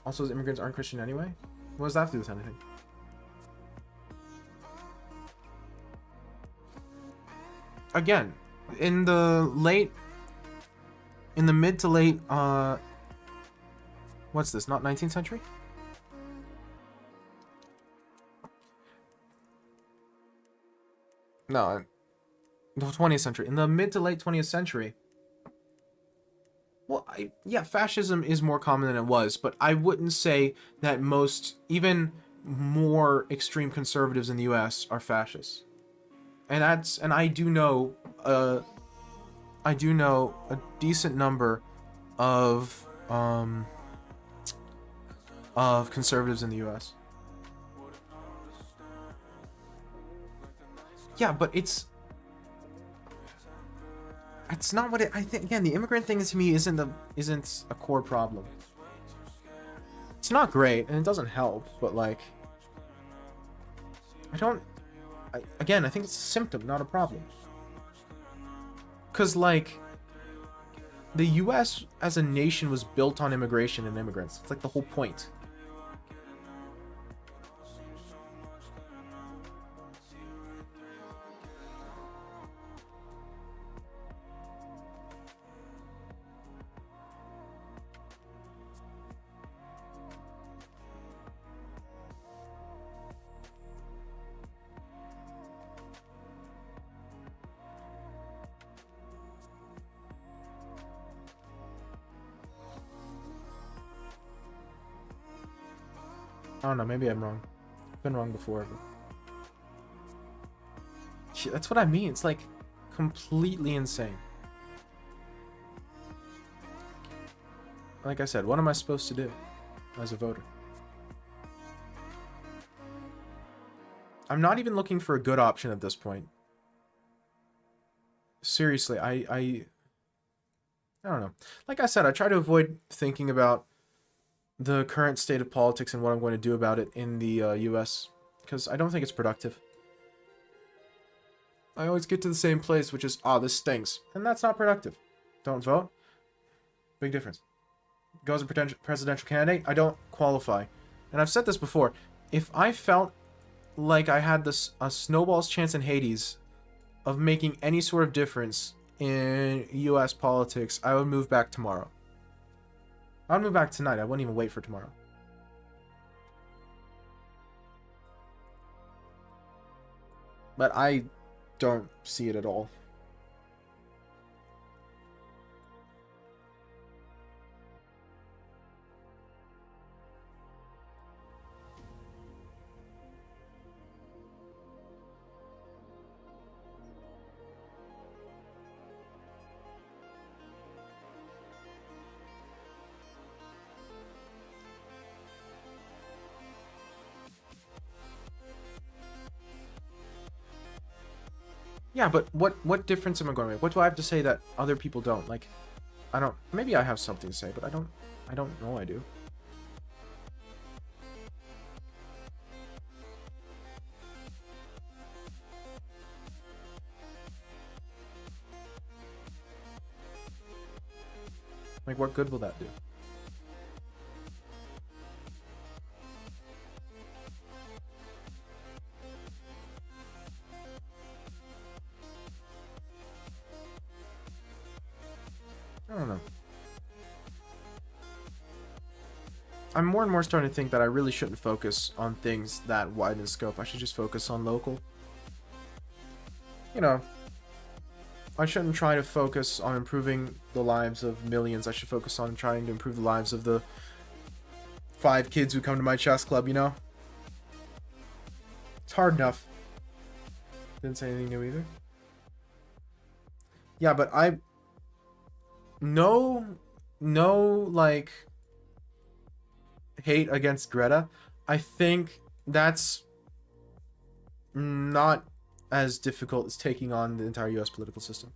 Also, as immigrants aren't Christian anyway? What does that have to do with anything? Again, in the mid to late what's this, not 19th century? No, the 20th century. In the mid to late 20th century, well, yeah, fascism is more common than it was, but I wouldn't say that most, even more extreme conservatives in the US are fascists. And I do know a decent number of um, of conservatives in the U.S. Yeah, but it's not what I think. Again, the immigrant thing to me isn't a core problem. It's not great and it doesn't help, but like, again, I think it's a symptom, not a problem. Cause like, the U.S. as a nation was built on immigration and immigrants. It's like the whole point. I don't know, maybe I'm wrong. I've been wrong before. But... shit, that's what I mean. It's like completely insane. Like I said, what am I supposed to do as a voter? I'm not even looking for a good option at this point. Seriously, I don't know. Like I said, I try to avoid thinking about the current state of politics and what I'm going to do about it in the US, because I don't think it's productive. I always get to the same place, which is, oh, this stinks. And that's not productive. Don't vote. Big difference. Go as a presidential candidate, I don't qualify. And I've said this before. If I felt like I had a snowball's chance in Hades of making any sort of difference in US politics, I would move back tomorrow. I would move back tonight. I wouldn't even wait for tomorrow. But I don't see it at all. Yeah, but what difference am I going to make? What do I have to say that other people don't? Like, I don't... maybe I have something to say, but I don't know I do. Like, what good will that do? I don't know. I'm more and more starting to think that I really shouldn't focus on things that wide in scope. I should just focus on local. You know, I shouldn't try to focus on improving the lives of millions. I should focus on trying to improve the lives of the 5 kids who come to my chess club, you know? It's hard enough. Didn't say anything new either. Yeah, but no, like, hate against Greta. I think that's not as difficult as taking on the entire US political system.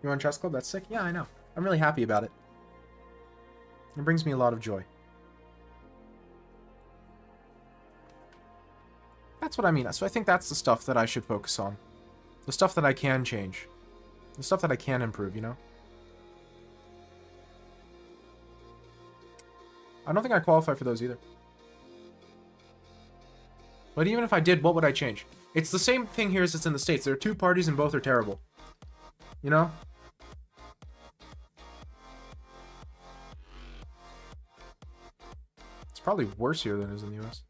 You want chess club? That's sick. Yeah, I know. I'm really happy about it. It brings me a lot of joy. That's what I mean. So I think that's the stuff that I should focus on. The stuff that I can change. The stuff that I can improve, you know? I don't think I qualify for those either. But even if I did, what would I change? It's the same thing here as it's in the States. There are 2 parties and both are terrible. You know? It's probably worse here than it is in the US.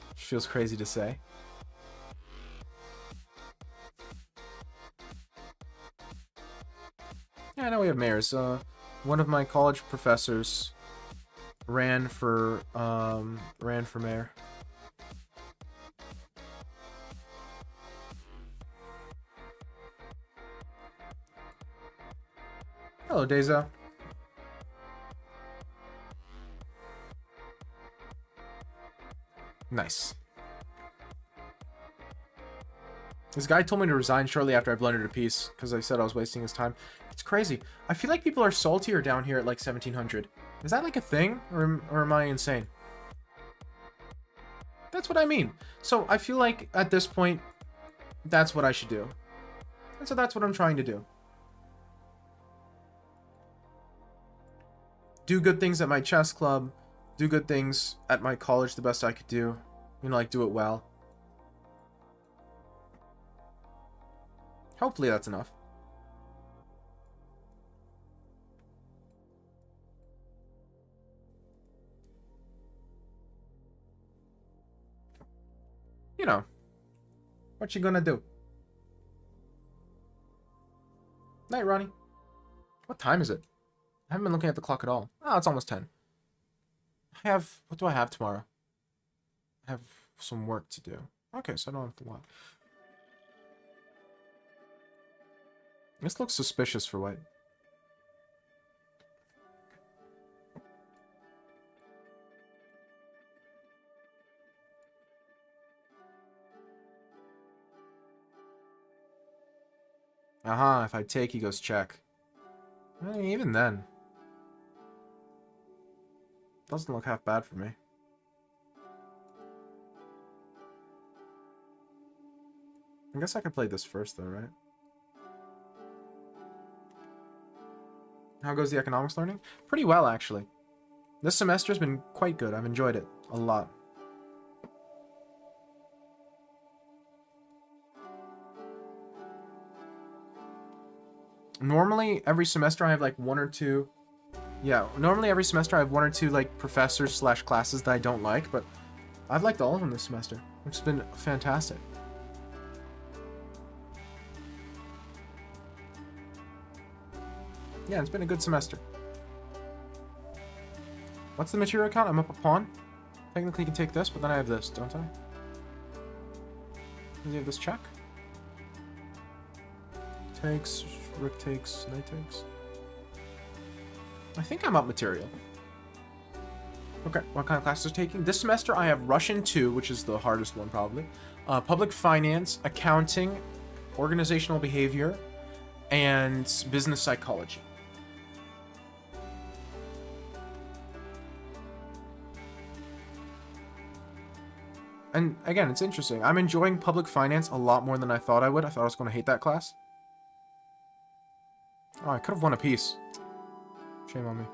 Which feels crazy to say. Yeah, I know we have mayors. One of my college professors ran for mayor. Hello, Deza. Nice. This guy told me to resign shortly after I blundered a piece because I said I was wasting his time. It's crazy. I feel like people are saltier down here at like 1700. Is that like a thing, or am I insane? That's what I mean. So I feel like at this point, that's what I should do. And so that's what I'm trying to do. Do good things at my chess club. Do good things at my college the best I could do. You know, like do it well. Hopefully that's enough. You know, what you gonna do? Night, Ronnie. What time is it? I haven't been looking at the clock at all. Oh, it's almost 10. What do I have tomorrow? I have some work to do. Okay, so I don't have to lie. This looks suspicious for white. Aha, if I take, he goes check. Even then. Doesn't look half bad for me. I guess I could play this first though, right? How goes the economics learning? Pretty well, actually. This semester has been quite good. I've enjoyed it a lot. Normally, every semester I have like one or two... Yeah, normally every semester I have one or two like professors / classes that I don't like, but I've liked all of them this semester, which has been fantastic. Yeah, it's been a good semester. What's the material count? I'm up a pawn. Technically you can take this, but then I have this, don't I? Does he have this check? Takes, rook takes, knight takes. I think I'm up material. Okay, what kind of classes are taking? This semester I have Russian 2, which is the hardest one probably. Public finance, accounting, organizational behavior, and business psychology. And again, it's interesting. I'm enjoying public finance a lot more than I thought I would. I thought I was going to hate that class. Oh, I could have won a piece. Shame on me.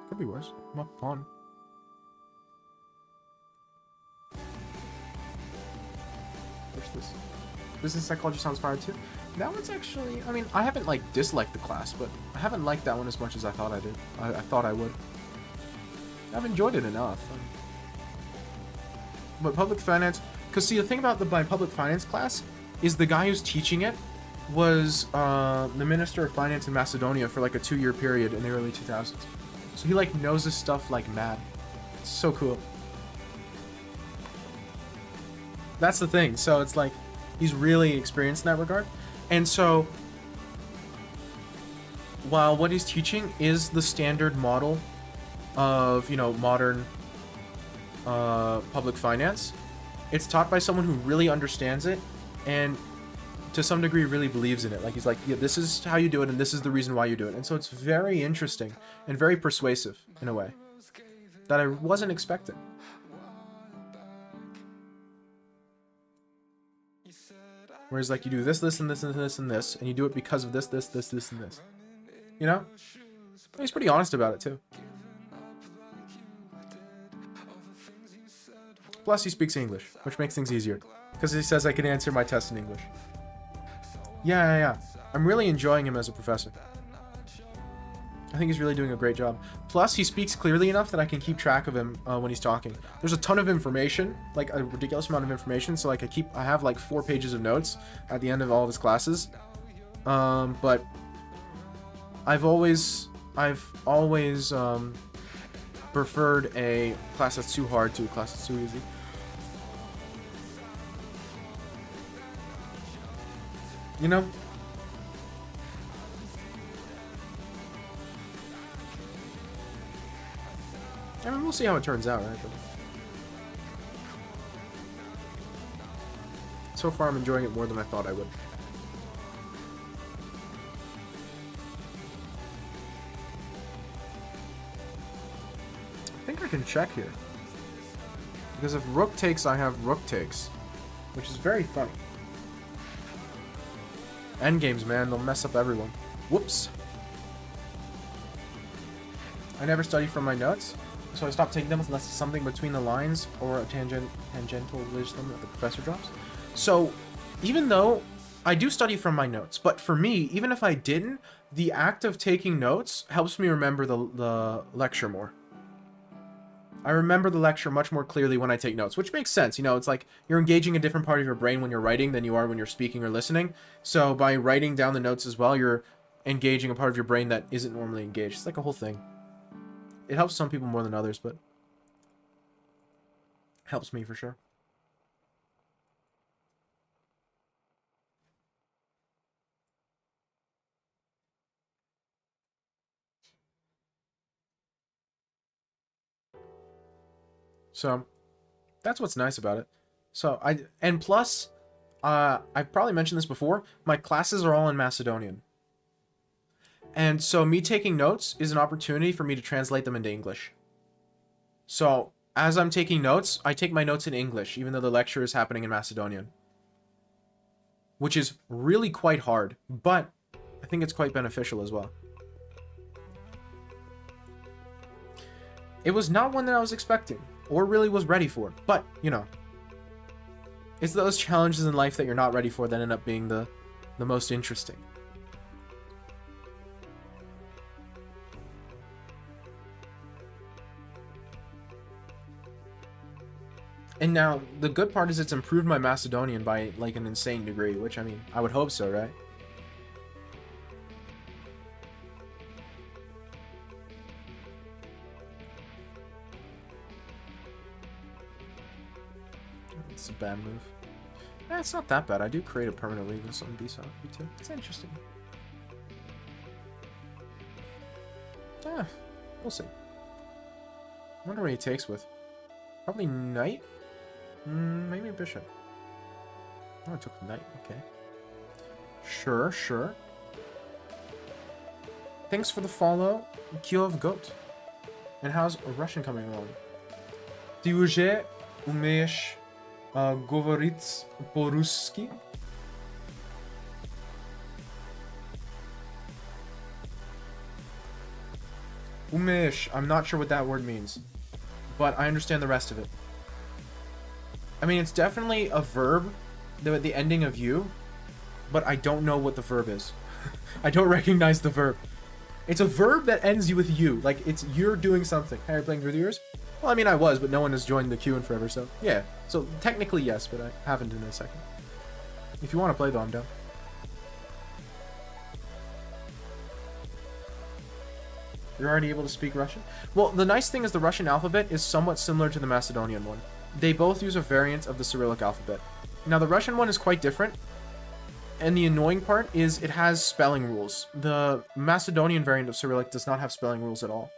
Could be worse. I'm up a pawn. Push this. Business psychology sounds fire too. That one's actually, I mean, I haven't like disliked the class, but I haven't liked that one as much as I thought I did. I thought I would. I've enjoyed it enough. But public finance, because see, the thing about my public finance class is the guy who's teaching it was the Minister of Finance in Macedonia for like a 2-year period in the early 2000s. So he like knows his stuff like mad. It's so cool. That's the thing. So it's like, he's really experienced in that regard. And so, while what he's teaching is the standard model of, you know, modern public finance, it's taught by someone who really understands it and to some degree really believes in it. Like, he's like, yeah, this is how you do it and this is the reason why you do it. And so it's very interesting and very persuasive in a way that I wasn't expecting. Whereas, like, you do this, this, and this, and this, and this, and you do it because of this, this, this, this, and this. You know? He's pretty honest about it, too. Plus, he speaks English, which makes things easier. Because he says I can answer my test in English. Yeah. I'm really enjoying him as a professor. I think he's really doing a great job. Plus, he speaks clearly enough that I can keep track of him when he's talking. There's a ton of information, like a ridiculous amount of information, so like I have like 4 pages of notes at the end of all of his classes. But I've always preferred a class that's too hard to a class that's too easy. You know? I mean, we'll see how it turns out, right? But so far, I'm enjoying it more than I thought I would. I think I can check here. Because if rook takes, I have rook takes. Which is very funny. Endgames, man. They'll mess up everyone. Whoops. I never study from my notes, so I stopped taking them unless it's something between the lines or a tangential wisdom that the professor drops. So, even though I do study from my notes, but for me, even if I didn't, the act of taking notes helps me remember the lecture more. I remember the lecture much more clearly when I take notes, which makes sense. You know, it's like you're engaging a different part of your brain when you're writing than you are when you're speaking or listening. So by writing down the notes as well, you're engaging a part of your brain that isn't normally engaged. It's like a whole thing. It helps some people more than others, but helps me for sure. So that's what's nice about it. So and plus, I've probably mentioned this before, my classes are all in Macedonian. And so me taking notes is an opportunity for me to translate them into English. So as I'm taking notes, I take my notes in English, even though the lecture is happening in Macedonian. Which is really quite hard, but I think it's quite beneficial as well. It was not one that I was expecting, or really was ready for, but, you know. It's those challenges in life that you're not ready for that end up being the most interesting. And now, the good part is it's improved my Macedonian by, like, an insane degree, which, I mean, I would hope so, right? It's a bad move. Eh, it's not that bad. I do create a permanent weakness on B-side, B2. It's interesting. Yeah, we'll see. I wonder what he takes with. Probably knight? Maybe bishop. Oh, I took the knight. Okay. Sure, sure. Thanks for the follow, Kyov Goat. And how's Russian coming along? Ty уже умеешь говорить по-русски? Умеешь. I'm not sure what that word means, but I understand the rest of it. I mean, it's definitely a verb at the ending of you, but I don't know what the verb is. I don't recognize the verb. It's a verb that ends you with you. Like, it's you're doing something. Hey, are you playing through the years? Well, I mean, I was, but no one has joined the queue in forever, so yeah. So technically, yes, but I haven't in a second. If you want to play, though, I'm down. You're already able to speak Russian? Well, the nice thing is the Russian alphabet is somewhat similar to the Macedonian one. They both use a variant of the Cyrillic alphabet. Now, the Russian one is quite different, and the annoying part is it has spelling rules. The Macedonian variant of Cyrillic does not have spelling rules at all.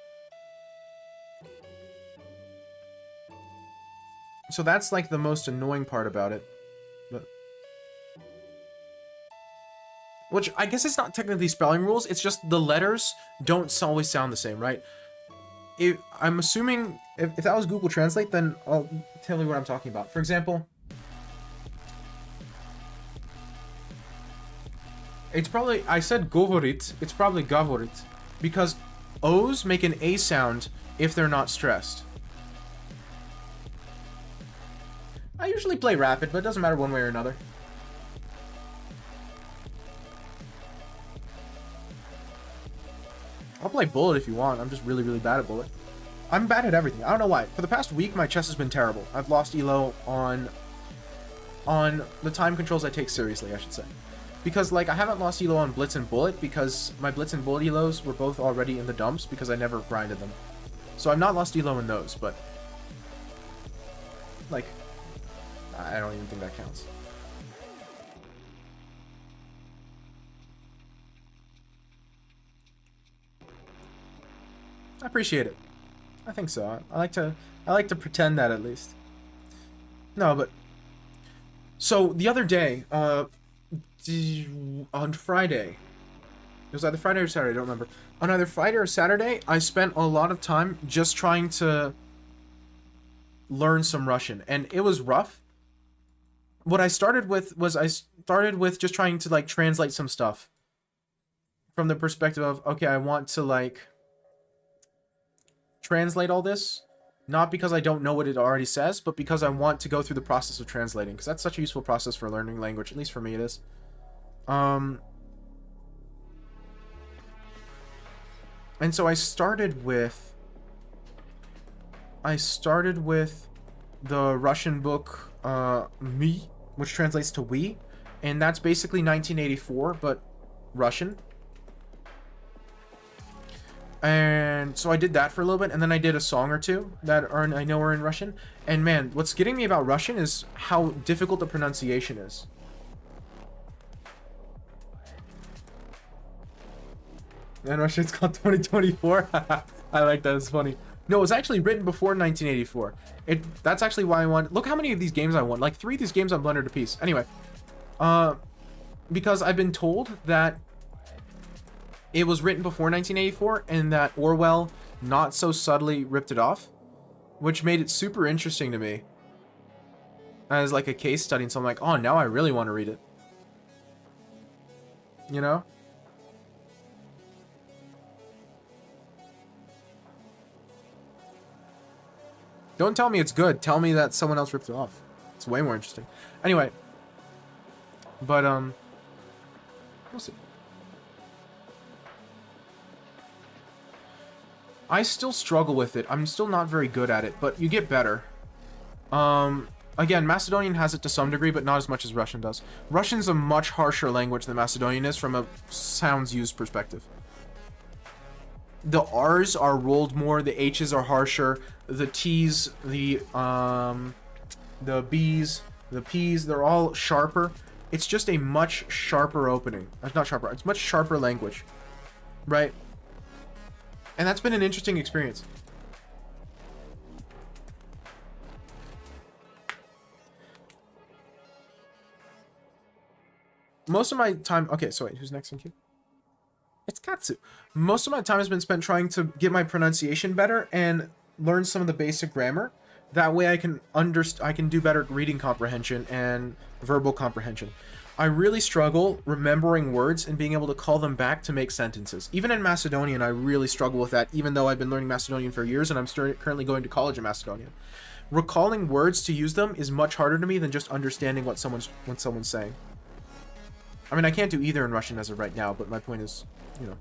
So that's like the most annoying part about it. But which I guess it's not technically spelling rules, it's just the letters don't always sound the same, right? I'm assuming if that was Google Translate, then I'll tell you what I'm talking about. For example, it's probably, I said govorit, it's probably gavorit, because O's make an A sound if they're not stressed. I usually play rapid, but it doesn't matter one way or another. I'll play Bullet if you want. I'm just really, really bad at Bullet. I'm bad at everything. I don't know why. For the past week, my chess has been terrible. I've lost elo on the time controls I take seriously, I should say. Because, like, I haven't lost elo on Blitz and Bullet because my Blitz and Bullet elos were both already in the dumps because I never grinded them. So I've not lost elo in those, but... like... I don't even think that counts. I appreciate it. I think so. I like to pretend that at least. No, but so the other day, on Friday, it was either Friday or Saturday, I don't remember. On either Friday or Saturday, I spent a lot of time just trying to learn some Russian, and it was rough. What I started with was just trying to like translate some stuff from the perspective of, okay, I want to like translate all this, not because I don't know what it already says, but because I want to go through the process of translating, because that's such a useful process for learning language, at least for me it is. And so I started with the Russian book Me, which translates to we, and that's basically 1984 but Russian. And so I did that for a little bit, and then I did a song or two that I know are in Russian. And man, what's getting me about Russian is how difficult the pronunciation is. And Russian, it's called 2024. I like that. It's funny. No, it was actually written before 1984. That's actually why I want. Look how many of these games I won. Like 3 of these games I'm blundered to piece. Anyway, because I've been told that it was written before 1984 and that Orwell not so subtly ripped it off, which made it super interesting to me as like a case study. And so I'm like, oh, now I really want to read it. You know? Don't tell me it's good. Tell me that someone else ripped it off. It's way more interesting. Anyway. But, we'll see. I still struggle with it. I'm still not very good at it, but you get better. Again, Macedonian has it to some degree, but not as much as Russian does. Russian's a much harsher language than Macedonian is from a sounds used perspective. The R's are rolled more, the H's are harsher, the T's, the B's, the P's, they're all sharper. It's just a much sharper opening. Not sharper, it's much sharper language. Right? And that's been an interesting experience. Most of my time... Okay, so wait, who's next in queue? It's Katsu. Most of my time has been spent trying to get my pronunciation better and learn some of the basic grammar. That way I can do better reading comprehension and verbal comprehension. I really struggle remembering words and being able to call them back to make sentences. Even in Macedonian, I really struggle with that, even though I've been learning Macedonian for years and I'm currently going to college in Macedonian. Recalling words to use them is much harder to me than just understanding what someone's saying. I mean, I can't do either in Russian as of right now, but my point is, you know.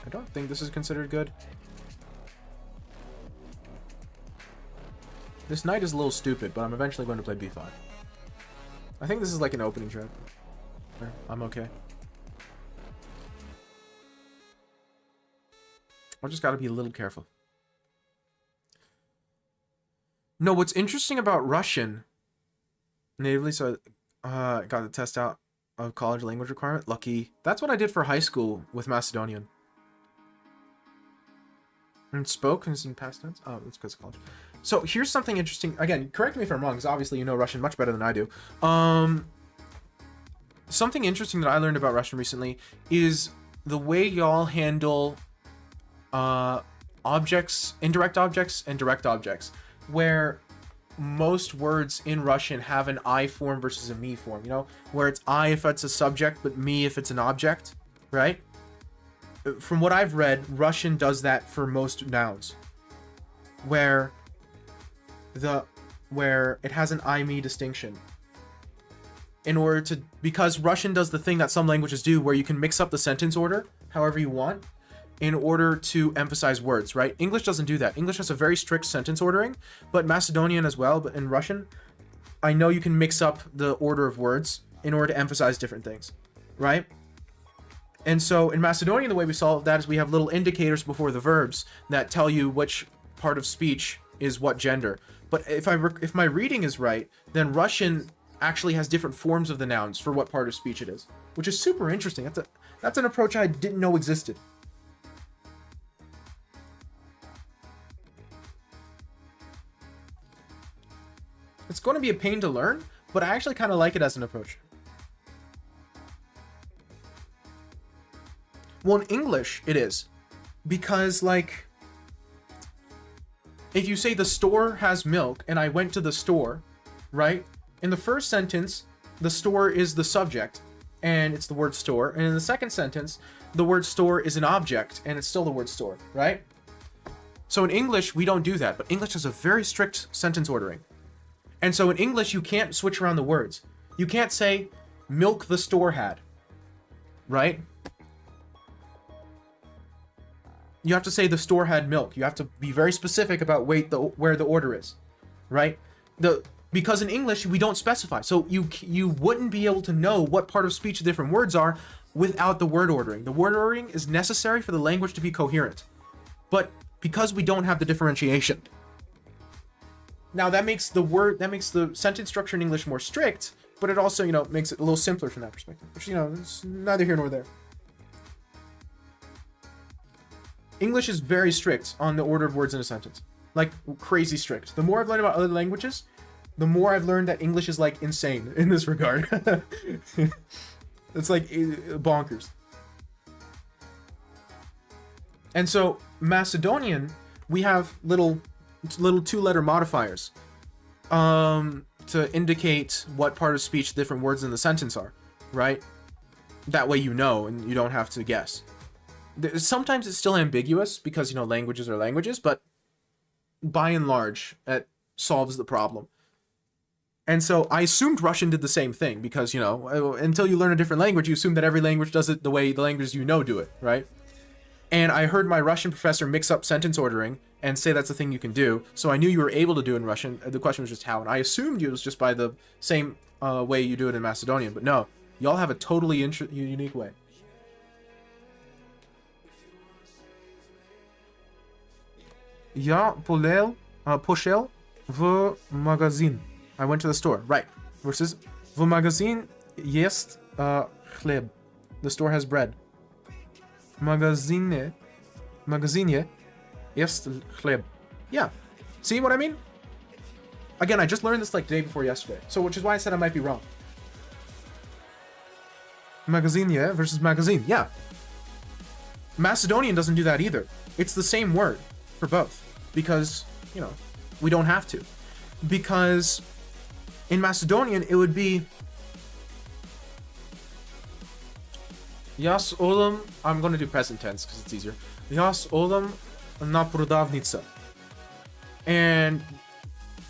I don't think this is considered good. This knight is a little stupid, but I'm eventually going to play b5. I think this is like an opening trap. I'm okay. I just gotta be a little careful. No, what's interesting about Russian natively, so I got the test out of college language requirement. Lucky. That's what I did for high school with Macedonian. And spoke is in past tense. Oh, it's because of college. So here's something interesting. Again, correct me if I'm wrong, because obviously you know Russian much better than I do. Something interesting that I learned about Russian recently is the way y'all handle objects, indirect objects, and direct objects, where most words in Russian have an I form versus a me form, you know, where it's I if it's a subject, but me if it's an object, right? From what I've read, Russian does that for most nouns. where it has an I me distinction. Because Russian does the thing that some languages do where you can mix up the sentence order however you want in order to emphasize words, right? English doesn't do that. English has a very strict sentence ordering, but Macedonian as well, but in Russian, I know you can mix up the order of words in order to emphasize different things, right? And so in Macedonian, the way we solve that is we have little indicators before the verbs that tell you which part of speech is what gender. But if my reading is right, then Russian actually has different forms of the nouns for what part of speech it is, which is super interesting. That's an approach I didn't know existed. It's going to be a pain to learn, but I actually kind of like it as an approach. Well, in English, it is. Because, like, if you say the store has milk and I went to the store, right? In the first sentence, the store is the subject and it's the word store. And in the second sentence, the word store is an object and it's still the word store, right? So in English, we don't do that, but English has a very strict sentence ordering. And so in English, you can't switch around the words. You can't say milk the store had, right? You have to say the store had milk. You have to be very specific about where the order is, right? Because in English, we don't specify. So you wouldn't be able to know what part of speech the different words are without the word ordering. The word ordering is necessary for the language to be coherent. But because we don't have the differentiation. Now that makes the sentence structure in English more strict, but it also, makes it a little simpler from that perspective, which, it's neither here nor there. English is very strict on the order of words in a sentence. Like, crazy strict. The more I've learned about other languages, the more I've learned that English is, like, insane in this regard. It's, like, bonkers. And so, Macedonian, we have little two-letter modifiers to indicate what part of speech different words in the sentence are, right? That way you know, and you don't have to guess. Sometimes it's still ambiguous because, languages are languages, but by and large, it solves the problem. And so I assumed Russian did the same thing because, until you learn a different language, you assume that every language does it the way the languages do it, right? And I heard my Russian professor mix up sentence ordering and say that's a thing you can do. So I knew you were able to do it in Russian. The question was just how. And I assumed it was just by the same way you do it in Macedonian. But no, y'all have a totally unique way. Я пошел в магазин. I went to the store. Right. Versus в магазин есть хлеб. The store has bread. В магазине есть хлеб. Yeah. See what I mean? Again, I just learned this like the day before yesterday. So which is why I said I might be wrong. Magazinie versus magazine. Yeah. Macedonian doesn't do that either. It's the same word for both. Because, we don't have to. Because in Macedonian, it would be Yas odam. I'm going to do present tense because it's easier. Yas odam na prodavnica. And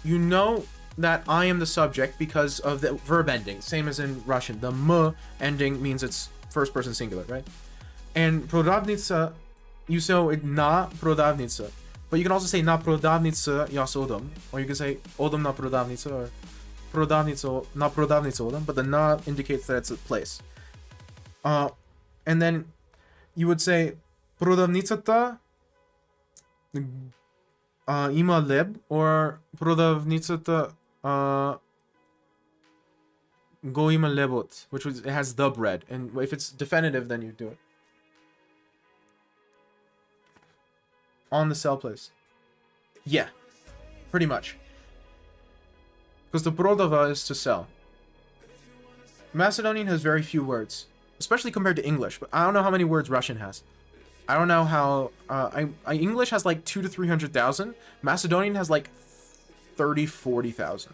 you know that I am the subject because of the verb ending, same as in Russian. The m ending means it's first person singular, right? And prodavnica, you say it na prodavnica. But you can also say na prodavnica yas odam, or you can say odam na prodavnica, or prodavnica na prodavnica odam, but the na indicates that it's a place. And then you would say prodavnicata ima leb, or prodavnicata go ima lebot, which it has the bread, and if it's definitive, then you do it. On the sell place. Yeah, pretty much. Because the prodava is to sell. Macedonian has very few words, especially compared to English, but I don't know how many words Russian has. I don't know how... English has like 200,000 to 300,000. Macedonian has like 30,000, 40,000.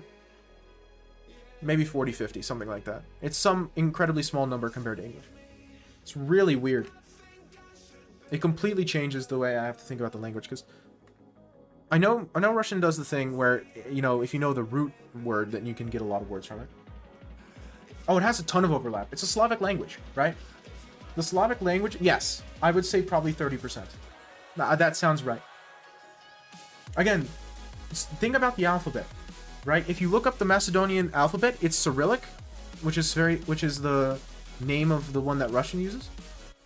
Maybe 40, 50, something like that. It's some incredibly small number compared to English. It's really weird. It completely changes the way I have to think about the language, because I know Russian does the thing where, you know, if you know the root word, then you can get a lot of words from it. Oh, it has a ton of overlap. It's a Slavic language, right? The Slavic language, yes, I would say probably 30%. That sounds right. Again, think about the alphabet, right? If you look up the Macedonian alphabet, it's Cyrillic, which is the name of the one that Russian uses,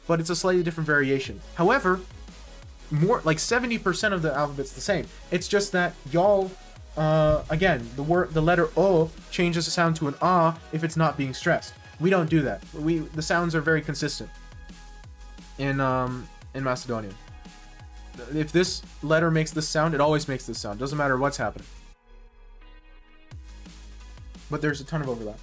but it's a slightly different variation. However, more like 70% of the alphabet's the same. It's just that y'all, again, the letter O changes the sound to an ah if it's not being stressed. We don't do that. The sounds are very consistent in Macedonian. If this letter makes this sound, it always makes this sound. Doesn't matter what's happening. But there's a ton of overlap.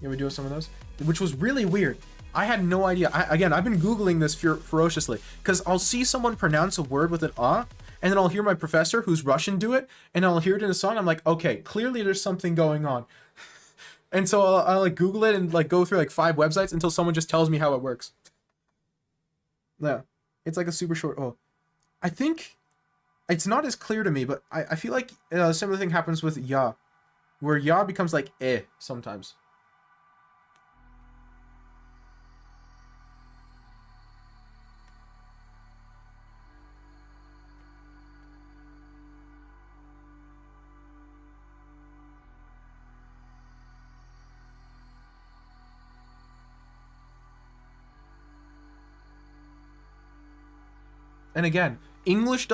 Yeah, we do some of those, which was really weird. I had no idea. Again, I've been Googling this ferociously because I'll see someone pronounce a word with an ah, and then I'll hear my professor, who's Russian, do it, and I'll hear it in a song. I'm like, okay, clearly there's something going on. And so I'll like Google it and like go through like 5 websites until someone just tells me how it works. Yeah, it's like a super short. Oh, I think it's not as clear to me, but I feel like a similar thing happens with ya, where ya becomes like eh sometimes. And again, English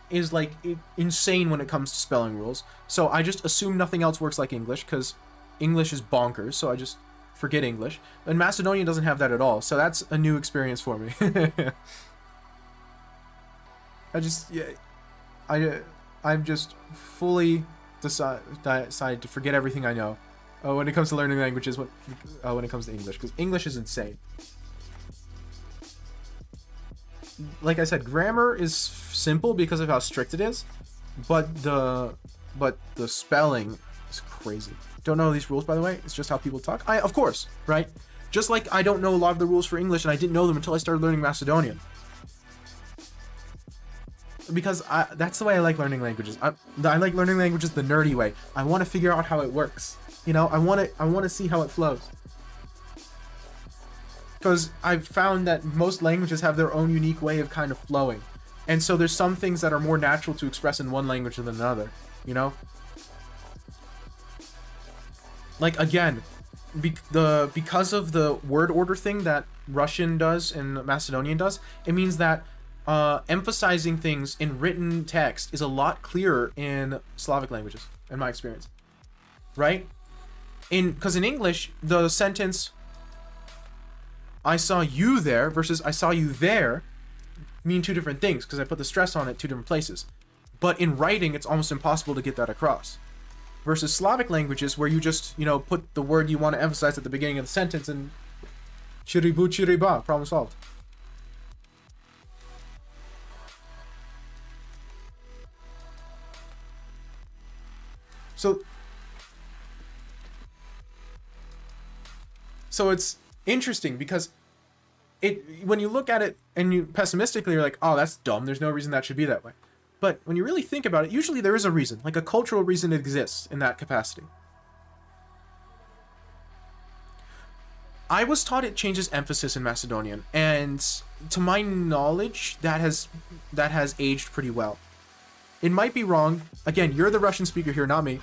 is like insane when it comes to spelling rules. So I just assume nothing else works like English because English is bonkers. So I just forget English. And Macedonian doesn't have that at all. So that's a new experience for me. I'm just fully decided to forget everything I know when it comes to learning languages. When it comes to English, because English is insane. Like I said, grammar is simple because of how strict it is, but the spelling is crazy. Don't know these rules, by the way. It's just how people talk. Of course, right? Just like I don't know a lot of the rules for English, and I didn't know them until I started learning Macedonian. Because that's the way I like learning languages. I like learning languages the nerdy way. I want to figure out how it works. You know, I want to see how it flows. Because I've found that most languages have their own unique way of kind of flowing. And so there's some things that are more natural to express in one language than another, you know? Like, again, because of the word order thing that Russian does and Macedonian does, it means that emphasizing things in written text is a lot clearer in Slavic languages, in my experience. Right? Because in English, the sentence I saw you there versus I saw you there mean two different things because I put the stress on it 2 different places. But in writing, it's almost impossible to get that across. Versus Slavic languages where you just, you know, put the word you want to emphasize at the beginning of the sentence and chiribu chiriba, problem solved. So it's interesting because when you look at it and you pessimistically, you're like, oh, that's dumb. There's no reason that should be that way. But when you really think about it, usually there is a reason, like a cultural reason exists in that capacity. I was taught it changes emphasis in Macedonian, and to my knowledge, that has aged pretty well. It might be wrong. Again, you're the Russian speaker here, not me.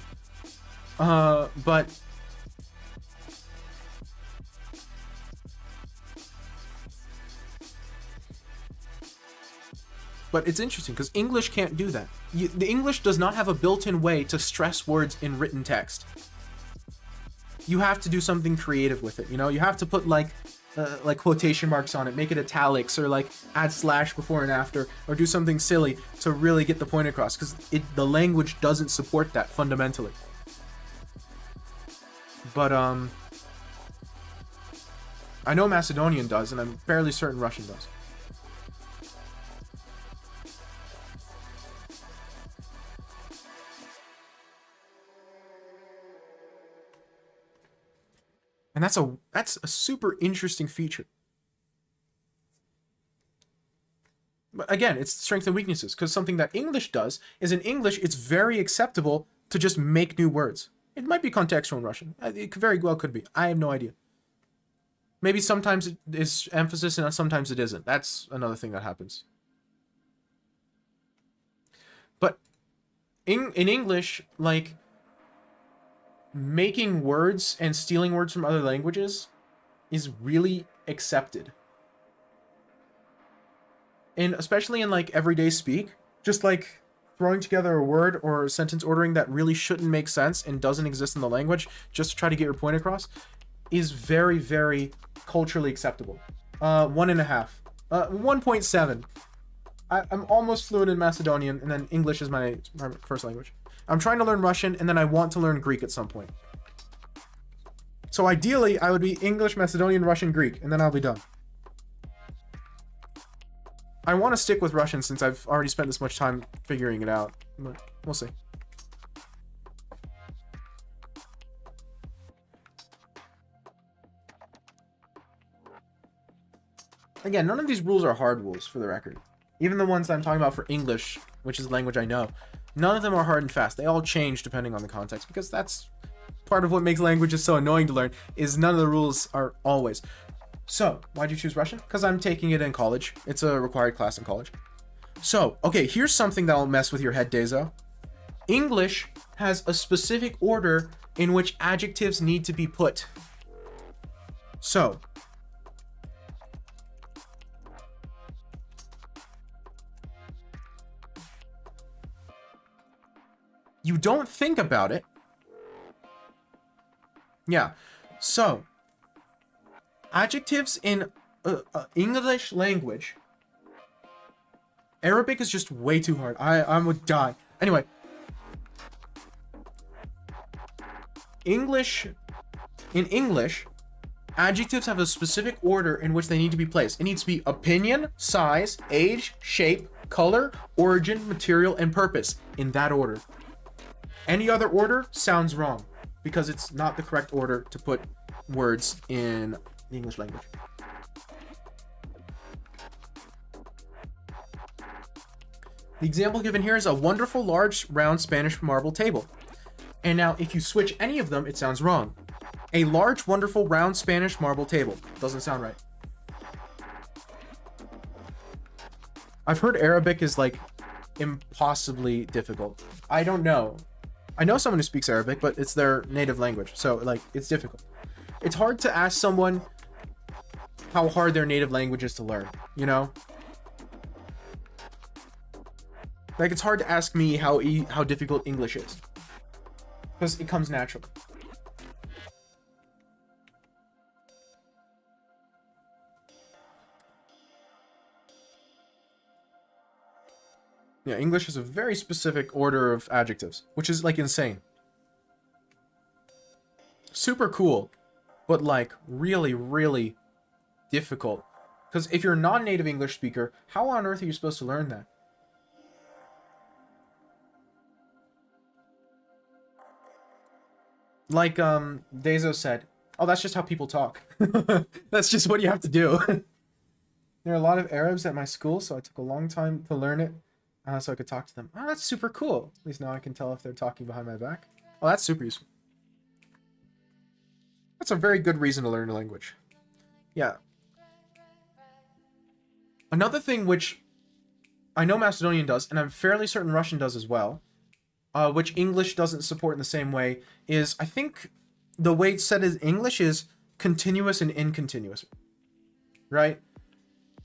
But it's interesting because English can't do that. The English does not have a built-in way to stress words in written text. You have to do something creative with it, you know? You have to put like quotation marks on it, make it italics, or like add slash before and after, or do something silly to really get the point across because the language doesn't support that fundamentally. But I know Macedonian does, and I'm fairly certain Russian does. And that's a super interesting feature. But again, it's strengths and weaknesses, because something that English does is in English, it's very acceptable to just make new words. It might be contextual in Russian. It very well could be. I have no idea. Maybe sometimes it is emphasis and sometimes it isn't. That's another thing that happens. But in English, like, making words and stealing words from other languages is really accepted. And especially in, like, everyday speak, just, like, throwing together a word or a sentence ordering that really shouldn't make sense and doesn't exist in the language just to try to get your point across is very, very culturally acceptable. 1.5. 1.7. I'm almost fluent in Macedonian, and then English is my first language. I'm trying to learn Russian, and then I want to learn Greek at some point. So ideally, I would be English, Macedonian, Russian, Greek, and then I'll be done. I want to stick with Russian since I've already spent this much time figuring it out, but we'll see. Again, none of these rules are hard rules, for the record. Even the ones that I'm talking about for English, which is the language I know, none of them are hard and fast. They all change depending on the context, because that's part of what makes languages so annoying to learn, is none of the rules are always. So, why'd you choose Russian? Because I'm taking it in college. It's a required class in college. So, okay, here's something that'll mess with your head, Dezo. English has a specific order in which adjectives need to be put. So, you don't think about it. Yeah. So, adjectives in English language. Arabic is just way too hard. I would die. Anyway. In English, adjectives have a specific order in which they need to be placed. It needs to be opinion, size, age, shape, color, origin, material, and purpose. In that order. Any other order sounds wrong, because it's not the correct order to put words in the English language. The example given here is a wonderful, large, round Spanish marble table. And now, if you switch any of them, it sounds wrong. A large, wonderful, round Spanish marble table. Doesn't sound right. I've heard Arabic is, like, impossibly difficult. I don't know. I know someone who speaks Arabic, but it's their native language. So, like, it's difficult. It's hard to ask someone how hard their native language is to learn, you know? Like, it's hard to ask me how difficult English is. Because it comes naturally. Yeah, English has a very specific order of adjectives, which is, like, insane. Super cool, but, like, really, really difficult. Because if you're a non-native English speaker, how on earth are you supposed to learn that? Like, Dezo said, oh, that's just how people talk. That's just what you have to do. There are a lot of Arabs at my school, so I took a long time to learn it. So I could talk to them. Oh, that's super cool. At least now I can tell if they're talking behind my back. Oh, that's super useful. That's a very good reason to learn a language. Yeah. Another thing which I know Macedonian does, and I'm fairly certain Russian does as well, which English doesn't support in the same way, is I think the way it's said in English is continuous and incontinuous. Right?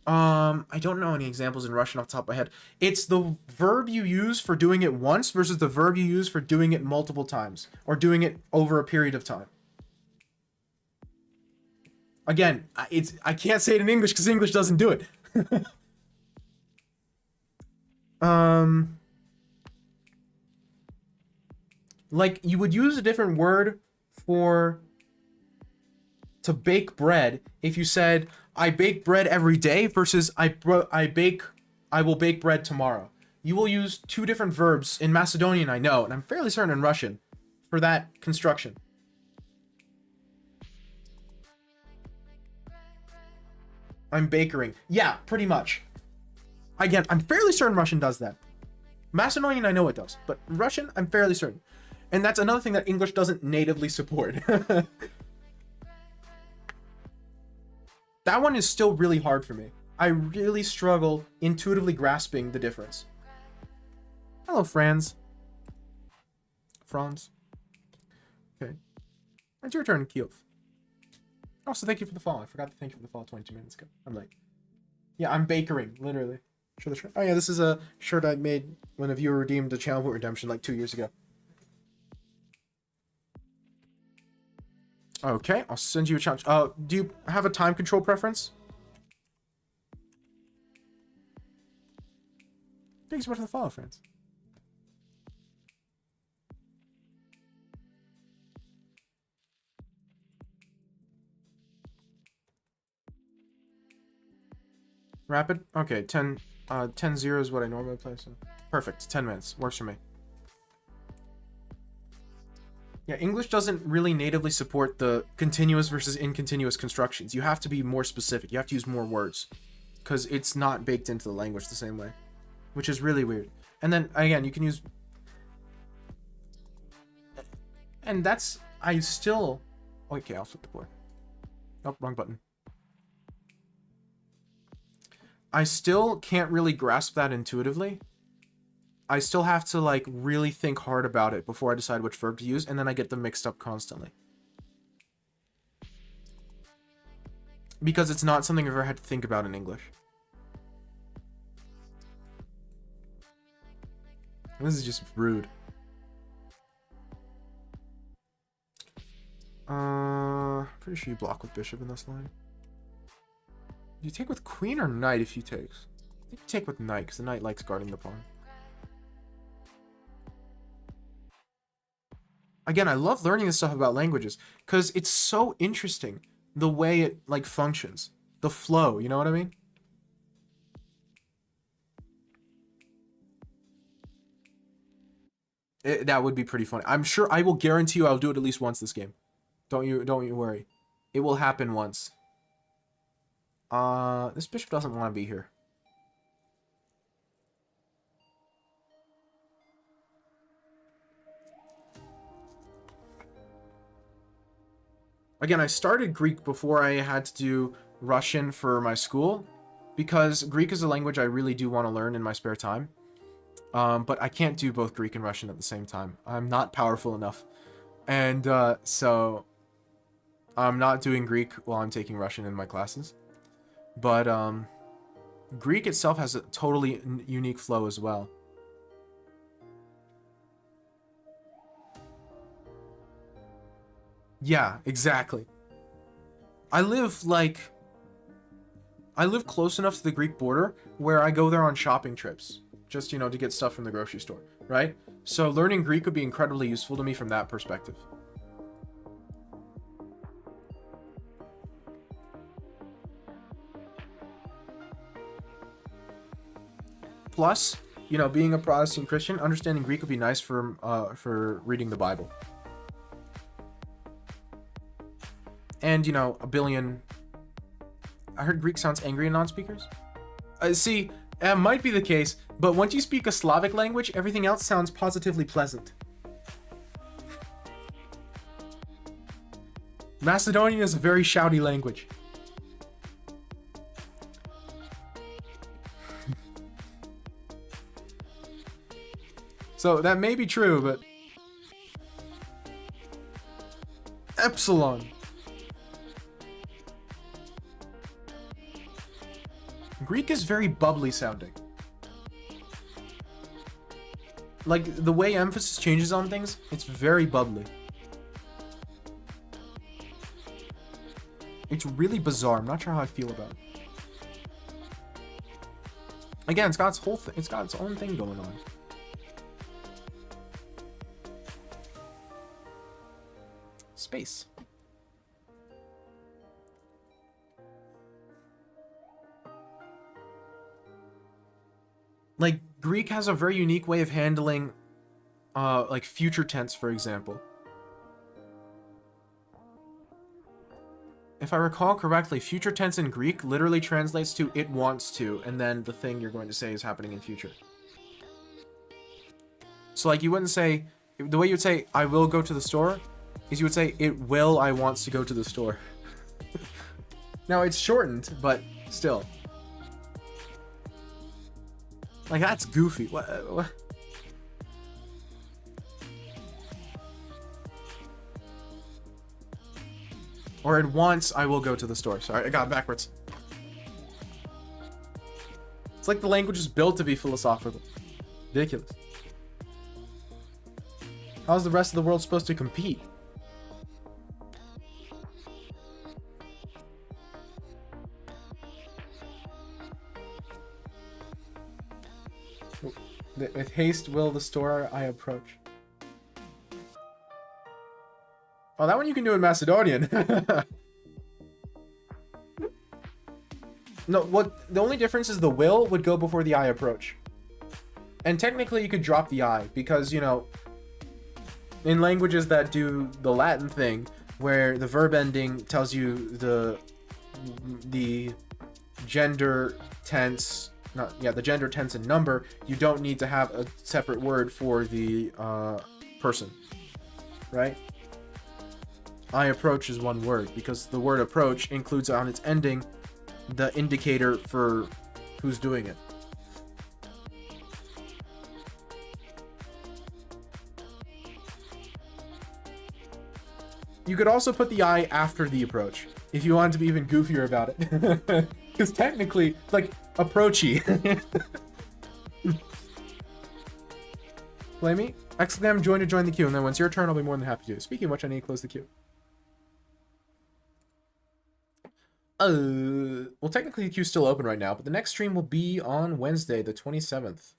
I don't know any examples in Russian off the top of my head. It's the verb you use for doing it once versus the verb you use for doing it multiple times, or doing it over a period of time. Again, I can't say it in English because English doesn't do it. Like, you would use a different word to bake bread if you said, I bake bread every day versus I will bake bread tomorrow. You will use two different verbs in Macedonian, I know, and I'm fairly certain in Russian for that construction. I'm bakering. Yeah, pretty much. Again, I'm fairly certain Russian does that. Macedonian, I know it does, but Russian, I'm fairly certain. And that's another thing that English doesn't natively support. That one is still really hard for me. I really struggle intuitively grasping the difference. Hello, Franz. Franz. Okay. It's your turn, Kiev. Also, thank you for the follow. I forgot to thank you for the follow 22 minutes ago. I'm like, yeah, I'm bakering, literally. Show the shirt. Oh yeah, this is a shirt I made when a viewer redeemed a channel point redemption like 2 years ago. Okay, I'll send you a challenge. Do you have a time control preference? Thanks so much for the follow, friends. Rapid? Okay, 10-0 is what I normally play, so perfect. 10 minutes. Works for me. Yeah, English doesn't really natively support the continuous versus incontinuous constructions. You have to be more specific. You have to use more words because it's not baked into the language the same way, which is really weird. And then, again, you can use... And that's... I still... Okay, I'll flip the board. Oh, wrong button. I still can't really grasp that intuitively. I still have to, like, really think hard about it before I decide which verb to use, and then I get them mixed up constantly. Because it's not something I've ever had to think about in English. This is just rude. Pretty sure you block with bishop in this line. Do you take with queen or knight if you take? I think you take with knight, because the knight likes guarding the pawn. Again, I love learning this stuff about languages, because it's so interesting the way it, like, functions. The flow, you know what I mean? That would be pretty funny. I'm sure, I will guarantee you I'll do it at least once this game. Don't you worry. It will happen once. This bishop doesn't want to be here. Again, I started Greek before I had to do Russian for my school, because Greek is a language I really do want to learn in my spare time. But I can't do both Greek and Russian at the same time. I'm not powerful enough. And so I'm not doing Greek while I'm taking Russian in my classes. But Greek itself has a totally unique flow as well. Yeah, exactly. I live close enough to the Greek border where I go there on shopping trips. Just, you know, to get stuff from the grocery store, right? So learning Greek would be incredibly useful to me from that perspective. Plus, you know, being a Protestant Christian, understanding Greek would be nice for reading the Bible. And, you know, I heard Greek sounds angry in non-speakers. See, that might be the case, but once you speak a Slavic language, everything else sounds positively pleasant. Macedonian is a very shouty language. So that may be true, but... Epsilon. Greek is very bubbly sounding. Like, the way emphasis changes on things, it's very bubbly. It's really bizarre. I'm not sure how I feel about it. Again, it's got its own thing going on. Space. Like, Greek has a very unique way of handling, like, future tense, for example. if I recall correctly, future tense in Greek literally translates to "it wants to," and then the thing you're going to say is happening in future. So like you wouldn't say, the way you would say "I will go to the store" is you would say "it will, I wants to go to the store." Now it's shortened, but still. Like that's goofy. What? Or at once I will go to the store. Sorry, I got it backwards. It's like the language is built to be philosophical. Ridiculous. How's the rest of the world supposed to compete? With haste will the store I approach. Oh, that one you can do in Macedonian. No, what the only difference is the will would go before the I approach. And technically you could drop the I because, you know, in languages that do the Latin thing where the verb ending tells you the gender tense, the gender tense and number, you don't need to have a separate word for the person, right? I approach is one word because the word approach includes on its ending the indicator for who's doing it. You could also put the I after the approach if you wanted to be even goofier about it. Because technically, like, approachy. Play me? Exclam join to join the queue, and then once your turn, I'll be more than happy to. Speaking of which, I need to close the queue. Well, technically the queue's still open right now, but the next stream will be on Wednesday, the 27th.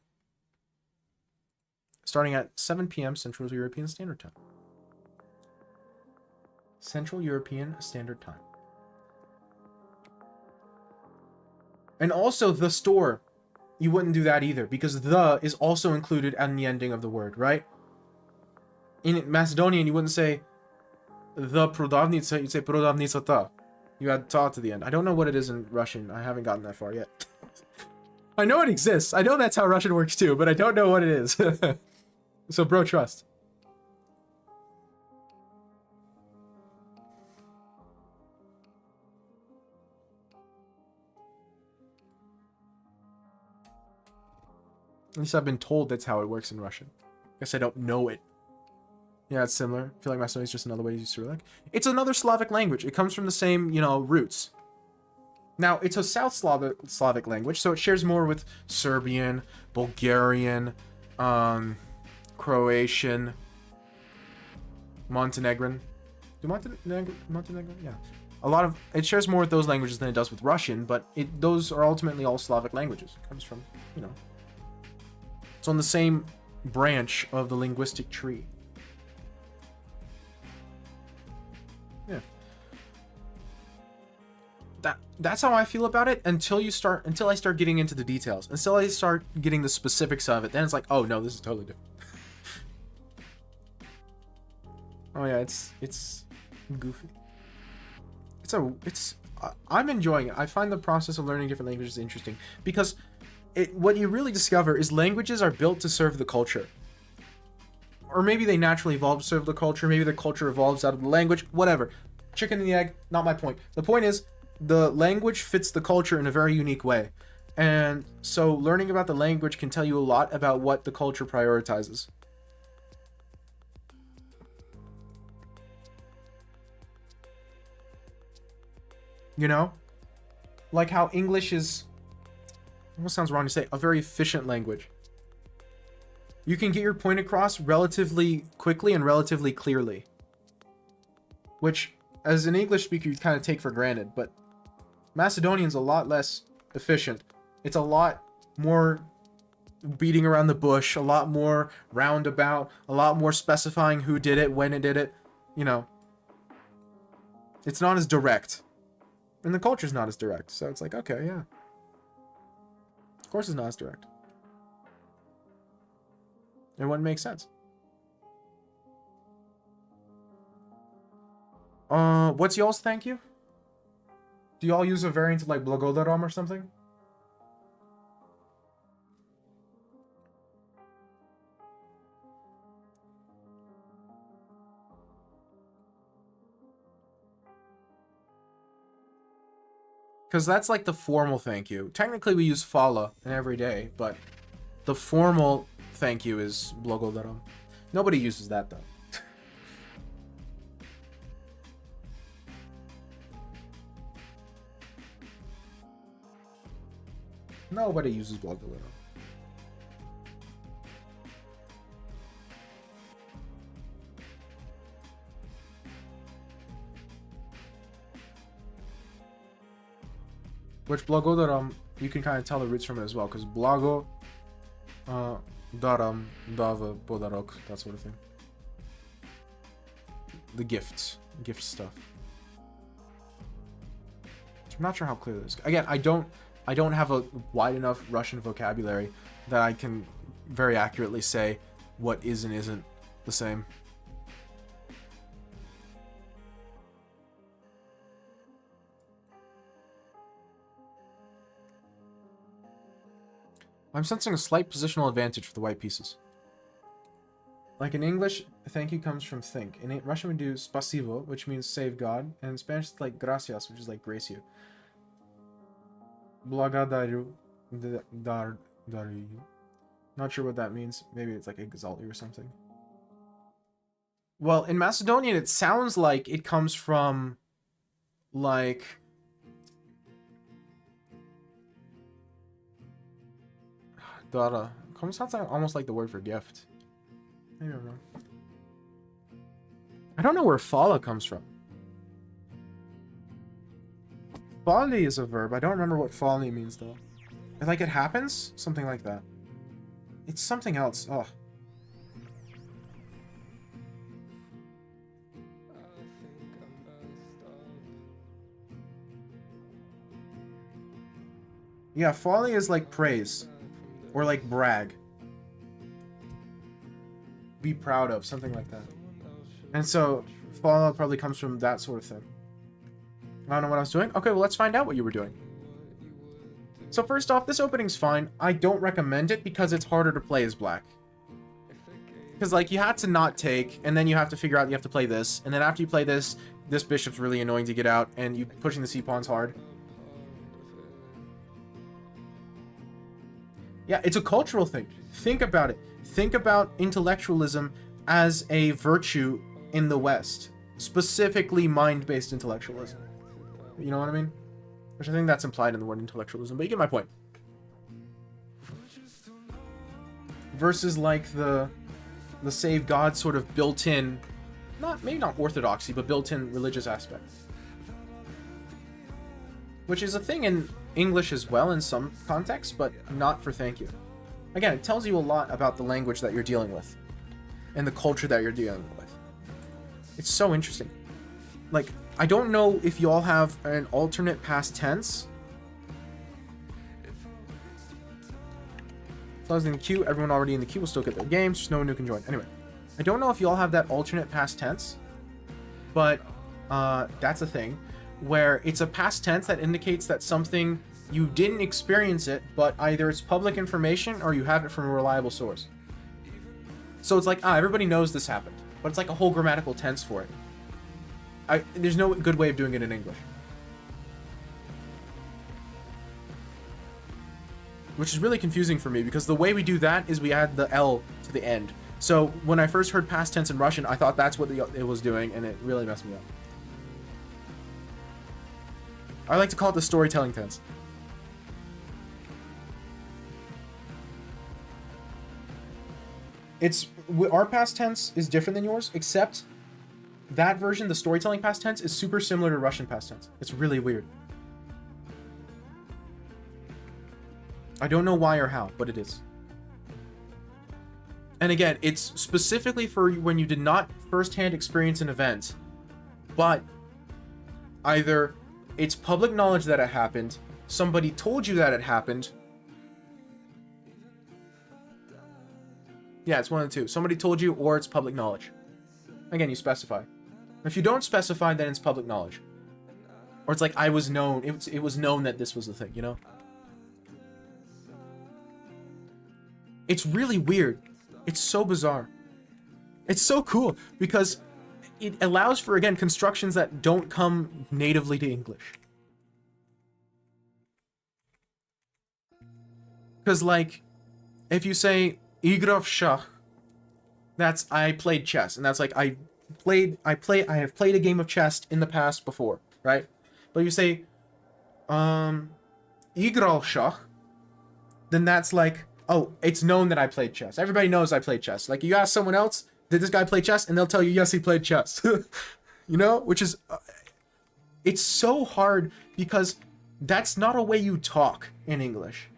Starting at 7 p.m. Central European Standard Time. Central European Standard Time. And also the store. You wouldn't do that either, because the is also included in the ending of the word, right? In Macedonian, you wouldn't say the prodavnica, you'd say prodavnica ta. You add ta to the end. I don't know what it is in Russian. I haven't gotten that far yet. I know it exists. I know that's how Russian works too, but I don't know what it is. So, bro, trust. At least I've been told that's how it works in Russian. I guess I don't know it. Yeah, it's similar. I feel like Macedonian is just another way to use Cyrillic. It's another Slavic language. It comes from the same, you know, roots. Now, it's a South Slavic language, so it shares more with Serbian, Bulgarian, Croatian, Montenegrin. Montenegrin? Yeah. A lot of it shares more with those languages than it does with Russian, but those are ultimately all Slavic languages. It comes from, you know, it's on the same branch of the linguistic tree. Yeah. That's how I feel about it until I start getting into the details. Until I start getting the specifics of it, then it's like, oh no, this is totally different. Oh yeah, it's goofy. I'm enjoying it. I find the process of learning different languages interesting because what you really discover is languages are built to serve the culture. Or maybe they naturally evolve to serve the culture. Maybe the culture evolves out of the language. Whatever. Chicken and the egg, not my point. The point is, the language fits the culture in a very unique way. And so learning about the language can tell you a lot about what the culture prioritizes. You know? Like how English is, almost sounds wrong to say, a very efficient language. You can get your point across relatively quickly and relatively clearly. Which, as an English speaker, you kind of take for granted, but Macedonian's a lot less efficient. It's a lot more beating around the bush, a lot more roundabout, a lot more specifying who did it, when it did it, you know. It's not as direct. And the culture's not as direct, so it's like, okay, yeah. Of course it's not as direct. It wouldn't make sense. What's y'all's thank you? Do y'all use a variant of like Blagodarom or something? Because that's like the formal thank you. Technically, we use Fala in every day, but the formal thank you is Blagodarom. Nobody uses that, though. Nobody uses Blagodarom. Which Blagodarom, you can kind of tell the roots from it as well, because Blago, Daram, Dava, Podarok, that sort of thing. The gifts. Gift stuff. I'm not sure how clear this is. Again, I don't have a wide enough Russian vocabulary that I can very accurately say what is and isn't the same. I'm sensing a slight positional advantage for the white pieces. Like in English, thank you comes from think. In Russian, we do spasibo, which means save God. And in Spanish, it's like gracias, which is like grace you. Благодарю. Дарю. Not sure what that means. Maybe it's like exalt you or something. Well, in Macedonian, it sounds like it comes from, like... Dara. Sounds like almost like the word for gift. Maybe I'm wrong. I don't know where Fala comes from. Fali is a verb. I don't remember what Fali means, though. Like, it happens? Something like that. It's something else. Oh. Yeah, Fali is like praise. Or like brag. Be proud of, something like that. And so, Fala probably comes from that sort of thing. I don't know what I was doing. Okay, well, let's find out what you were doing. So first off, this opening's fine. I don't recommend it because it's harder to play as black. Because, like, you have to not take, and then you have to figure out you have to play this. And then after you play this, this bishop's really annoying to get out, and you pushing the c-pawns hard. Yeah, it's a cultural thing. Think about it. Think about intellectualism as a virtue in the West. Specifically mind-based intellectualism. You know what I mean? Which I think that's implied in the word intellectualism, but you get my point. Versus like the save God sort of built-in, maybe not orthodoxy, but built-in religious aspect. Which is a thing in English as well in some contexts, but not for thank you. Again, it tells you a lot about the language that you're dealing with. And the culture that you're dealing with. It's so interesting. Like, I don't know if you all have an alternate past tense. Closing the queue. Everyone already in the queue will still get their games. Just no one who can join. Anyway, I don't know if you all have that alternate past tense. But that's a thing. Where it's a past tense that indicates that something, you didn't experience it, but either it's public information or you have it from a reliable source. So it's like, everybody knows this happened. But it's like a whole grammatical tense for it. There's no good way of doing it in English. Which is really confusing for me, because the way we do that is we add the L to the end. So when I first heard past tense in Russian, I thought that's what it was doing, and it really messed me up. I like to call it the storytelling tense. Our past tense is different than yours, except that version, the storytelling past tense, is super similar to Russian past tense. It's really weird. I don't know why or how, but it is. And again, it's specifically for when you did not firsthand experience an event, but either it's public knowledge that it happened, somebody told you that it happened. Yeah, it's one of the two. Somebody told you, or it's public knowledge. Again, you specify. If you don't specify, then it's public knowledge. Or it's like I was known, it was known that this was the thing, you know? It's really weird. It's so bizarre. It's so cool because it allows for, again, constructions that don't come natively to English. Because, like, if you say Igrov Shach, that's I played chess, and that's like I have played a game of chess in the past before, right? But you say Igral Shach, then that's like, oh, it's known that I played chess. Everybody knows I played chess. Like, you ask someone else, did this guy play chess? And they'll tell you, yes, he played chess. You know? Which is, it's so hard because that's not a way you talk in English.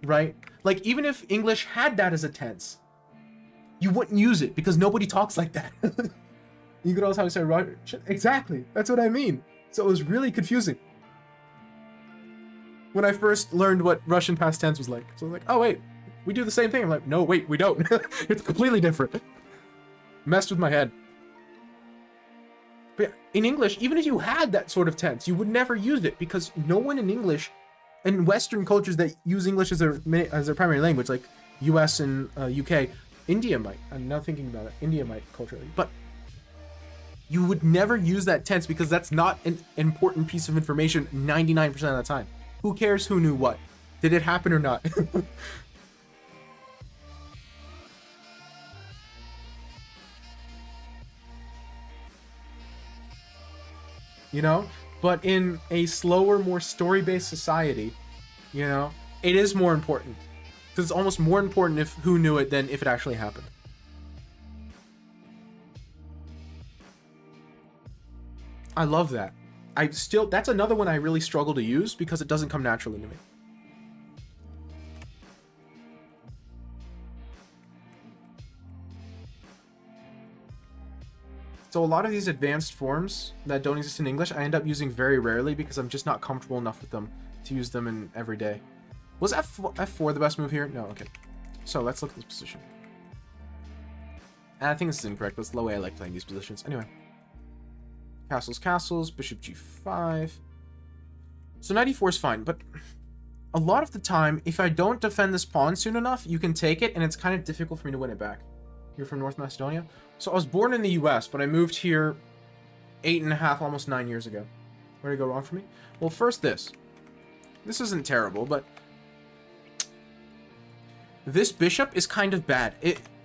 Right? Like, even if English had that as a tense, you wouldn't use it because nobody talks like that. You could also say, Roger. Exactly. That's what I mean. So it was really confusing when I first learned what Russian past tense was like. So I was like, oh, wait, we do the same thing. I'm like, no, wait, we don't. It's completely different. Messed with my head. But in English, even if you had that sort of tense, you would never use it because no one in English, in Western cultures that use English as their primary language, like US and UK, India might. I'm now thinking about it. India might culturally. But you would never use that tense because that's not an important piece of information 99% of the time. Who cares who knew what? Did it happen or not? You know? But in a slower, more story-based society, you know, it is more important. Because it's almost more important if who knew it than if it actually happened. I love that. That's another one I really struggle to use because it doesn't come naturally to me. So a lot of these advanced forms that don't exist in English, I end up using very rarely because I'm just not comfortable enough with them to use them in every day. Was F4 the best move here? No, okay. So let's look at this position. And I think this is incorrect. That's the way I like playing these positions. Anyway. Castles, bishop g5. So knight e4 is fine, but a lot of the time, if I don't defend this pawn soon enough, you can take it, and it's kind of difficult for me to win it back. You're from North Macedonia? So I was born in the US, but I moved here 8.5, almost 9 years ago. Where did it go wrong for me? Well, first this. This isn't terrible, but this bishop is kind of bad.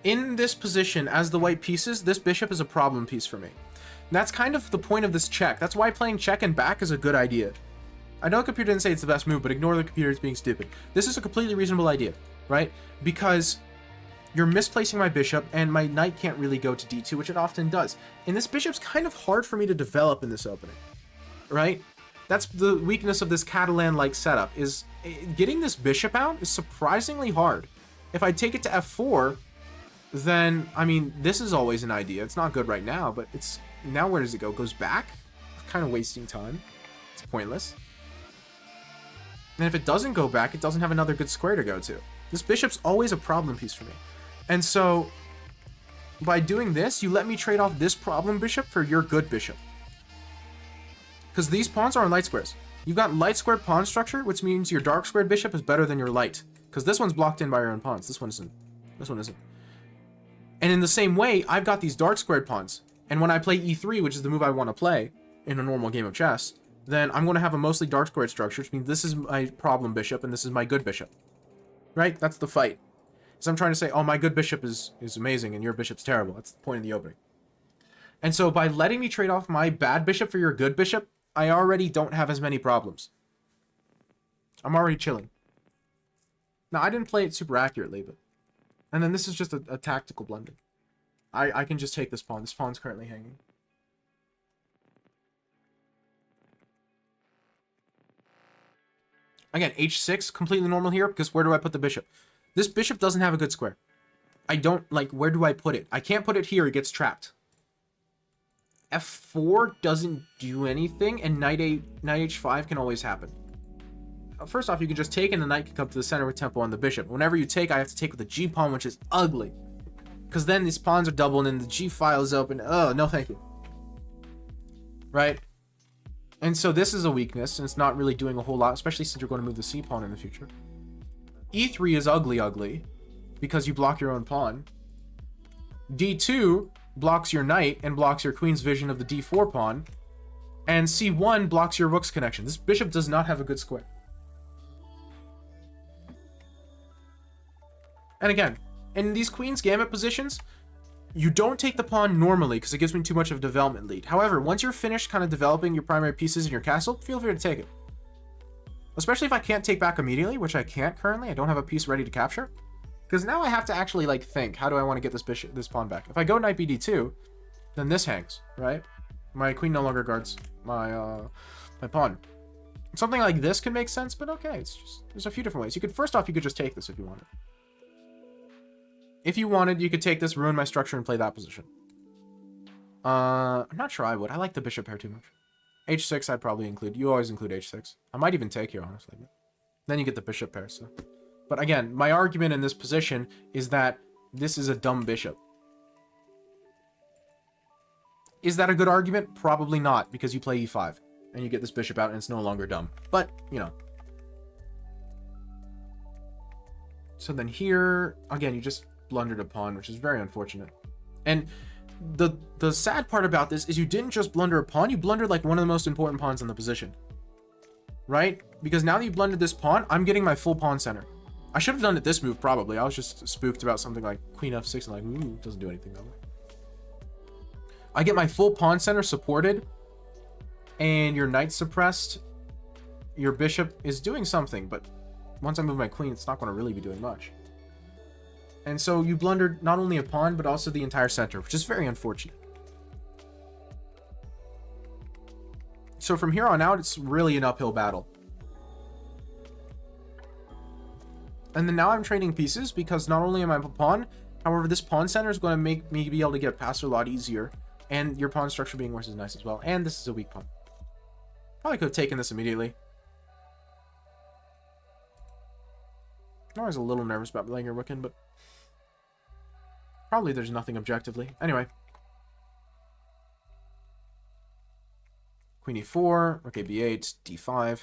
In this position, as the white pieces, this bishop is a problem piece for me. And that's kind of the point of this check. That's why playing check and back is a good idea. I know the computer didn't say it's the best move, but ignore the computer, it's being stupid. This is a completely reasonable idea, right? Because you're misplacing my bishop, and my knight can't really go to d2, which it often does. And this bishop's kind of hard for me to develop in this opening, right? That's the weakness of this Catalan-like setup, is getting this bishop out is surprisingly hard. If I take it to f4, then, I mean, this is always an idea. It's not good right now, but it's... Now where does it go? It goes back? It's kind of wasting time. It's pointless. And if it doesn't go back, it doesn't have another good square to go to. This bishop's always a problem piece for me. And so, by doing this, you let me trade off this problem bishop for your good bishop. Because these pawns are on light squares. You've got light squared pawn structure, which means your dark squared bishop is better than your light. Because this one's blocked in by your own pawns. This one isn't. This one isn't. And in the same way, I've got these dark squared pawns. And when I play e3, which is the move I want to play in a normal game of chess, then I'm going to have a mostly dark squared structure, which means this is my problem bishop and this is my good bishop. Right? That's the fight. So I'm trying to say, oh, my good bishop is amazing and your bishop's terrible. That's the point of the opening. And so by letting me trade off my bad bishop for your good bishop, I already don't have as many problems. I'm already chilling. Now, I didn't play it super accurately, but... And then this is just a tactical blunder. I can just take this pawn. This pawn's currently hanging. Again, h6, completely normal here, because where do I put the bishop? This bishop doesn't have a good square. I don't, like, where do I put it? I can't put it here, it gets trapped. f4 doesn't do anything, and knight h5 can always happen. First off, you can just take, and the knight can come to the center with tempo on the bishop. Whenever you take, I have to take with the g pawn, which is ugly. Because then these pawns are double, and then the g file is open. Oh, no thank you. Right? And so this is a weakness, and it's not really doing a whole lot, especially since you're going to move the c pawn in the future. E3 is ugly, because you block your own pawn. D2 blocks your knight and blocks your queen's vision of the d4 pawn. And c1 blocks your rook's connection. This bishop does not have a good square. And again, in these queen's gambit positions, you don't take the pawn normally because it gives me too much of a development lead. However, once you're finished kind of developing your primary pieces in your castle, feel free to take it. Especially if I can't take back immediately, which I can't currently. I don't have a piece ready to capture. Because now I have to actually like think, how do I want to get this pawn back? If I go knight bd2, then this hangs, right? My queen no longer guards my my pawn. Something like this can make sense, but okay, it's just, there's a few different ways. First off, you could just take this if you wanted. If you wanted, you could take this, ruin my structure, and play that position. I'm not sure I would. I like the bishop pair too much. H6 I'd probably include. You always include H6. I might even take here, honestly. But then you get the bishop pair, so. But again, my argument in this position is that this is a dumb bishop. Is that a good argument? Probably not, because you play e5. And you get this bishop out, and it's no longer dumb. But, you know. So then here, again, you just blundered a pawn, which is very unfortunate. And the sad part about this is you didn't just blunder a pawn, you blundered like one of the most important pawns in the position. Right? Because now that you blundered this pawn, I'm getting my full pawn center. I should have done it this move, probably. I was just spooked about something like queen f6 and like, ooh, it doesn't do anything that way. I get my full pawn center supported, and your knight suppressed. Your bishop is doing something, but once I move my queen, it's not going to really be doing much. And so you blundered not only a pawn, but also the entire center, which is very unfortunate. So from here on out, it's really an uphill battle. And then now I'm trading pieces because not only am I a pawn, however, this pawn center is going to make me be able to get past a lot easier. And your pawn structure being worse is nice as well. And this is a weak pawn. Probably could have taken this immediately. I'm always a little nervous about letting your rook in, but probably there's nothing objectively. Anyway. Queen e4, rook a b8, d5,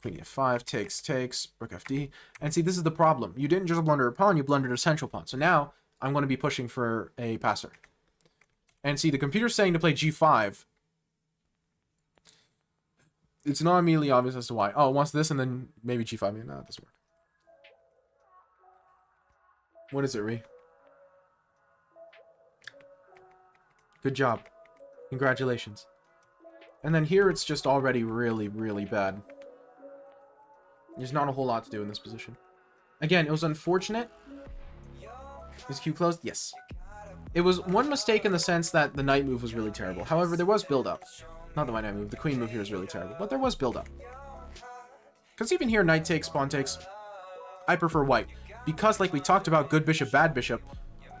queen e5, takes, rook fd. And see, this is the problem. You didn't just blunder a pawn, you blundered a central pawn. So now I'm going to be pushing for a passer. And see, the computer's saying to play g5. It's not immediately obvious as to why. Oh, it wants this and then maybe g5. No, that doesn't work. What is it, Ree? Good job. Congratulations. And then here it's just already really, really bad. There's not a whole lot to do in this position. Again, it was unfortunate. Is Q closed? Yes. It was one mistake in the sense that the knight move was really terrible. However, there was build-up. Not the white knight move. The queen move here is really terrible. But there was build-up. Because even here, knight takes, pawn takes. I prefer white. Because, like we talked about, good bishop, bad bishop.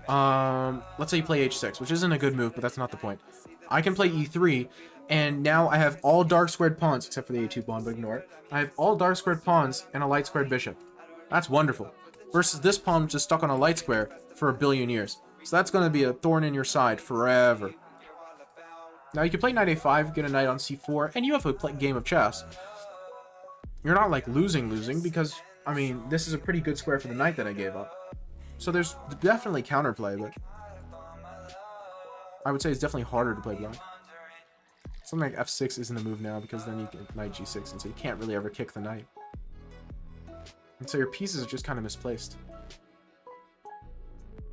Let's say you play h6, which isn't a good move, but that's not the point. I can play e3, and now I have all dark squared pawns, except for the a2 pawn, but ignore it. I have all dark squared pawns and a light squared bishop. That's wonderful. Versus this pawn just stuck on a light square for a billion years. So that's going to be a thorn in your side forever. Now you can play knight a5, get a knight on c4, and you have a game of chess. You're not like losing, because, I mean, this is a pretty good square for the knight that I gave up. So there's definitely counterplay, but I would say it's definitely harder to play black. Something like f6 isn't a move now, because then you get knight g6, and so you can't really ever kick the knight. And so your pieces are just kind of misplaced.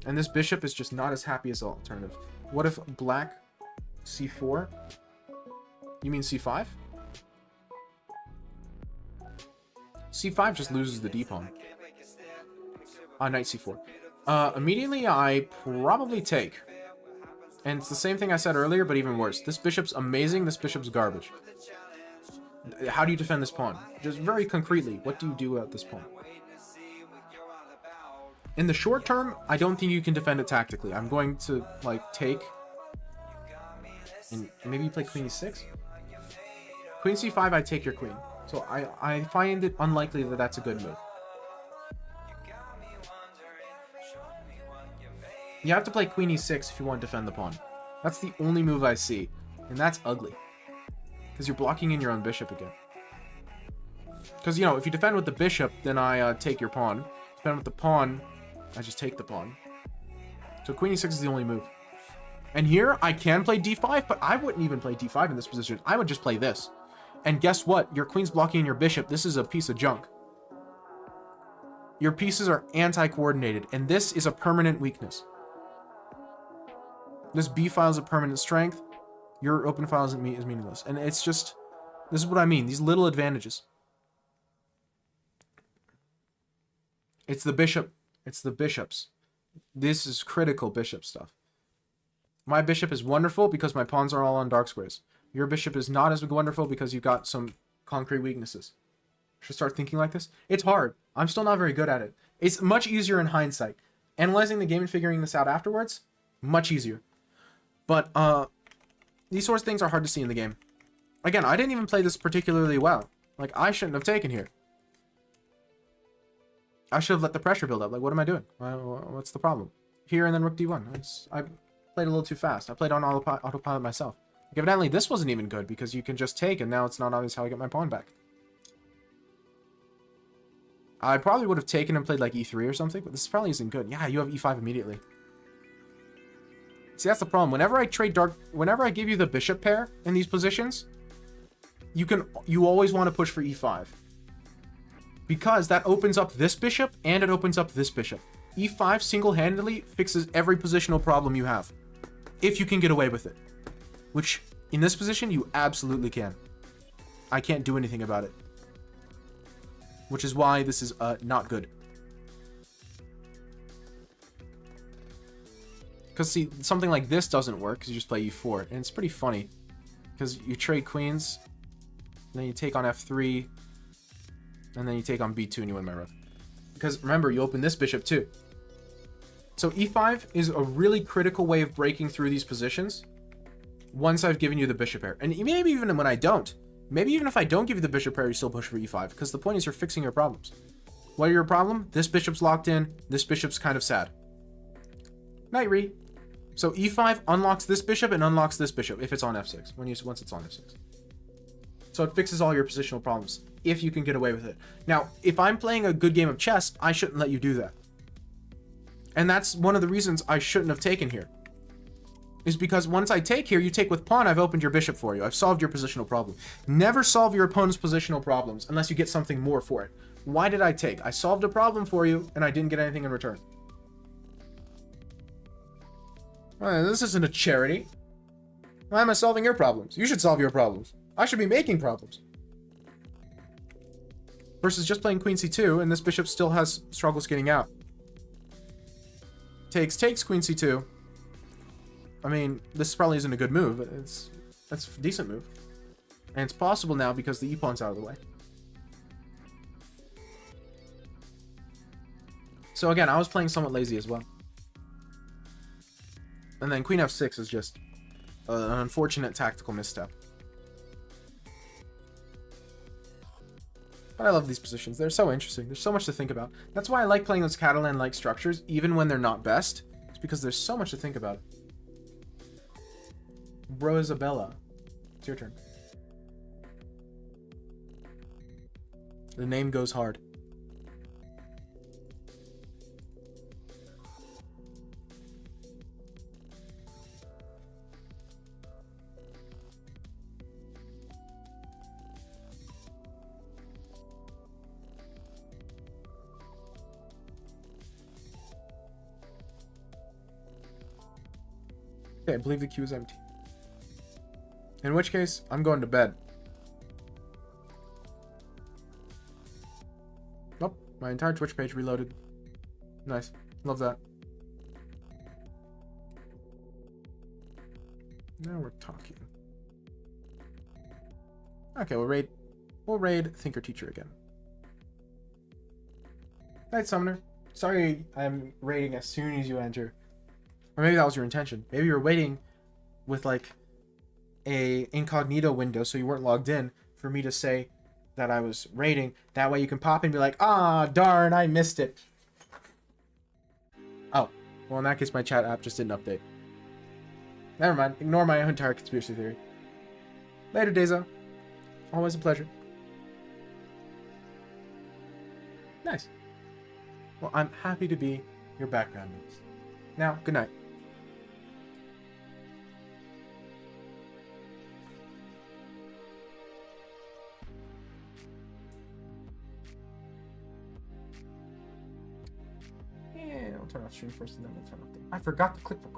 And this bishop is just not as happy as an alternative. What if black c4? You mean c5? c5 just loses the d pawn. Knight c4. Immediately I probably take. And it's the same thing I said earlier, but even worse. This bishop's amazing, this bishop's garbage. How do you defend this pawn? Just very concretely, what do you do at this pawn? In the short term, I don't think you can defend it tactically. I'm going to, like, take... And maybe you play queen e6? Queen c5, I take your queen. So I find it unlikely that that's a good move. You have to play queen e6 if you want to defend the pawn. That's the only move I see. And that's ugly. Because you're blocking in your own bishop again. Because, you know, if you defend with the bishop, then I take your pawn. Defend with the pawn, I just take the pawn. So queen e6 is the only move. And here, I can play d5, but I wouldn't even play d5 in this position. I would just play this. And guess what? Your queen's blocking your bishop. This is a piece of junk. Your pieces are anti-coordinated, and this is a permanent weakness. This b file is a permanent strength. Your open file is meaningless. And it's just... This is what I mean. These little advantages. It's the bishop. It's the bishops. This is critical bishop stuff. My bishop is wonderful because my pawns are all on dark squares. Your bishop is not as wonderful because you've got some concrete weaknesses. Should start thinking like this. It's hard. I'm still not very good at it. It's much easier in hindsight. Analyzing the game and figuring this out afterwards, much easier. But these sorts of things are hard to see in the game. Again, I didn't even play this particularly well. Like, I shouldn't have taken here. I should have let the pressure build up. Like, what am I doing? What's the problem? Here and then rook d1. I played a little too fast. I played on autopilot myself. Like, evidently, this wasn't even good because you can just take, and now it's not obvious how I get my pawn back. I probably would have taken and played like e3 or something, but this probably isn't good. Yeah, you have e5 immediately. See, that's the problem. Whenever I give you the bishop pair in these positions, you always want to push for e5. Because that opens up this bishop and it opens up this bishop. e5 single-handedly fixes every positional problem you have. If you can get away with it. Which, in this position, you absolutely can. I can't do anything about it. Which is why this is not good. Because, see, something like this doesn't work because you just play e4. And it's pretty funny. Because you trade queens, then you take on f3, and then you take on b2 and you win my rook. Because, remember, you open this bishop too. So e5 is a really critical way of breaking through these positions once I've given you the bishop pair. And maybe even when I don't. Maybe even if I don't give you the bishop pair, you still push for e5. Because the point is you're fixing your problems. What are your problem? This bishop's locked in. This bishop's kind of sad. Knight re. So e5 unlocks this bishop and unlocks this bishop if it's on f6. Once it's on f6. So it fixes all your positional problems if you can get away with it. Now, if I'm playing a good game of chess, I shouldn't let you do that. And that's one of the reasons I shouldn't have taken here. Is because once I take here, you take with pawn, I've opened your bishop for you. I've solved your positional problem. Never solve your opponent's positional problems unless you get something more for it. Why did I take? I solved a problem for you, and I didn't get anything in return. Well, this isn't a charity. Why am I solving your problems? You should solve your problems. I should be making problems. Versus just playing queen c2, and this bishop still has struggles getting out. Takes, queen c2. I mean, this probably isn't a good move. That's a decent move. And it's possible now because the e-pawn's out of the way. So again, I was playing somewhat lazy as well. And then queen f6 is just an unfortunate tactical misstep. But I love these positions. They're so interesting. There's so much to think about. That's why I like playing those Catalan-like structures, even when they're not best. It's because there's so much to think about. Bro Isabella. It's your turn. The name goes hard. Okay, I believe the queue is empty. In which case, I'm going to bed. Nope, my entire Twitch page reloaded. Nice, love that. Now we're talking. Okay, we'll raid Thinker Teacher again. Night Summoner. Sorry I'm raiding as soon as you enter. Or maybe that was your intention. Maybe you were waiting with like a incognito window so you weren't logged in for me to say that I was raiding. That way you can pop in and be like, ah, darn, I missed it. Oh, well in that case my chat app just didn't update. Never mind, ignore my entire conspiracy theory. Later, Dezo. Always a pleasure. Nice. Well, I'm happy to be your background noise. Now, good night. Yeah, I'll turn off stream first and then we'll turn off the... I forgot to click record.